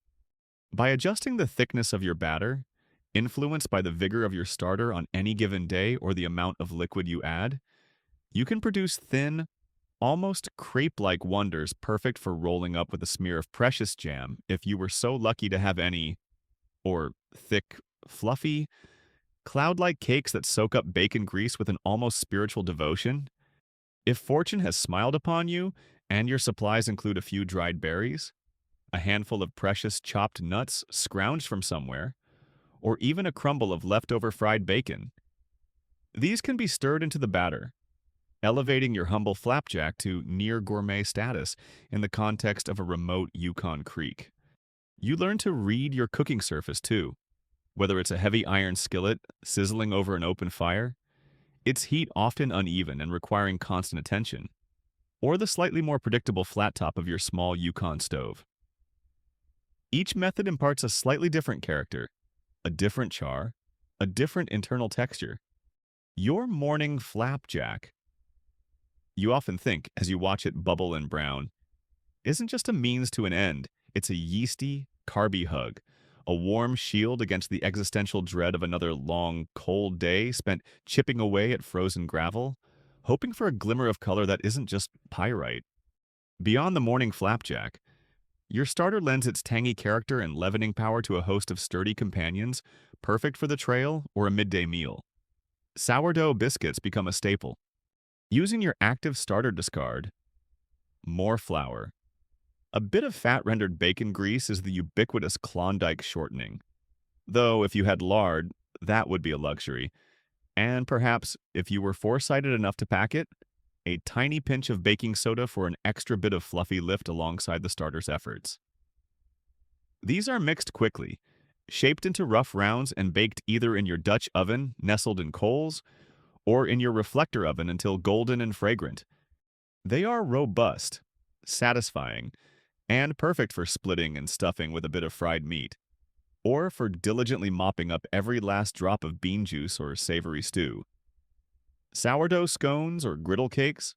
By adjusting the thickness of your batter, influenced by the vigor of your starter on any given day or the amount of liquid you add, you can produce thin, almost crepe-like wonders perfect for rolling up with a smear of precious jam if you were so lucky to have any, or thick, fluffy, cloud-like cakes that soak up bacon grease with an almost spiritual devotion. If fortune has smiled upon you and your supplies include a few dried berries, a handful of precious chopped nuts scrounged from somewhere, or even a crumble of leftover fried bacon, these can be stirred into the batter, elevating your humble flapjack to near gourmet status in the context of a remote Yukon creek. You learn to read your cooking surface too, whether it's a heavy iron skillet sizzling over an open fire, its heat often uneven and requiring constant attention, or the slightly more predictable flat top of your small Yukon stove. Each method imparts a slightly different character, a different char, a different internal texture. Your morning flapjack, you often think as you watch it bubble and brown, isn't just a means to an end, it's a yeasty, carby hug, a warm shield against the existential dread of another long, cold day spent chipping away at frozen gravel, hoping for a glimmer of color that isn't just pyrite. Beyond the morning flapjack, your starter lends its tangy character and leavening power to a host of sturdy companions, perfect for the trail or a midday meal. Sourdough biscuits become a staple. Using your active starter discard, more flour. A bit of fat-rendered bacon grease is the ubiquitous Klondike shortening. Though if you had lard, that would be a luxury. And perhaps, if you were foresighted enough to pack it, a tiny pinch of baking soda for an extra bit of fluffy lift alongside the starter's efforts. These are mixed quickly, shaped into rough rounds and baked either in your Dutch oven, nestled in coals, or in your reflector oven until golden and fragrant. They are robust, satisfying, and perfect for splitting and stuffing with a bit of fried meat, or for diligently mopping up every last drop of bean juice or savory stew. Sourdough scones or griddle cakes,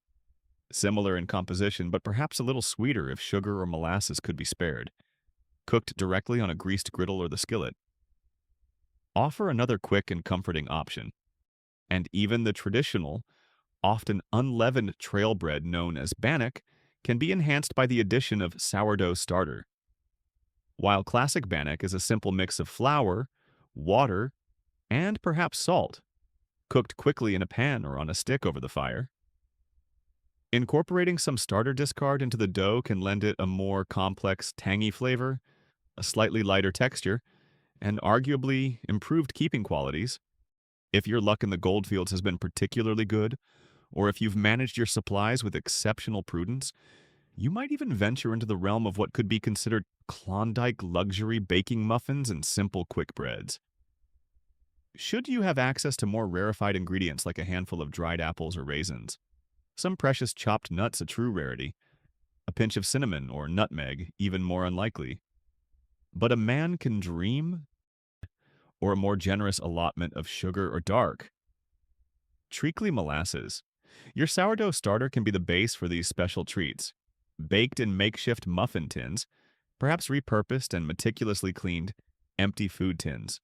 similar in composition but perhaps a little sweeter if sugar or molasses could be spared, cooked directly on a greased griddle or the skillet, offer another quick and comforting option. And even the traditional, often unleavened trail bread known as bannock can be enhanced by the addition of sourdough starter. While classic bannock is a simple mix of flour, water, and perhaps salt, cooked quickly in a pan or on a stick over the fire. Incorporating some starter discard into the dough can lend it a more complex, tangy flavor, a slightly lighter texture, and arguably improved keeping qualities. If your luck in the goldfields has been particularly good, or if you've managed your supplies with exceptional prudence, you might even venture into the realm of what could be considered Klondike luxury baking muffins and simple quick breads. Should you have access to more rarefied ingredients like a handful of dried apples or raisins, some precious chopped nuts a true rarity, a pinch of cinnamon or nutmeg even more unlikely. But a man can dream, or a more generous allotment of sugar or dark. Treacly molasses. Your sourdough starter can be the base for these special treats, baked in makeshift muffin tins, perhaps repurposed and meticulously cleaned empty food tins,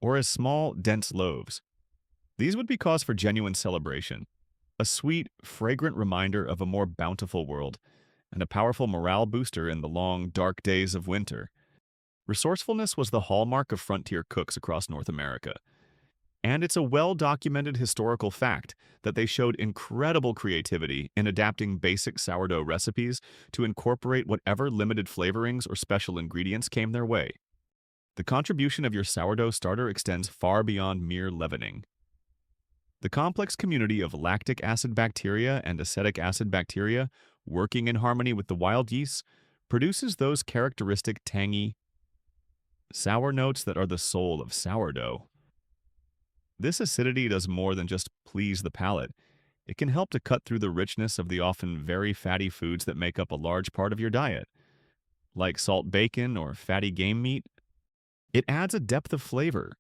or as small, dense loaves. These would be cause for genuine celebration, a sweet, fragrant reminder of a more bountiful world, and a powerful morale booster in the long, dark days of winter. Resourcefulness was the hallmark of frontier cooks across North America, and it's a well-documented historical fact that they showed incredible creativity in adapting basic sourdough recipes to incorporate whatever limited flavorings or special ingredients came their way. The contribution of your sourdough starter extends far beyond mere leavening. The complex community of lactic acid bacteria and acetic acid bacteria working in harmony with the wild yeasts produces those characteristic tangy, sour notes that are the soul of sourdough. This acidity does more than just please the palate. It can help to cut through the richness of the often very fatty foods that make up a large part of your diet, like salt bacon or fatty game meat. It adds a depth of flavor,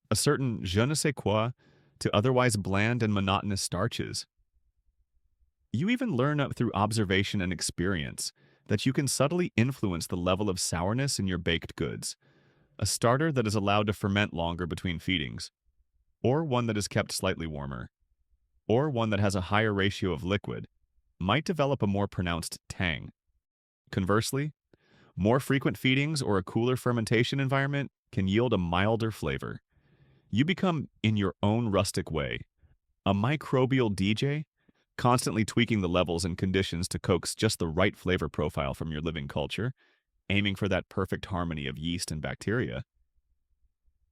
a certain je ne sais quoi, to otherwise bland and monotonous starches. You even learn through observation and experience that you can subtly influence the level of sourness in your baked goods, A starter that is allowed to ferment longer between feedings, or one that is kept slightly warmer, or one that has a higher ratio of liquid, might develop a more pronounced tang. Conversely, more frequent feedings or a cooler fermentation environment can yield a milder flavor. You become, in your own rustic way, a microbial DJ, constantly tweaking the levels and conditions to coax just the right flavor profile from your living culture, aiming for that perfect harmony of yeast and bacteria.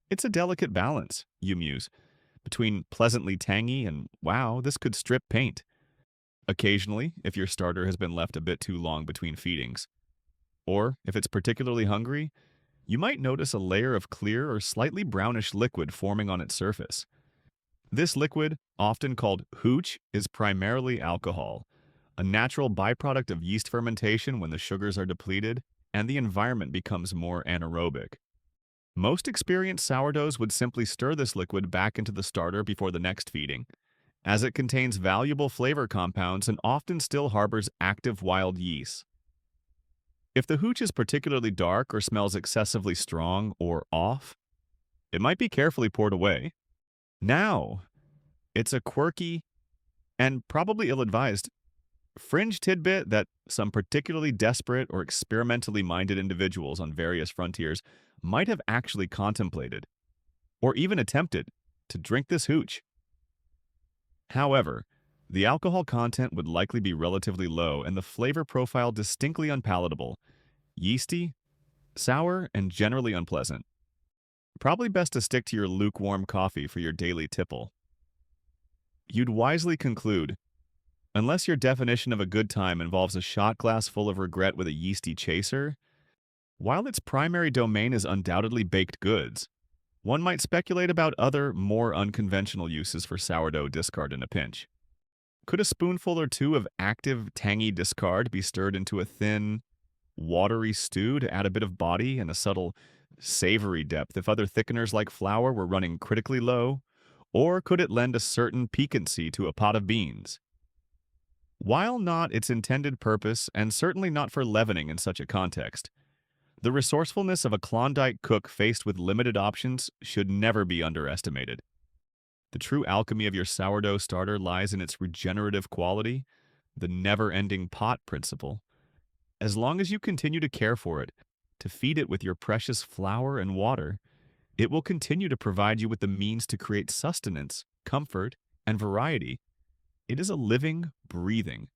It's a delicate balance, you muse, between pleasantly tangy and, wow, this could strip paint. Occasionally, if your starter has been left a bit too long between feedings. Or, if it's particularly hungry, you might notice a layer of clear or slightly brownish liquid forming on its surface. This liquid, often called hooch, is primarily alcohol, a natural byproduct of yeast fermentation when the sugars are depleted and the environment becomes more anaerobic. Most experienced sourdoughs would simply stir this liquid back into the starter before the next feeding, as it contains valuable flavor compounds and often still harbors active wild yeast. If the hooch is particularly dark or smells excessively strong or off, it might be carefully poured away. Now, it's a quirky and probably ill-advised fringe tidbit that some particularly desperate or experimentally minded individuals on various frontiers might have actually contemplated, or even attempted, to drink this hooch. However, the alcohol content would likely be relatively low and the flavor profile distinctly unpalatable, yeasty, sour, and generally unpleasant. Probably best to stick to your lukewarm coffee for your daily tipple. You'd wisely conclude, unless your definition of a good time involves a shot glass full of regret with a yeasty chaser, while its primary domain is undoubtedly baked goods, one might speculate about other, more unconventional uses for sourdough discard in a pinch. Could a spoonful or two of active, tangy discard be stirred into a thin, watery stew to add a bit of body and a subtle, savory depth if other thickeners like flour were running critically low? Or could it lend a certain piquancy to a pot of beans? While not its intended purpose, and certainly not for leavening in such a context, the resourcefulness of a Klondike cook faced with limited options should never be underestimated. The true alchemy of your sourdough starter lies in its regenerative quality, the never-ending pot principle. As long as you continue to care for it, to feed it with your precious flour and water, it will continue to provide you with the means to create sustenance, comfort, and variety. It is a living, breathing,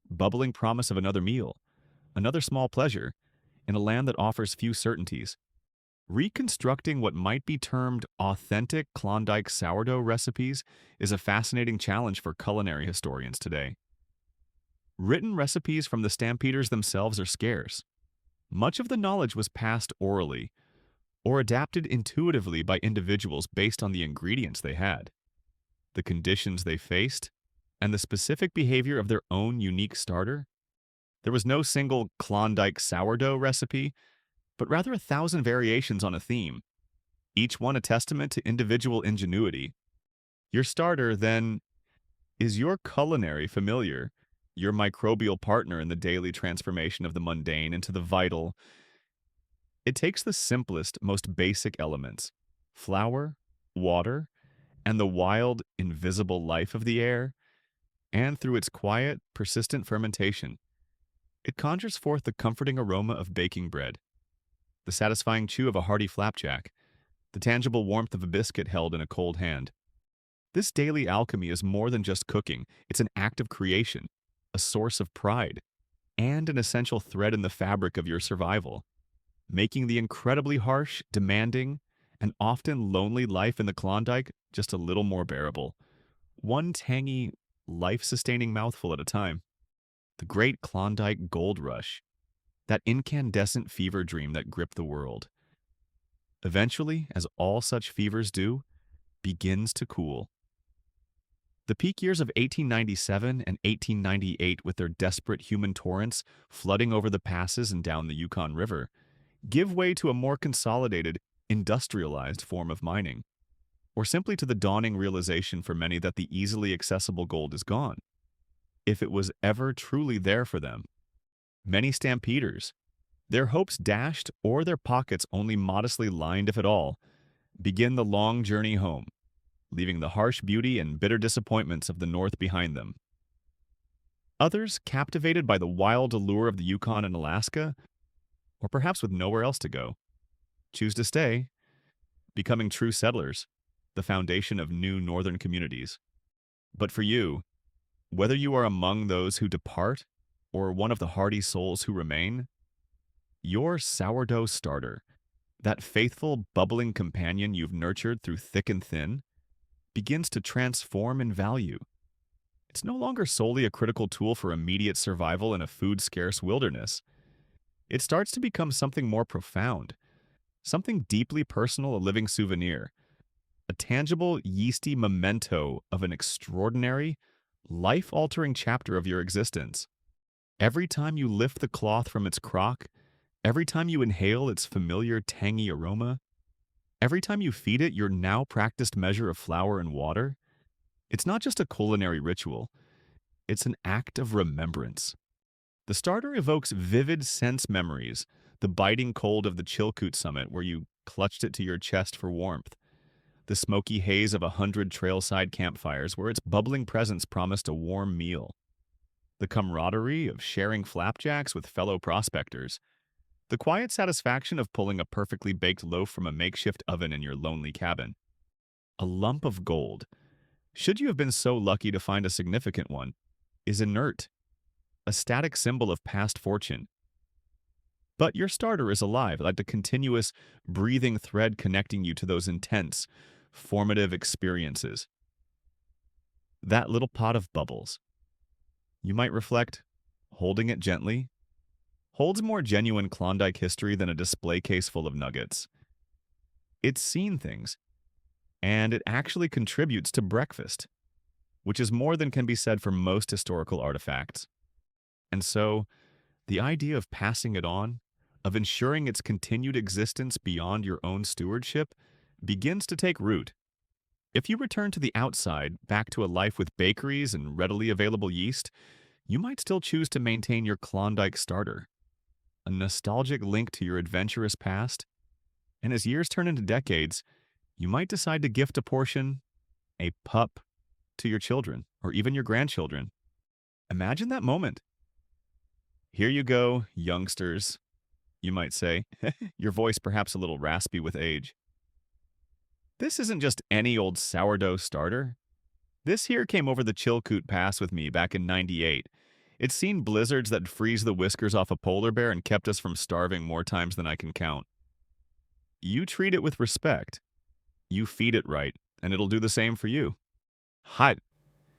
bubbling promise of another meal, another small pleasure, in a land that offers few certainties. Reconstructing what might be termed authentic Klondike sourdough recipes is a fascinating challenge for culinary historians today. Written recipes from the stampeders themselves are scarce. Much of the knowledge was passed orally, or adapted intuitively by individuals based on the ingredients they had, the conditions they faced, and the specific behavior of their own unique starter. There was no single Klondike sourdough recipe, but rather 1,000 variations on a theme, each one a testament to individual ingenuity. Your starter, then, is your culinary familiar, your microbial partner in the daily transformation of the mundane into the vital. It takes the simplest, most basic elements, flour, water, and the wild, invisible life of the air, and through its quiet, persistent fermentation, it conjures forth the comforting aroma of baking bread, the satisfying chew of a hearty flapjack, the tangible warmth of a biscuit held in a cold hand. This daily alchemy is more than just cooking. It's an act of creation, a source of pride, and an essential thread in the fabric of your survival, making the incredibly harsh, demanding, and often lonely life in the Klondike just a little more bearable, one tangy, life-sustaining mouthful at a time. The great Klondike gold rush, that incandescent fever dream that gripped the world, eventually, as all such fevers do, begins to cool. The peak years of 1897 and 1898, with their desperate human torrents flooding over the passes and down the Yukon River, give way to a more consolidated, industrialized form of mining, or simply to the dawning realization for many that the easily accessible gold is gone, if it was ever truly there for them. Many stampeders, Their hopes dashed or their pockets only modestly lined if at all, begin the long journey home, leaving the harsh beauty and bitter disappointments of the North behind them. Others, captivated by the wild allure of the Yukon and Alaska, or perhaps with nowhere else to go, choose to stay, becoming true settlers, the foundation of new northern communities. But for you, whether you are among those who depart or one of the hardy souls who remain, your sourdough starter, that faithful, bubbling companion you've nurtured through thick and thin, begins to transform in value. It's no longer solely a critical tool for immediate survival in a food-scarce wilderness. It starts to become something more profound, something deeply personal, a living souvenir, a tangible, yeasty memento of an extraordinary, life-altering chapter of your existence. Every time you lift the cloth from its crock, every time you inhale its familiar tangy aroma, every time you feed it your now practiced measure of flour and water, it's not just a culinary ritual, it's an act of remembrance. The starter evokes vivid sense memories, the biting cold of the Chilkoot summit where you clutched it to your chest for warmth, the smoky haze of 100 trailside campfires where its bubbling presence promised a warm meal, the camaraderie of sharing flapjacks with fellow prospectors, the quiet satisfaction of pulling a perfectly baked loaf from a makeshift oven in your lonely cabin. A lump of gold, should you have been so lucky to find a significant one, is inert, a static symbol of past fortune. But your starter is alive, like a continuous, breathing thread connecting you to those intense, formative experiences. That little pot of bubbles, you might reflect, holding it gently, holds more genuine Klondike history than a display case full of nuggets. It's seen things, and it actually contributes to breakfast, which is more than can be said for most historical artifacts. And so, the idea of passing it on, of ensuring its continued existence beyond your own stewardship, begins to take root. If you return to the outside, back to a life with bakeries and readily available yeast, you might still choose to maintain your Klondike starter, a nostalgic link to your adventurous past, and as years turn into decades, you might decide to gift a portion, a pup, to your children, or even your grandchildren. Imagine that moment. Here you go, youngsters, you might say, your voice perhaps a little raspy with age. This isn't just any old sourdough starter. This here came over the Chilkoot Pass with me back in '98. It's seen blizzards that freeze the whiskers off a polar bear and kept us from starving more times than I can count. You treat it with respect. You feed it right, and it'll do the same for you. Hot.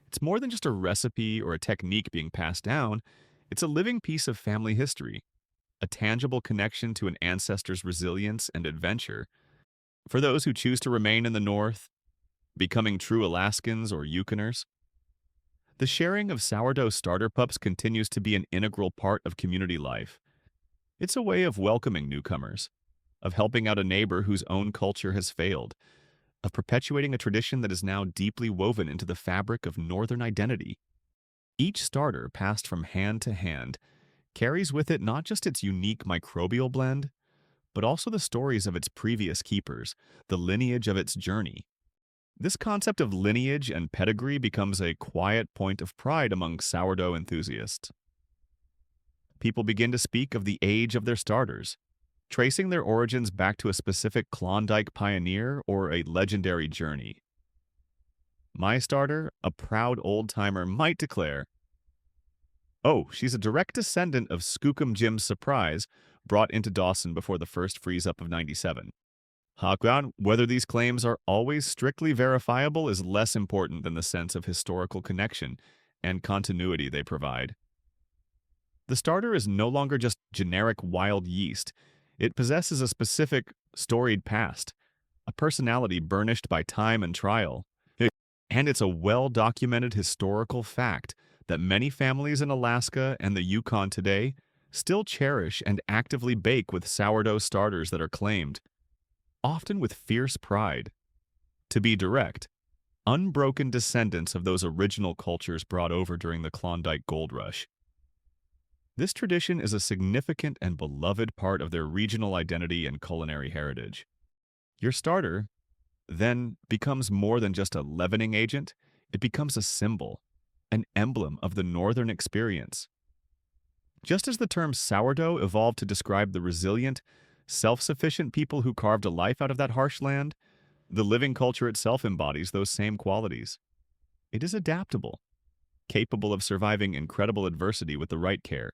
It's more than just a recipe or a technique being passed down. It's a living piece of family history, a tangible connection to an ancestor's resilience and adventure. For those who choose to remain in the North, becoming true Alaskans or Yukoners, the sharing of sourdough starter pups continues to be an integral part of community life. It's a way of welcoming newcomers, of helping out a neighbor whose own culture has failed, of perpetuating a tradition that is now deeply woven into the fabric of Northern identity. Each starter, passed from hand to hand, carries with it not just its unique microbial blend, but also the stories of its previous keepers, the lineage of its journey. This concept of lineage and pedigree becomes a quiet point of pride among sourdough enthusiasts. People begin to speak of the age of their starters, tracing their origins back to a specific Klondike pioneer or a legendary journey. My starter, a proud old-timer, might declare, "Oh, she's a direct descendant of Skookum Jim's Surprise, brought into Dawson before the first freeze-up of '97. Hakwan, whether these claims are always strictly verifiable is less important than the sense of historical connection and continuity they provide. The starter is no longer just generic wild yeast. It possesses a specific, storied past, a personality burnished by time and trial. And it's a well-documented historical fact that many families in Alaska and the Yukon today still cherish and actively bake with sourdough starters that are claimed, often with fierce pride, to be direct, unbroken descendants of those original cultures brought over during the Klondike Gold Rush. This tradition is a significant and beloved part of their regional identity and culinary heritage. Your starter then becomes more than just a leavening agent, it becomes a symbol, an emblem of the northern experience. Just as the term sourdough evolved to describe the resilient, self-sufficient people who carved a life out of that harsh land, the living culture itself embodies those same qualities. It is adaptable, capable of surviving incredible adversity with the right care.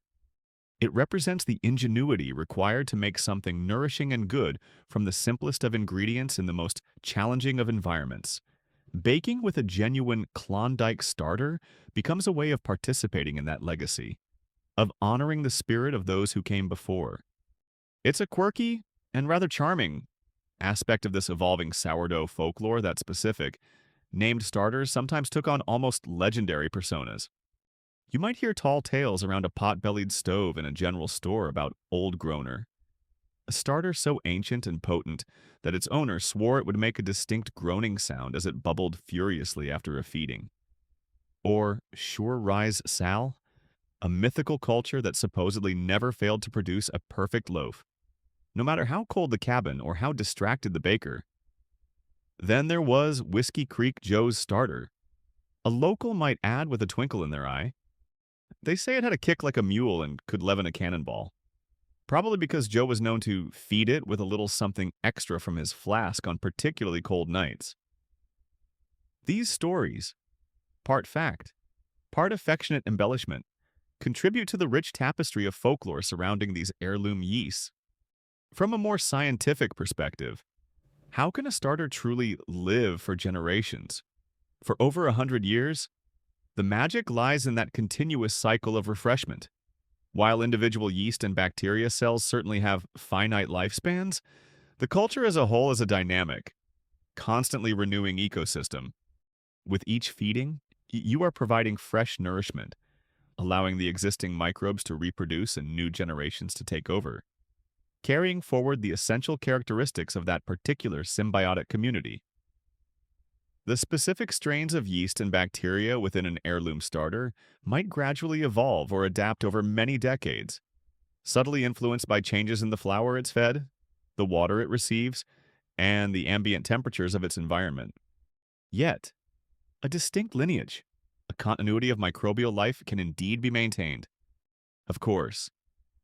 It represents the ingenuity required to make something nourishing and good from the simplest of ingredients in the most challenging of environments. Baking with a genuine Klondike starter becomes a way of participating in that legacy, of honoring the spirit of those who came before. It's a quirky and rather charming aspect of this evolving sourdough folklore that specific, named starters sometimes took on almost legendary personas. You might hear tall tales around a pot-bellied stove in a general store about Old Groaner, a starter so ancient and potent that its owner swore it would make a distinct groaning sound as it bubbled furiously after a feeding. Or Sure Rise Sal, a mythical culture that supposedly never failed to produce a perfect loaf, no matter how cold the cabin or how distracted the baker. Then there was Whiskey Creek Joe's starter. A local might add with a twinkle in their eye. They say it had a kick like a mule and could leaven a cannonball. Probably because Joe was known to feed it with a little something extra from his flask on particularly cold nights. These stories, part fact, part affectionate embellishment, contribute to the rich tapestry of folklore surrounding these heirloom yeasts. From a more scientific perspective, how can a starter truly live for generations? For over 100 years, the magic lies in that continuous cycle of refreshment. While individual yeast and bacteria cells certainly have finite lifespans, the culture as a whole is a dynamic, constantly renewing ecosystem. With each feeding, you are providing fresh nourishment, allowing the existing microbes to reproduce and new generations to take over, carrying forward the essential characteristics of that particular symbiotic community. The specific strains of yeast and bacteria within an heirloom starter might gradually evolve or adapt over many decades, subtly influenced by changes in the flour it's fed, the water it receives, and the ambient temperatures of its environment. Yet, a distinct lineage, a continuity of microbial life can indeed be maintained. Of course,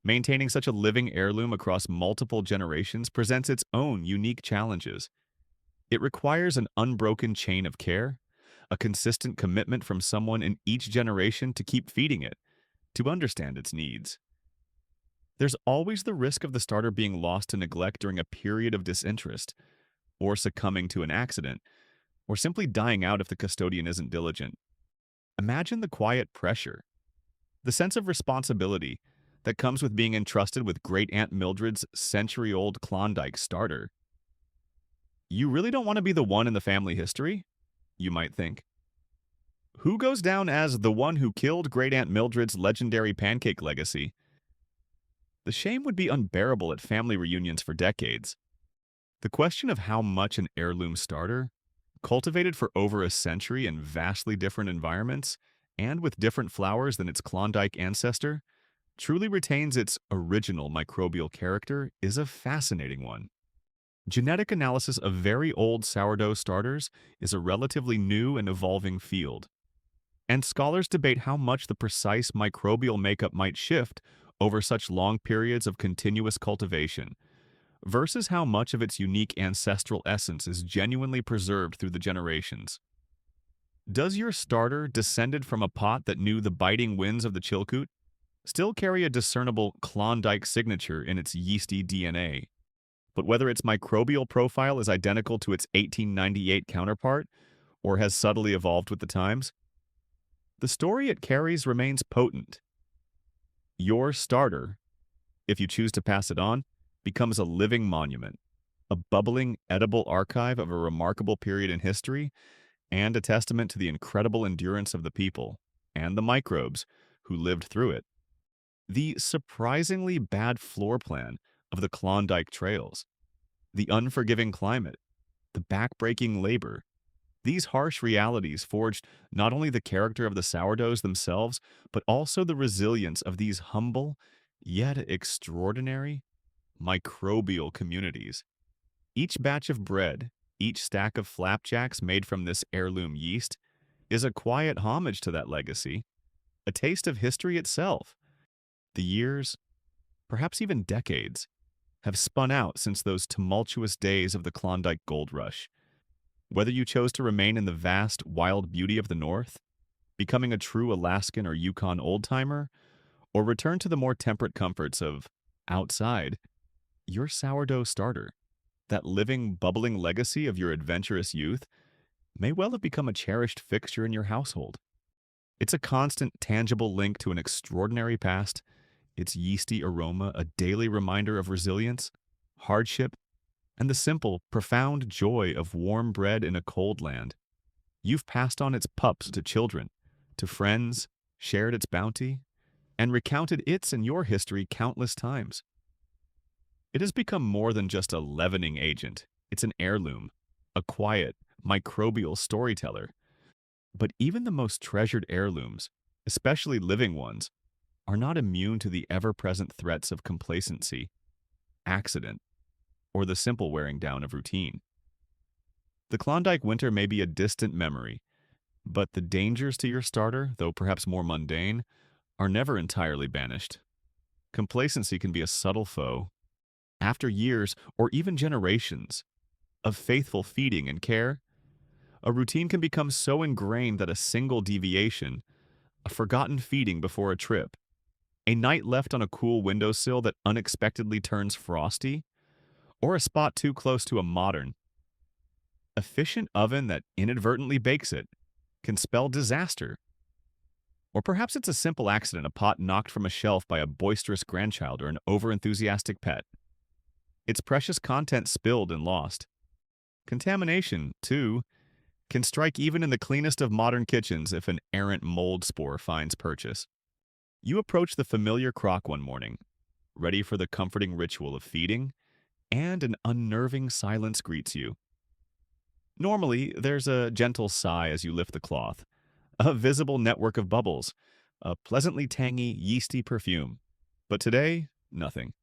maintaining such a living heirloom across multiple generations presents its own unique challenges. It requires an unbroken chain of care, a consistent commitment from someone in each generation to keep feeding it, to understand its needs. There's always the risk of the starter being lost to neglect during a period of disinterest, or succumbing to an accident, or simply dying out if the custodian isn't diligent. Imagine the quiet pressure, the sense of responsibility that comes with being entrusted with Great Aunt Mildred's century-old Klondike starter. You really don't want to be the one in the family history? You might think. Who goes down as the one who killed Great Aunt Mildred's legendary pancake legacy? The shame would be unbearable at family reunions for decades. The question of how much an heirloom starter, cultivated for over a century in vastly different environments and with different flours than its Klondike ancestor, truly retains its original microbial character is a fascinating one. Genetic analysis of very old sourdough starters is a relatively new and evolving field, and scholars debate how much the precise microbial makeup might shift over such long periods of continuous cultivation, versus how much of its unique ancestral essence is genuinely preserved through the generations. Does your starter, descended from a pot that knew the biting winds of the Chilkoot, still carry a discernible Klondike signature in its yeasty DNA? But whether its microbial profile is identical to its 1898 counterpart or has subtly evolved with the times, the story it carries remains potent. Your starter, if you choose to pass it on, becomes a living monument, a bubbling, edible archive of a remarkable period in history, and a testament to the incredible endurance of the people and the microbes who lived through it. The surprisingly bad floor plan of the Klondike trails, the unforgiving climate, the backbreaking labor, These harsh realities forged not only the character of the sourdoughs themselves, but also the resilience of these humble, yet extraordinary, microbial communities. Each batch of bread, each stack of flapjacks made from this heirloom yeast, is a quiet homage to that legacy, a taste of history itself. The years, perhaps even decades, have spun out since those tumultuous days of the Klondike Gold Rush. Whether you chose to remain in the vast, wild beauty of the North, becoming a true Alaskan or Yukon old-timer, or return to the more temperate comforts of outside, your sourdough starter, that living, bubbling legacy of your adventurous youth, may well have become a cherished fixture in your household. It's a constant, tangible link to an extraordinary past, its yeasty aroma a daily reminder of resilience, hardship, and the simple, profound joy of warm bread in a cold land. You've passed on its pups to children, to friends, shared its bounty, and recounted its and your history countless times. It has become more than just a leavening agent. It's an heirloom, a quiet, microbial storyteller. But even the most treasured heirlooms, especially living ones, are not immune to the ever-present threats of complacency, accident, or the simple wearing down of routine. The Klondike winter may be a distant memory, but the dangers to your starter, though perhaps more mundane, are never entirely banished. Complacency can be a subtle foe. After years, or even generations, of faithful feeding and care, a routine can become so ingrained that a single deviation, a forgotten feeding before a trip, a night left on a cool windowsill that unexpectedly turns frosty, or a spot too close to a modern, efficient oven that inadvertently bakes it, can spell disaster. Or perhaps it's a simple accident, a pot knocked from a shelf by a boisterous grandchild or an overenthusiastic pet. Its precious content spilled and lost. Contamination, too, can strike even in the cleanest of modern kitchens if an errant mold spore finds purchase. You approach the familiar crock one morning, ready for the comforting ritual of feeding, and an unnerving silence greets you. Normally, there's a gentle sigh as you lift the cloth, a visible network of bubbles, a pleasantly tangy, yeasty perfume. But today, nothing.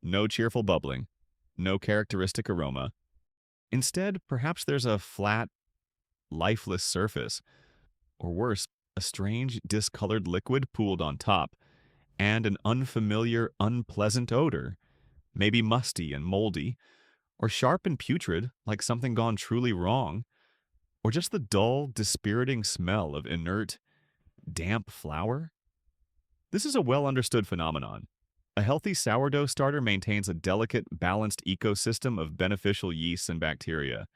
No cheerful bubbling, no characteristic aroma. Instead, perhaps there's a flat, lifeless surface, or worse, a strange, discolored liquid pooled on top, and an unfamiliar, unpleasant odor, maybe musty and moldy, or sharp and putrid, like something gone truly wrong, or just the dull, dispiriting smell of inert, damp flour. This is a well-understood phenomenon. A healthy sourdough starter maintains a delicate, balanced ecosystem of beneficial yeasts and bacteria.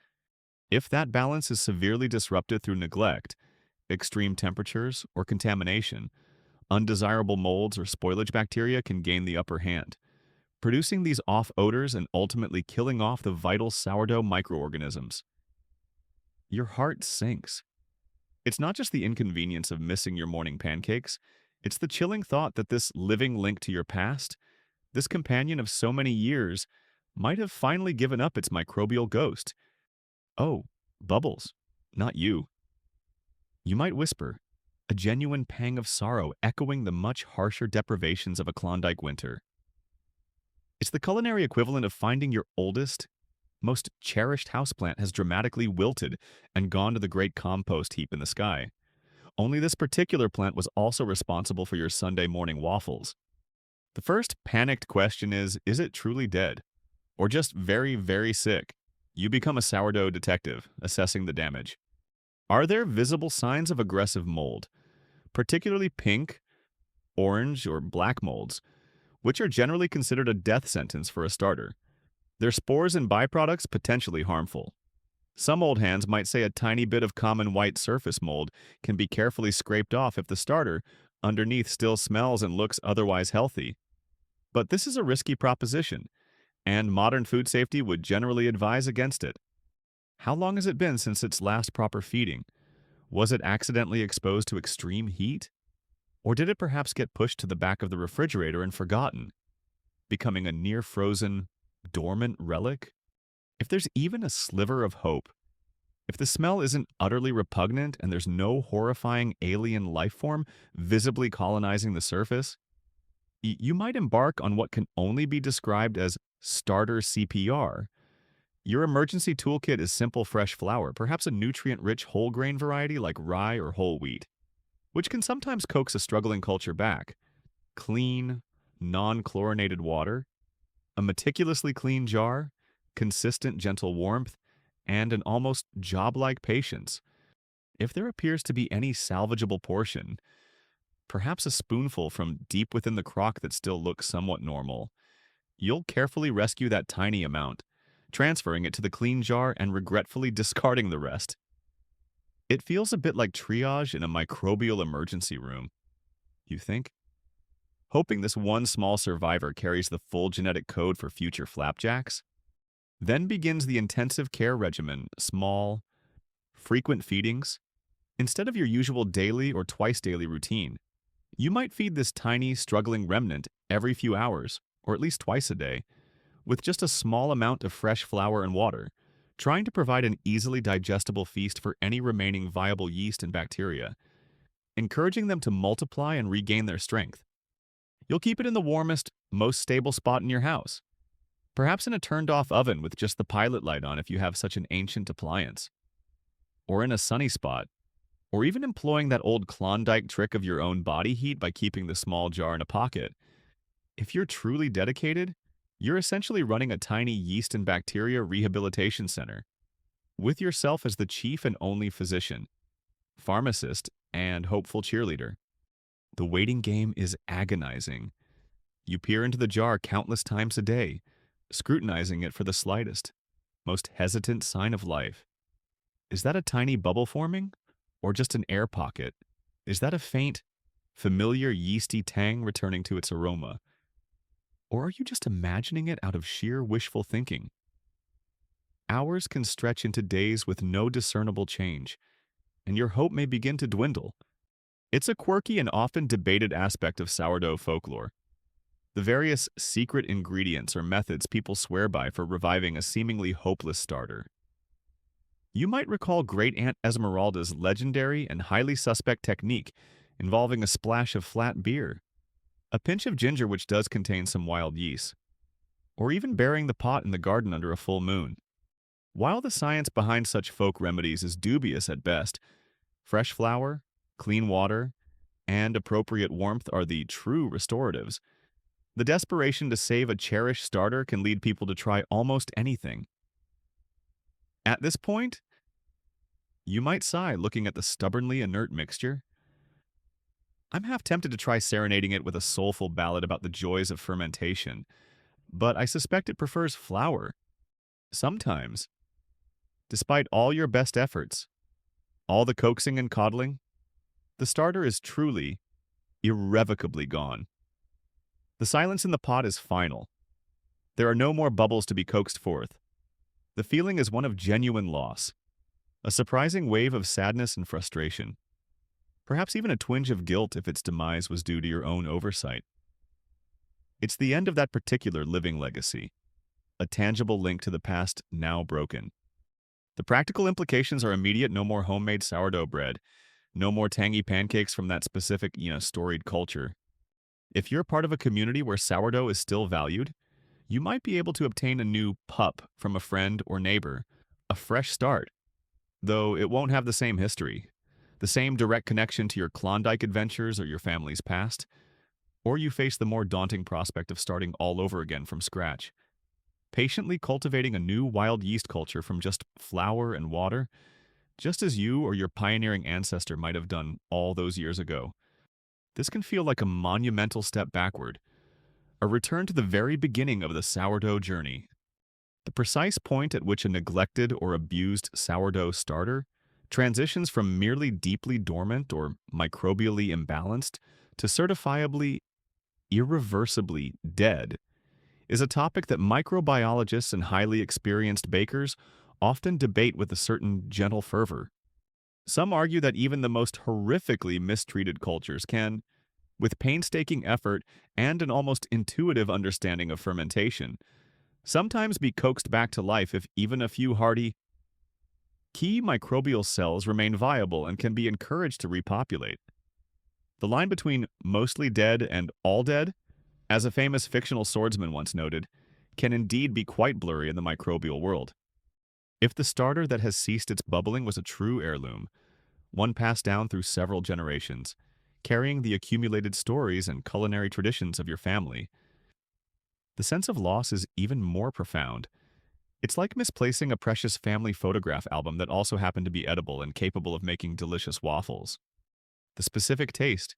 If that balance is severely disrupted through neglect, extreme temperatures, or contamination, undesirable molds or spoilage bacteria can gain the upper hand, producing these off odors and ultimately killing off the vital sourdough microorganisms. Your heart sinks. It's not just the inconvenience of missing your morning pancakes, it's the chilling thought that this living link to your past, this companion of so many years, might have finally given up its microbial ghost. Oh, Bubbles, not you. You might whisper, a genuine pang of sorrow echoing the much harsher deprivations of a Klondike winter. It's the culinary equivalent of finding your oldest, most cherished houseplant has dramatically wilted and gone to the great compost heap in the sky. Only this particular plant was also responsible for your Sunday morning waffles. The first panicked question is it truly dead? Or just very, very sick? You become a sourdough detective, assessing the damage. Are there visible signs of aggressive mold, particularly pink, orange, or black molds, which are generally considered a death sentence for a starter? Their spores and byproducts potentially harmful. Some old hands might say a tiny bit of common white surface mold can be carefully scraped off if the starter, underneath, still smells and looks otherwise healthy. But this is a risky proposition, and modern food safety would generally advise against it. How long has it been since its last proper feeding? Was it accidentally exposed to extreme heat? Or did it perhaps get pushed to the back of the refrigerator and forgotten, becoming a near-frozen, dormant relic? If there's even a sliver of hope, If the smell isn't utterly repugnant and there's no horrifying alien life form visibly colonizing the surface, you might embark on what can only be described as starter CPR. Your emergency toolkit is simple fresh flour, perhaps a nutrient-rich whole grain variety like rye or whole wheat, which can sometimes coax a struggling culture back. Clean, non-chlorinated water, a meticulously clean jar, consistent gentle warmth, and an almost job-like patience. If there appears to be any salvageable portion, perhaps a spoonful from deep within the crock that still looks somewhat normal, you'll carefully rescue that tiny amount, transferring it to the clean jar and regretfully discarding the rest. It feels a bit like triage in a microbial emergency room, you think? Hoping this one small survivor carries the full genetic code for future flapjacks? Then begins the intensive care regimen, small, frequent feedings. Instead of your usual daily or twice daily routine, you might feed this tiny, struggling remnant every few hours, or at least twice a day, with just a small amount of fresh flour and water, trying to provide an easily digestible feast for any remaining viable yeast and bacteria, encouraging them to multiply and regain their strength. You'll keep it in the warmest, most stable spot in your house, perhaps in a turned-off oven with just the pilot light on if you have such an ancient appliance, or in a sunny spot, or even employing that old Klondike trick of your own body heat by keeping the small jar in a pocket. If you're truly dedicated, you're essentially running a tiny yeast and bacteria rehabilitation center, with yourself as the chief and only physician, pharmacist, and hopeful cheerleader. The waiting game is agonizing. You peer into the jar countless times a day, scrutinizing it for the slightest, most hesitant sign of life. Is that a tiny bubble forming? Or just an air pocket? Is that a faint, familiar yeasty tang returning to its aroma? Or are you just imagining it out of sheer wishful thinking? Hours can stretch into days with no discernible change, and your hope may begin to dwindle. It's a quirky and often debated aspect of sourdough folklore. The various secret ingredients or methods people swear by for reviving a seemingly hopeless starter. You might recall Great Aunt Esmeralda's legendary and highly suspect technique involving a splash of flat beer, a pinch of ginger which does contain some wild yeast, or even burying the pot in the garden under a full moon. While the science behind such folk remedies is dubious at best, fresh flour, clean water, and appropriate warmth are the true restoratives. The desperation to save a cherished starter can lead people to try almost anything. At this point, you might sigh looking at the stubbornly inert mixture. I'm half tempted to try serenading it with a soulful ballad about the joys of fermentation, but I suspect it prefers flour. Sometimes, despite all your best efforts, all the coaxing and coddling, the starter is truly, irrevocably gone. The silence in the pot is final. There are no more bubbles to be coaxed forth. The feeling is one of genuine loss, a surprising wave of sadness and frustration, perhaps even a twinge of guilt if its demise was due to your own oversight. It's the end of that particular living legacy, a tangible link to the past now broken. The practical implications are immediate: no more homemade sourdough bread, no more tangy pancakes from that specific, storied culture. If you're part of a community where sourdough is still valued, you might be able to obtain a new pup from a friend or neighbor, a fresh start, though it won't have the same history, the same direct connection to your Klondike adventures or your family's past, or you face the more daunting prospect of starting all over again from scratch. Patiently cultivating a new wild yeast culture from just flour and water, just as you or your pioneering ancestor might have done all those years ago. This can feel like a monumental step backward, a return to the very beginning of the sourdough journey. The precise point at which a neglected or abused sourdough starter transitions from merely deeply dormant or microbially imbalanced to certifiably, irreversibly dead is a topic that microbiologists and highly experienced bakers often debate with a certain gentle fervor. Some argue that even the most horrifically mistreated cultures can, with painstaking effort and an almost intuitive understanding of fermentation, sometimes be coaxed back to life if even a few hearty Key microbial cells remain viable and can be encouraged to repopulate. The line between mostly dead and all dead, as a famous fictional swordsman once noted, can indeed be quite blurry in the microbial world. If the starter that has ceased its bubbling was a true heirloom, one passed down through several generations, carrying the accumulated stories and culinary traditions of your family, the sense of loss is even more profound. It's like misplacing a precious family photograph album that also happened to be edible and capable of making delicious waffles. The specific taste,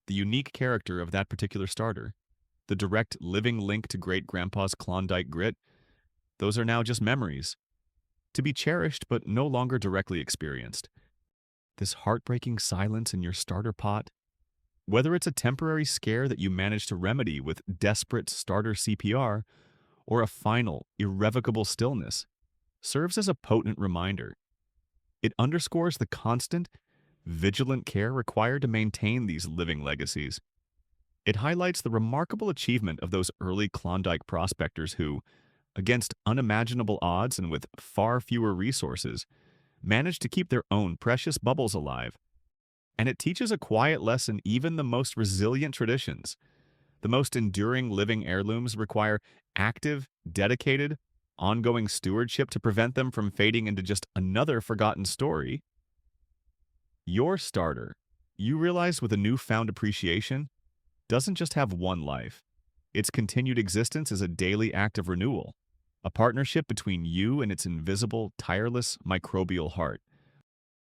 the unique character of that particular starter, the direct living link to great-grandpa's Klondike grit, those are now just memories, to be cherished but no longer directly experienced. This heartbreaking silence in your starter pot, whether it's a temporary scare that you manage to remedy with desperate starter CPR or a final, irrevocable stillness, serves as a potent reminder. It underscores the constant, vigilant care required to maintain these living legacies. It highlights the remarkable achievement of those early Klondike prospectors who, against unimaginable odds and with far fewer resources, managed to keep their own precious bubbles alive. And it teaches a quiet lesson even the most resilient traditions. The most enduring living heirlooms require active, dedicated, ongoing stewardship to prevent them from fading into just another forgotten story. Your starter, you realize with a newfound appreciation, doesn't just have one life. Its continued existence is a daily act of renewal, a partnership between you and its invisible, tireless microbial heart.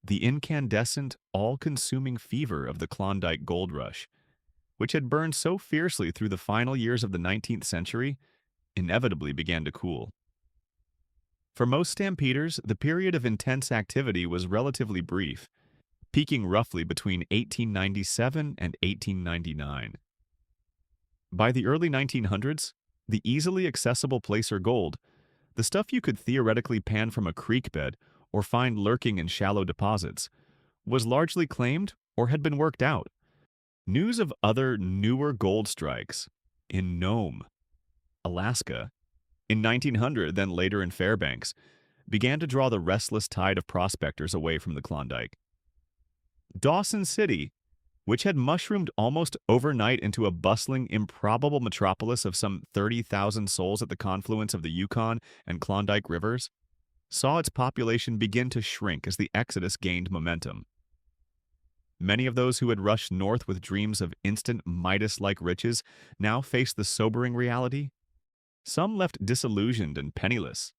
The incandescent, all-consuming fever of the Klondike Gold Rush, which had burned so fiercely through the final years of the 19th century, inevitably began to cool. For most stampeders, the period of intense activity was relatively brief, peaking roughly between 1897 and 1899. By the early 1900s, the easily accessible placer gold, the stuff you could theoretically pan from a creek bed or find lurking in shallow deposits, was largely claimed or had been worked out. News of other, newer gold strikes in Nome, Alaska, in 1900, then later in Fairbanks, began to draw the restless tide of prospectors away from the Klondike. Dawson City, which had mushroomed almost overnight into a bustling, improbable metropolis of some 30,000 souls at the confluence of the Yukon and Klondike rivers, saw its population begin to shrink as the exodus gained momentum. Many of those who had rushed north with dreams of instant Midas-like riches now faced the sobering reality. Some left disillusioned and penniless,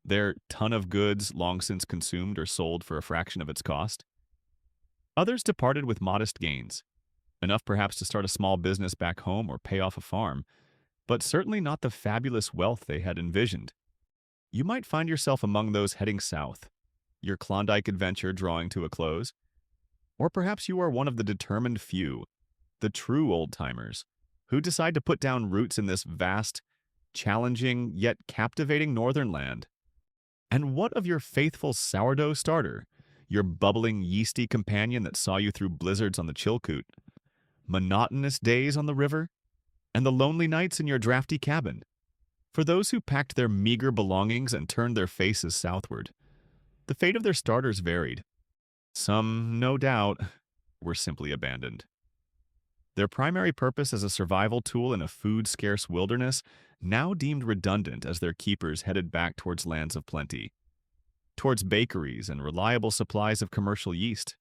their ton of goods long since consumed or sold for a fraction of its cost. Others departed with modest gains, enough perhaps to start a small business back home or pay off a farm, but certainly not the fabulous wealth they had envisioned. You might find yourself among those heading south, your Klondike adventure drawing to a close. Or perhaps you are one of the determined few, the true old-timers, who decide to put down roots in this vast, challenging, yet captivating northern land. And what of your faithful sourdough starter, your bubbling, yeasty companion that saw you through blizzards on the Chilkoot, monotonous days on the river, and the lonely nights in your drafty cabin? For those who packed their meager belongings and turned their faces southward, the fate of their starters varied. Some, no doubt, were simply abandoned. Their primary purpose as a survival tool in a food-scarce wilderness now deemed redundant as their keepers headed back towards lands of plenty, towards bakeries and reliable supplies of commercial yeast.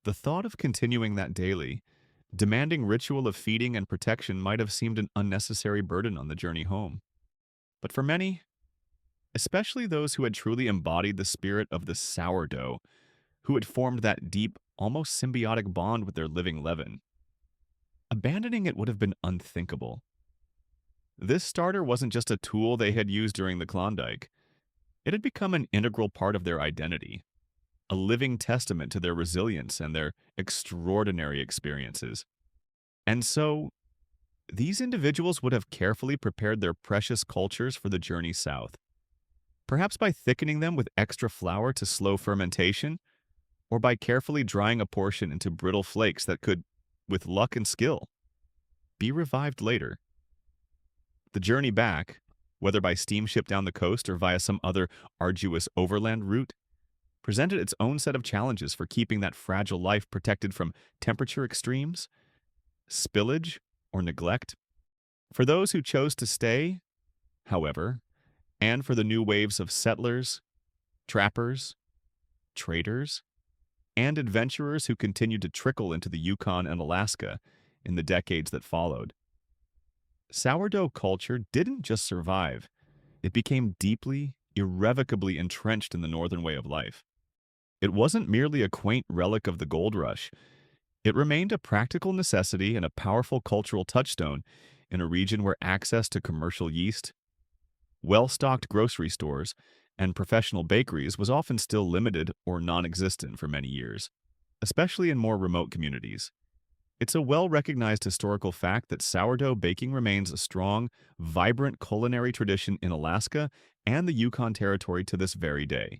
The thought of continuing that daily, demanding ritual of feeding and protection might have seemed an unnecessary burden on the journey home. But for many, especially those who had truly embodied the spirit of the sourdough, who had formed that deep, almost symbiotic bond with their living leaven, abandoning it would have been unthinkable. This starter wasn't just a tool they had used during the Klondike. It had become an integral part of their identity, a living testament to their resilience and their extraordinary experiences. And so, these individuals would have carefully prepared their precious cultures for the journey south, perhaps by thickening them with extra flour to slow fermentation, or by carefully drying a portion into brittle flakes that could, with luck and skill, be revived later. The journey back, whether by steamship down the coast or via some other arduous overland route, presented its own set of challenges for keeping that fragile life protected from temperature extremes, spillage, or neglect. For those who chose to stay, however, and for the new waves of settlers, trappers, traders, and adventurers who continued to trickle into the Yukon and Alaska in the decades that followed, sourdough culture didn't just survive, it became deeply, irrevocably entrenched in the northern way of life. It wasn't merely a quaint relic of the gold rush. It remained a practical necessity and a powerful cultural touchstone in a region where access to commercial yeast, well-stocked grocery stores, and professional bakeries was often still limited or non-existent for many years, especially in more remote communities. It's a well-recognized historical fact that sourdough baking remains a strong, vibrant culinary tradition in Alaska and the Yukon Territory to this very day.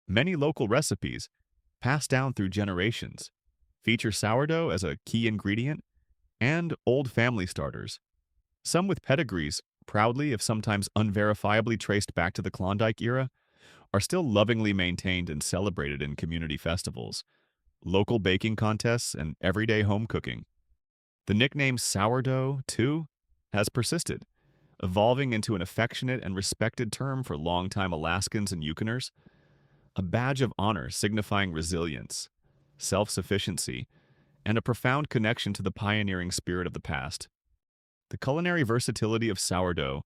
Many local recipes, passed down through generations, feature sourdough as a key ingredient and old family starters, some with pedigrees, proudly if sometimes unverifiably traced back to the Klondike era, are still lovingly maintained and celebrated in community festivals, local baking contests, and everyday home cooking. The nickname sourdough, too, has persisted, evolving into an affectionate and respected term for longtime Alaskans and Yukoners, a badge of honor signifying resilience, self-sufficiency, and a profound connection to the pioneering spirit of the past. The culinary versatility of sourdough,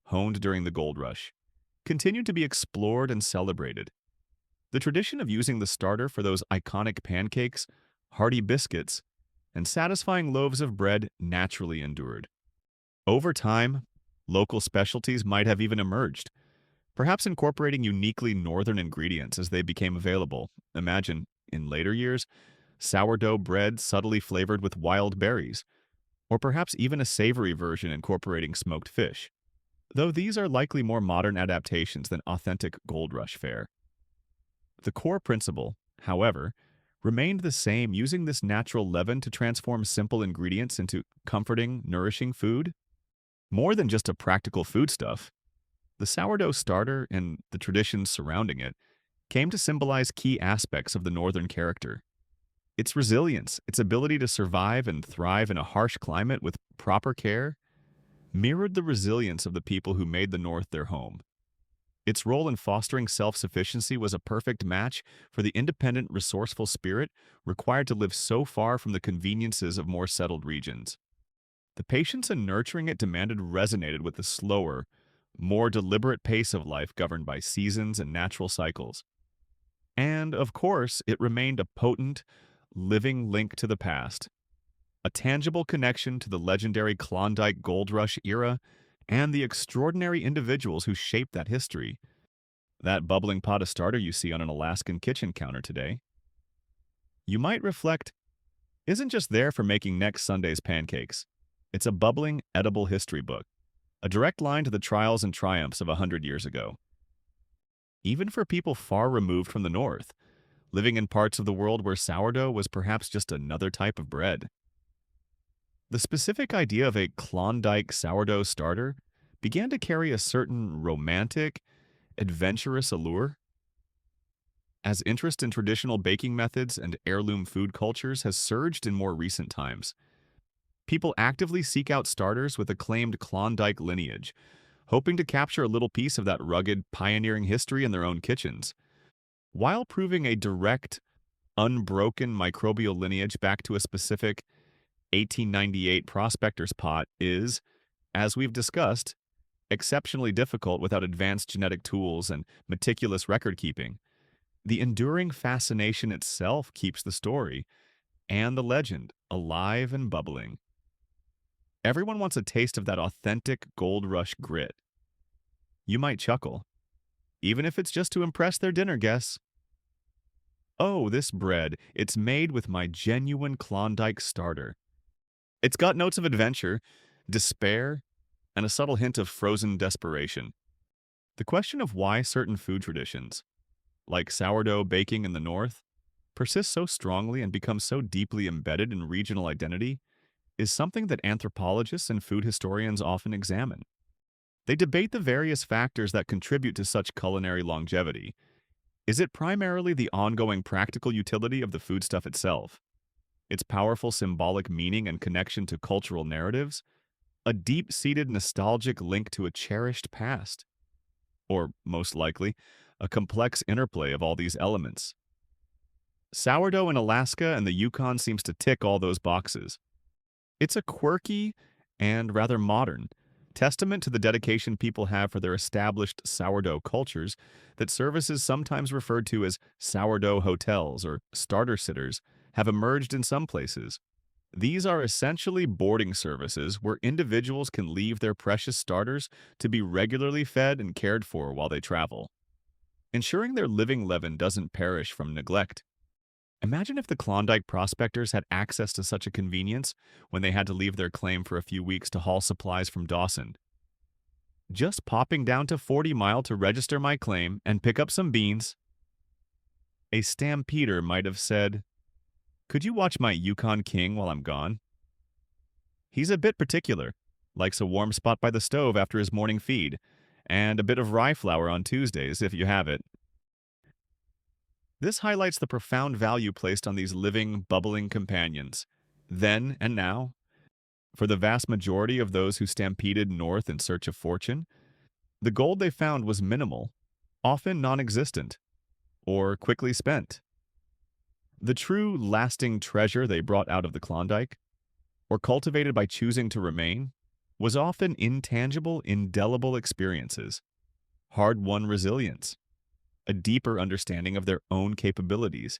honed during the gold rush, continued to be explored and celebrated. The tradition of using the starter for those iconic pancakes, hearty biscuits, and satisfying loaves of bread naturally endured. Over time, local specialties might have even emerged, perhaps incorporating uniquely northern ingredients as they became available. Imagine, in later years, sourdough bread subtly flavored with wild berries, or perhaps even a savory version incorporating smoked fish, though these are likely more modern adaptations than authentic gold rush fare. The core principle, however, remained the same, using this natural leaven to transform simple ingredients into comforting, nourishing food. More than just a practical foodstuff, the sourdough starter and the traditions surrounding it came to symbolize key aspects of the northern character. Its resilience, its ability to survive and thrive in a harsh climate with proper care, mirrored the resilience of the people who made the North their home. Its role in fostering self-sufficiency was a perfect match for the independent, resourceful spirit required to live so far from the conveniences of more settled regions. The patience and nurturing it demanded resonated with the slower, more deliberate pace of life governed by seasons and natural cycles. And, of course, it remained a potent, living link to the past, a tangible connection to the legendary Klondike Gold Rush era and the extraordinary individuals who shaped that history. That bubbling pot of starter you see on an Alaskan kitchen counter today, you might reflect, isn't just there for making next Sunday's pancakes. It's a bubbling, edible history book, a direct line to the trials and triumphs of 100 years ago. Even for people far removed from the North, living in parts of the world where sourdough was perhaps just another type of bread. The specific idea of a Klondike sourdough starter began to carry a certain romantic, adventurous allure. As interest in traditional baking methods and heirloom food cultures has surged in more recent times, people actively seek out starters with a claimed Klondike lineage, hoping to capture a little piece of that rugged, pioneering history in their own kitchens, while proving a direct, unbroken microbial lineage back to a specific 1898 prospector's pot is, as we've discussed, exceptionally difficult without advanced genetic tools and meticulous record-keeping. The enduring fascination itself keeps the story and the legend alive and bubbling. Everyone wants a taste of that authentic gold rush grit. You might chuckle, even if it's just to impress their dinner guests. Oh, this bread, it's made with my genuine Klondike starter. It's got notes of adventure, despair, and a subtle hint of frozen desperation. The question of why certain food traditions, like sourdough baking in the North, persist so strongly and become so deeply embedded in regional identity is something that anthropologists and food historians often examine. They debate the various factors that contribute to such culinary longevity. Is it primarily the ongoing practical utility of the foodstuff itself, its powerful symbolic meaning and connection to cultural narratives, a deep-seated nostalgic link to a cherished past, or, most likely, a complex interplay of all these elements? Sourdough in Alaska and the Yukon seems to tick all those boxes. It's a quirky and rather modern testament to the dedication people have for their established sourdough cultures that services sometimes referred to as sourdough hotels or starter sitters have emerged in some places. These are essentially boarding services where individuals can leave their precious starters to be regularly fed and cared for while they travel, ensuring their living leaven doesn't perish from neglect. Imagine if the Klondike prospectors had access to such a convenience when they had to leave their claim for a few weeks to haul supplies from Dawson. Just popping down to 40 Mile to register my claim and pick up some beans. A stampeder might have said, "Could you watch my Yukon King while I'm gone? He's a bit particular, likes a warm spot by the stove after his morning feed, and a bit of rye flour on Tuesdays if you have it." This highlights the profound value placed on these living, bubbling companions, then and now. For the vast majority of those who stampeded north in search of fortune, the gold they found was minimal, often non-existent, or quickly spent. The true, lasting treasure they brought out of the Klondike, or cultivated by choosing to remain, was often intangible, indelible experiences, hard-won resilience, a deeper understanding of their own capabilities,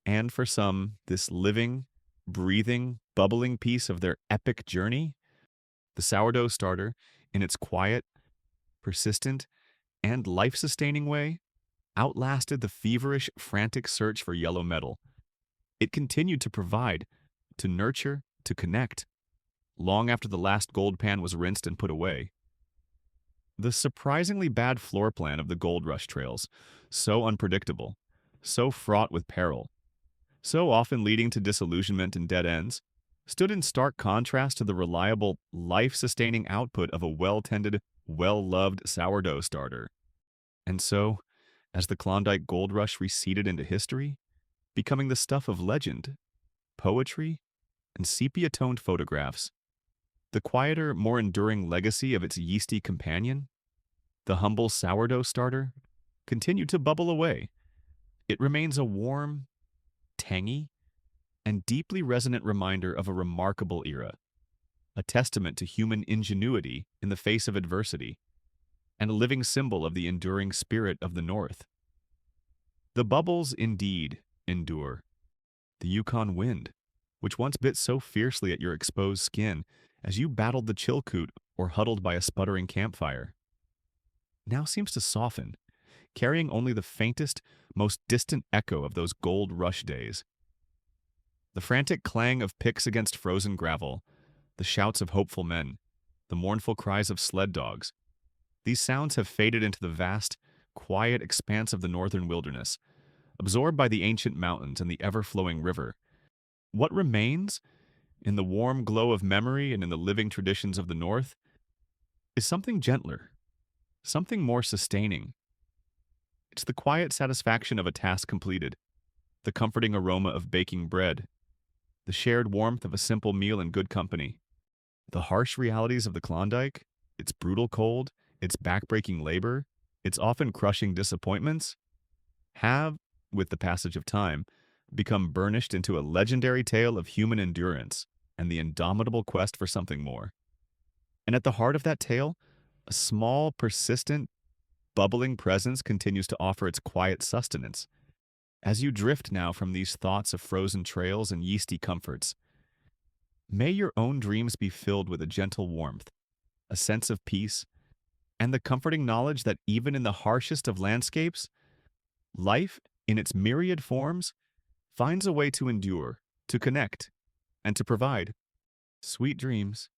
and for some, this living, breathing, bubbling piece of their epic journey. The sourdough starter, in its quiet, persistent, and life-sustaining way, outlasted the feverish, frantic search for yellow metal. It continued to provide, to nurture, to connect, long after the last gold pan was rinsed and put away. The surprisingly bad floor plan of the gold rush trails, so unpredictable, so fraught with peril, so often leading to disillusionment and dead ends, stood in stark contrast to the reliable, life-sustaining output of a well-tended, well-loved sourdough starter. And so, as the Klondike Gold Rush receded into history, becoming the stuff of legend, poetry, and sepia-toned photographs, the quieter, more enduring legacy of its yeasty companion, the humble sourdough starter, continued to bubble away. It remains a warm, tangy, and deeply resonant reminder of a remarkable era, a testament to human ingenuity in the face of adversity, and a living symbol of the enduring spirit of the North. The bubbles indeed endure. The Yukon wind, which once bit so fiercely at your exposed skin as you battled the chilkoot or huddled by a sputtering campfire, now seems to soften, carrying only the faintest, most distant echo of those gold rush days. The frantic clang of picks against frozen gravel, the shouts of hopeful men, the mournful cries of sled dogs, these sounds have faded into the vast, quiet expanse of the northern wilderness, absorbed by the ancient mountains and the ever-flowing river. What remains, in the warm glow of memory and in the living traditions of the North, is something gentler, something more sustaining. It's the quiet satisfaction of a task completed, the comforting aroma of baking bread, the shared warmth of a simple meal in good company. The harsh realities of the Klondike, its brutal cold, its backbreaking labor, its often crushing disappointments, have, with the passage of time, become burnished into a legendary tale of human endurance and the indomitable quest for something more. And at the heart of that tale, a small, persistent, bubbling presence continues to offer its quiet sustenance. As you drift now from these thoughts of frozen trails and yeasty comforts, may your own dreams be filled with a gentle warmth, a sense of peace, and the comforting knowledge that even in the harshest of landscapes, life, in its myriad forms, finds a way to endure, to connect, and to provide. Sweet dreams.